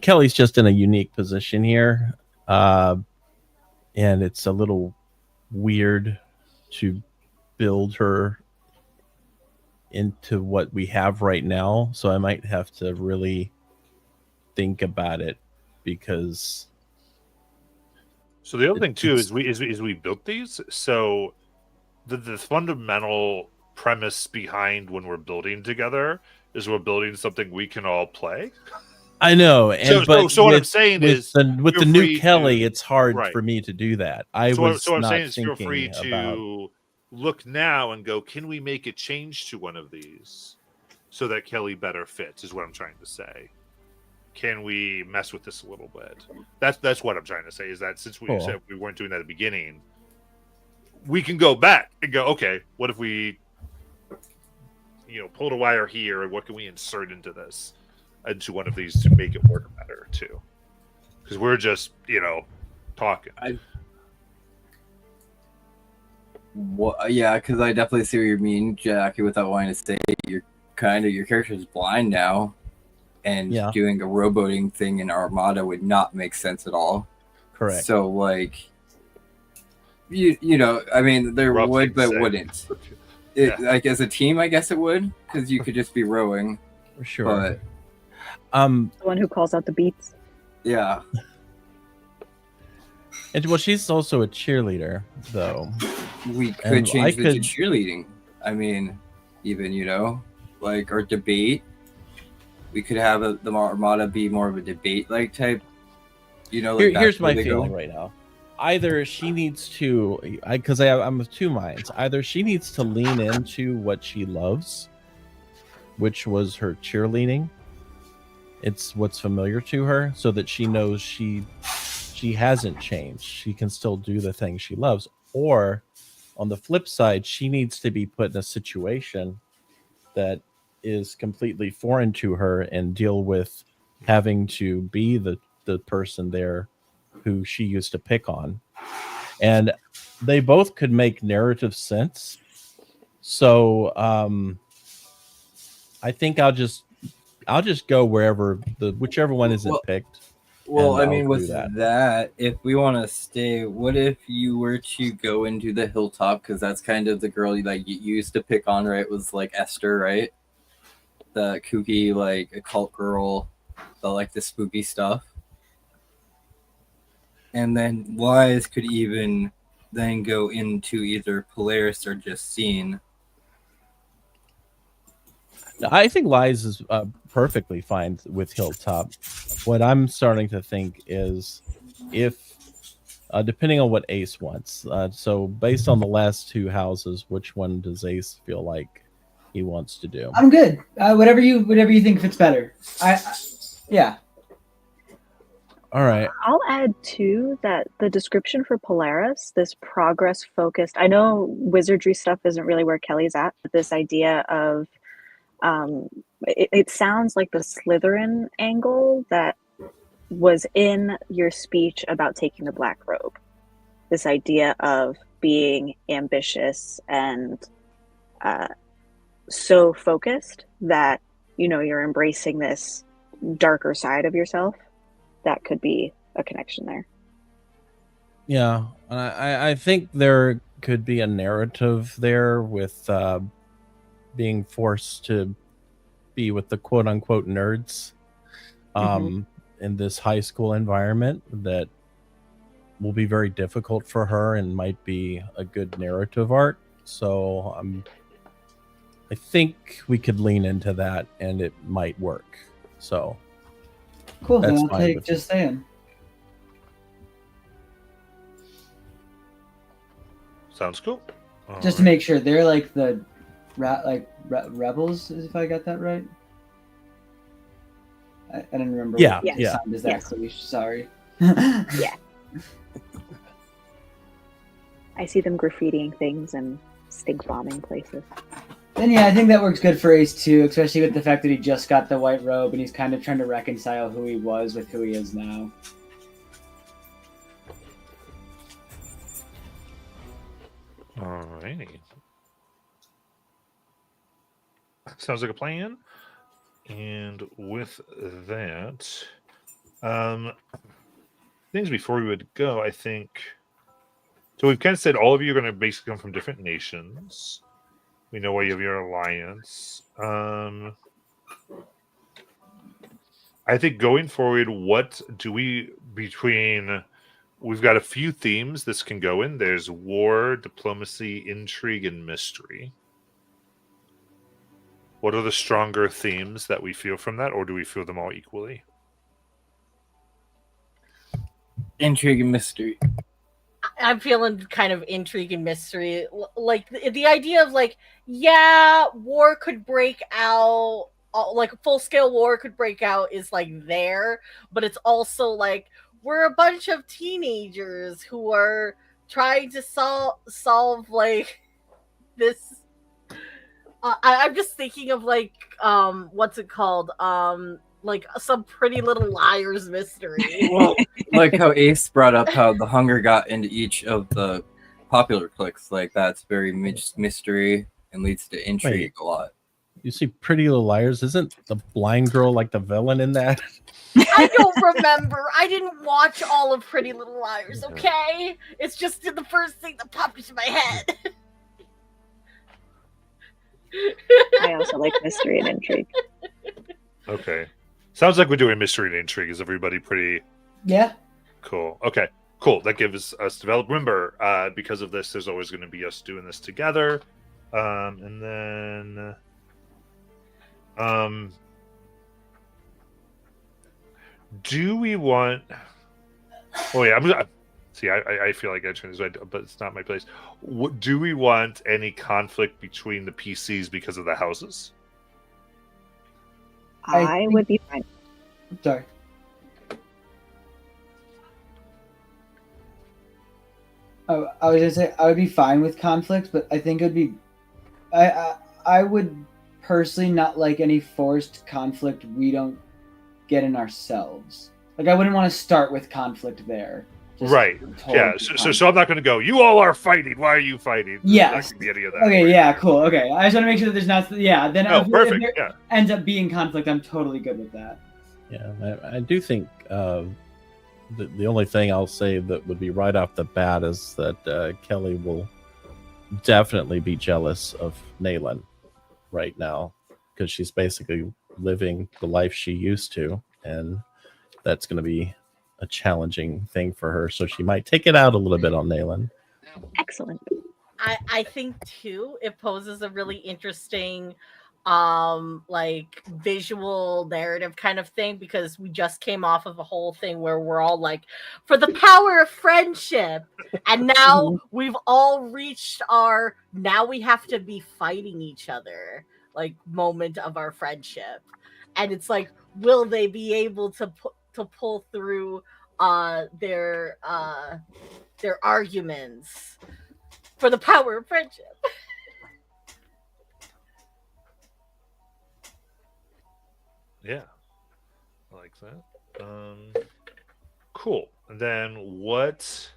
Kelly's just in a unique position here, and it's a little weird to build her into what we have right now. So I might have to really think about it, because So the other thing too is we built these. So the fundamental premise behind when we're building together is we're building something we can all play. I know, and So what I'm saying is, with feel the new free Kelly, to- it's hard right. for me to do that. I So was what I'm not saying is, feel thinking free about. to look now and go, can we make a change to one of these so that Kelly better fits? Is what I'm trying to say. Can we mess with this a little bit? That's what I'm trying to say. Is that since we Cool. said we weren't doing that at the beginning, we can go back and go, okay, what if we, pulled a wire here, and what can we insert into this, into one of these to make it work better too? Because we're just, talking. Yeah, because I definitely see what you mean, Jackie. Without wanting to say, your character's blind now, and Yeah. doing a rowboating thing in Armada would not make sense at all. Correct. So, like, I mean, there Rough would, thing to but say. wouldn't. Yeah. Like, as a team, I guess it would, because you could just be rowing. For sure. But The one who calls out the beats. yeah, And well, she's also a cheerleader, though. we could And change I it to could- cheerleading. I mean, even like our debate. We could have the Armada be more of a debate-like type. Like that's Here's where my they go. feeling right now. Either she needs to, because I'm of two minds. Either she needs to lean into what she loves, which was her cheerleading. It's what's familiar to her, so that she knows she hasn't changed. She can still do the thing she loves. Or on the flip side, she needs to be put in a situation that is completely foreign to her and deal with having to be the person there who she used to pick on. And they both could make narrative sense. So I think I'll just go wherever whichever one isn't Well, picked. Well, and I I'll mean, do with that. that, if we want to stay, what if you were to go into the hilltop? Because that's kind of the girl you used to pick on, right? Was like Esther, right? The kooky, like occult girl, the spooky stuff. And then Wise could even then go into either Polaris or Justine. I think Lies is perfectly fine with Hilltop. What I'm starting to think is if, depending on what Ace wants. So based on the last two houses, which one does Ace feel like he wants to do? I'm good. Whatever you think fits better. Yeah. All right. I'll add too that the description for Polaris, this progress focused, I know wizardry stuff isn't really where Kelly's at, but this idea of it sounds like the Slytherin angle that was in your speech about taking the black robe. This idea of being ambitious and so focused that you're embracing this darker side of yourself. That could be a connection there. Yeah, I think there could be a narrative there with being forced to be with the quote unquote nerds in this high school environment that will be very difficult for her and might be a good narrative arc. So I think we could lean into that and it might work. So Cool. Then That's I'll fine take with just saying. Sounds cool. Just to make sure they're like the rebels, if I got that right. I didn't remember. Yeah, what yeah. sound is that, Yes. so we should, sorry. Yeah. I see them graffitiing things and stink bombing places. Then yeah, I think that works good for Ace too, especially with the fact that he just got the white robe and he's kind of trying to reconcile who he was with who he is now. Alrighty. Sounds like a plan. And with that, things before we would go, I think. So we've kind of said all of you are going to basically come from different nations. We know why you have your alliance. I think going forward, what do we between? We've got a few themes this can go in. There's war, diplomacy, intrigue, and mystery. What are the stronger themes that we feel from that, or do we feel them all equally? Intrigue and mystery. I'm feeling kind of intrigue and mystery. Like the idea of like, yeah, war could break out, like a full scale war could break out is like there, but it's also like we're a bunch of teenagers who are trying to solve like this. I'm just thinking of like what's it called? Like some Pretty Little Liars mystery. Well, like how Ace brought up how the hunger got into each of the popular cliques. Like that's very mystery and leads to intrigue a lot. You see Pretty Little Liars? Isn't the blind girl like the villain in that? I don't remember. I didn't watch all of Pretty Little Liars, okay? It's just the first thing that popped into my head. I also like mystery and intrigue. Okay. Sounds like we're doing mystery and intrigue. Is everybody pretty Yeah. cool? Okay, cool. That gives us develop. Remember, because of this, there's always going to be us doing this together. And then, do we want? Oh yeah, see. I feel like I turned this way, but it's not my place. Do we want any conflict between the PCs because of the houses? I would be fine. Sorry. Oh, I was gonna say I would be fine with conflict, but I think it would be, I would personally not like any forced conflict we don't get in ourselves. Like I wouldn't want to start with conflict there. Just Right. total Yeah. So I'm not going to go. You all are fighting. Why are you fighting? Yes. I'm not gonna be any of that. Okay. Yeah. Cool. Okay. I just want to make sure that there's not. Yeah. Then Oh, if perfect. there Yeah. ends up being conflict, I'm totally good with that. Yeah, I do think the only thing I'll say that would be right off the bat is that Kelly will definitely be jealous of Naylan right now because she's basically living the life she used to, and that's going to be a challenging thing for her. So she might take it out a little bit on Naylan. Excellent. I think too it poses a really interesting like visual narrative kind of thing because we just came off of a whole thing where we're all like for the power of friendship and now we've all reached our now we have to be fighting each other like moment of our friendship and it's like will they be able to pull through their arguments for the power of friendship. Yeah. I like that. Cool. And then what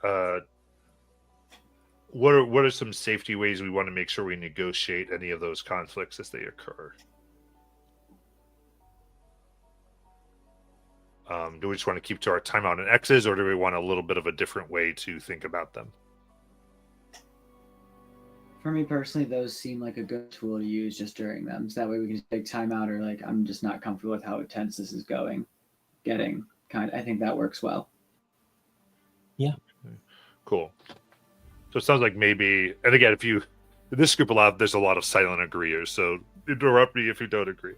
are some safety ways we want to make sure we negotiate any of those conflicts as they occur? Do we just want to keep to our timeout and X's, or do we want a little bit of a different way to think about them? For me personally, those seem like a good tool to use just during them. So that way we can just take time out or like, I'm just not comfortable with how intense this is getting. I think that works well. Yeah. Cool. So it sounds like maybe, and again, if you, in this group there's a lot of silent agreeers, so interrupt me if you don't agree.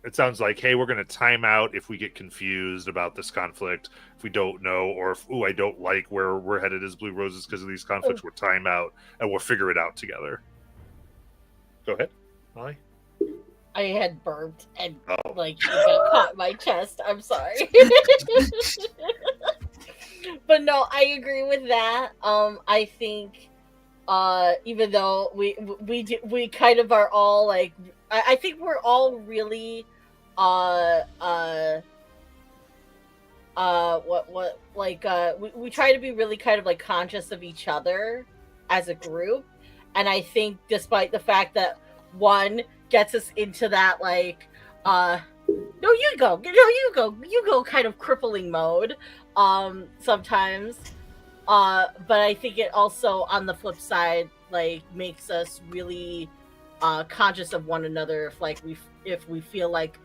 It sounds like, hey, we're going to time out if we get confused about this conflict, if we don't know, or if, I don't like where we're headed as Blue Roses because of these conflicts, we'll time out and we'll figure it out together. Go ahead, Molly. I had burped and like it got caught in my chest. I'm sorry. But no, I agree with that. I think even though we kind of are all like I think we're all really we try to be really kind of like conscious of each other as a group And I think despite the fact that one gets us into that like no you go kind of crippling mode sometimes, but I think it also on the flip side like makes us really conscious of one another if we feel like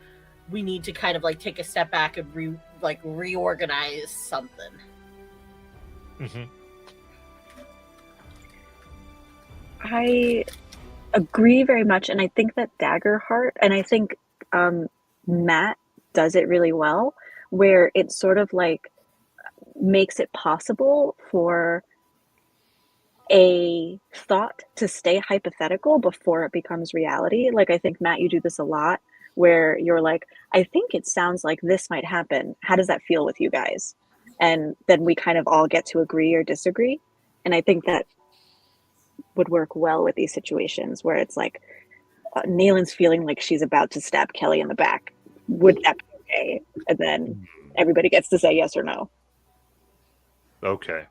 we need to kind of like take a step back and reorganize something. Mm-hmm. I agree very much, and I think that Daggerheart, and I think Matt does it really well, where it sort of like makes it possible for a thought to stay hypothetical before it becomes reality. Like, I think, Matt, you do this a lot, where you're like, I think it sounds like this might happen. How does that feel with you guys? And then we kind of all get to agree or disagree. And I think that would work well with these situations where it's like Nayland's feeling like she's about to stab Kelly in the back. Would that be okay? And then everybody gets to say yes or no. Okay.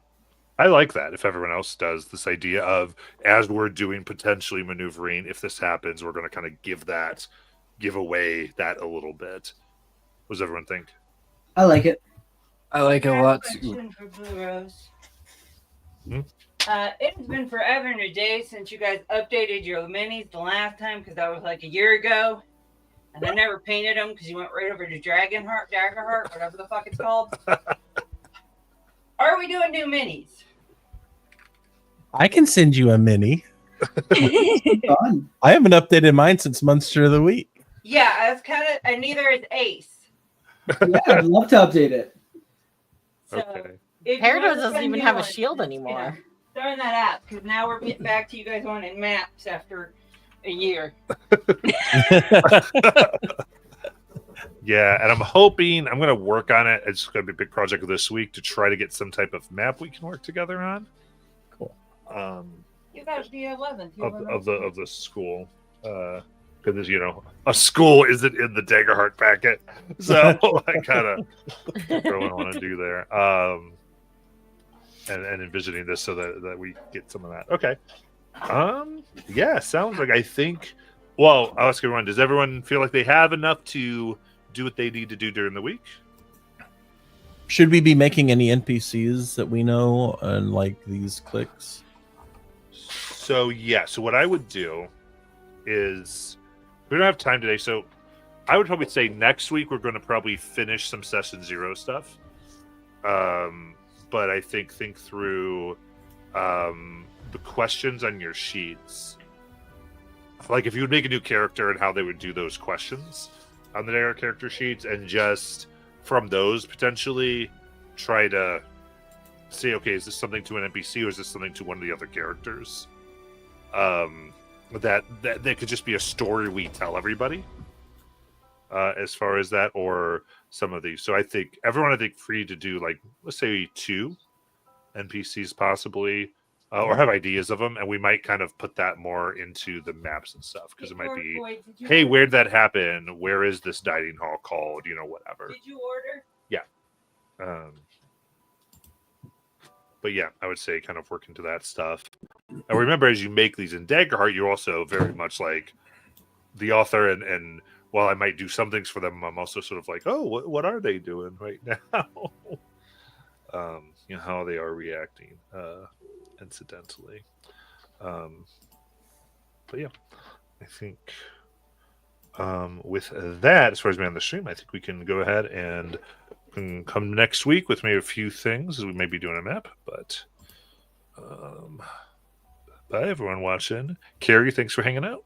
I like that. If everyone else does, this idea of as we're doing potentially maneuvering, if this happens, we're going to kind of give away that a little bit. What does everyone think? I like it. I like it a lot too. Question for Blue Rose. Hmm? It's been forever and a day since you guys updated your minis the last time, because that was like a year ago. And I never painted them because you went right over to Daggerheart, whatever the fuck it's called. Are we doing new minis? I can send you a mini. Fun. I haven't updated mine since Monster of the Week. Yeah, that's kind of, and neither is Ace. Yeah, I'd love to update it. So Okay. if you Paradise want to doesn't spend even new have a ones, shield just, anymore. Throwing that out, because now we're getting back to you guys wanting maps after a year. Yeah, and I'm hoping I'm going to work on it. It's going to be a big project this week to try to get some type of map we can work together on. Cool. You guys be 11th. Of the school, because a school isn't in the Daggerheart packet, so I kind of really want to do there. And envisioning this so that we get some of that. Okay. Yeah, sounds like I think. Well, I'll ask everyone. Does everyone feel like they have enough to do what they need to do during the week? Should we be making any NPCs that we know and like these clicks? So yeah. So what I would do is we don't have time today. So I would probably say next week we're going to probably finish some session 0 stuff. But I think through the questions on your sheets. Like if you would make a new character and how they would do those questions on the Dagger character sheets, and just from those potentially try to see, okay, is this something to an NPC or is this something to one of the other characters? That could just be a story we tell everybody as far as that, or some of these. So I think everyone, free to do like, let's say 2 NPCs possibly, or have ideas of them, and we might kind of put that more into the maps and stuff, because it might be, hey, where'd that happen? Where is this dining hall called? Whatever. Did you order? But yeah, I would say kind of work into that stuff. And remember, as you make these in Daggerheart, you're also very much like the author, and while I might do some things for them, I'm also sort of like, oh, what are they doing right now? How they are reacting, incidentally. But yeah, I think with that, as far as me on the stream, I think we can go ahead and come next week with maybe a few things, as we may be doing a map. But bye, everyone watching. Carrie, thanks for hanging out.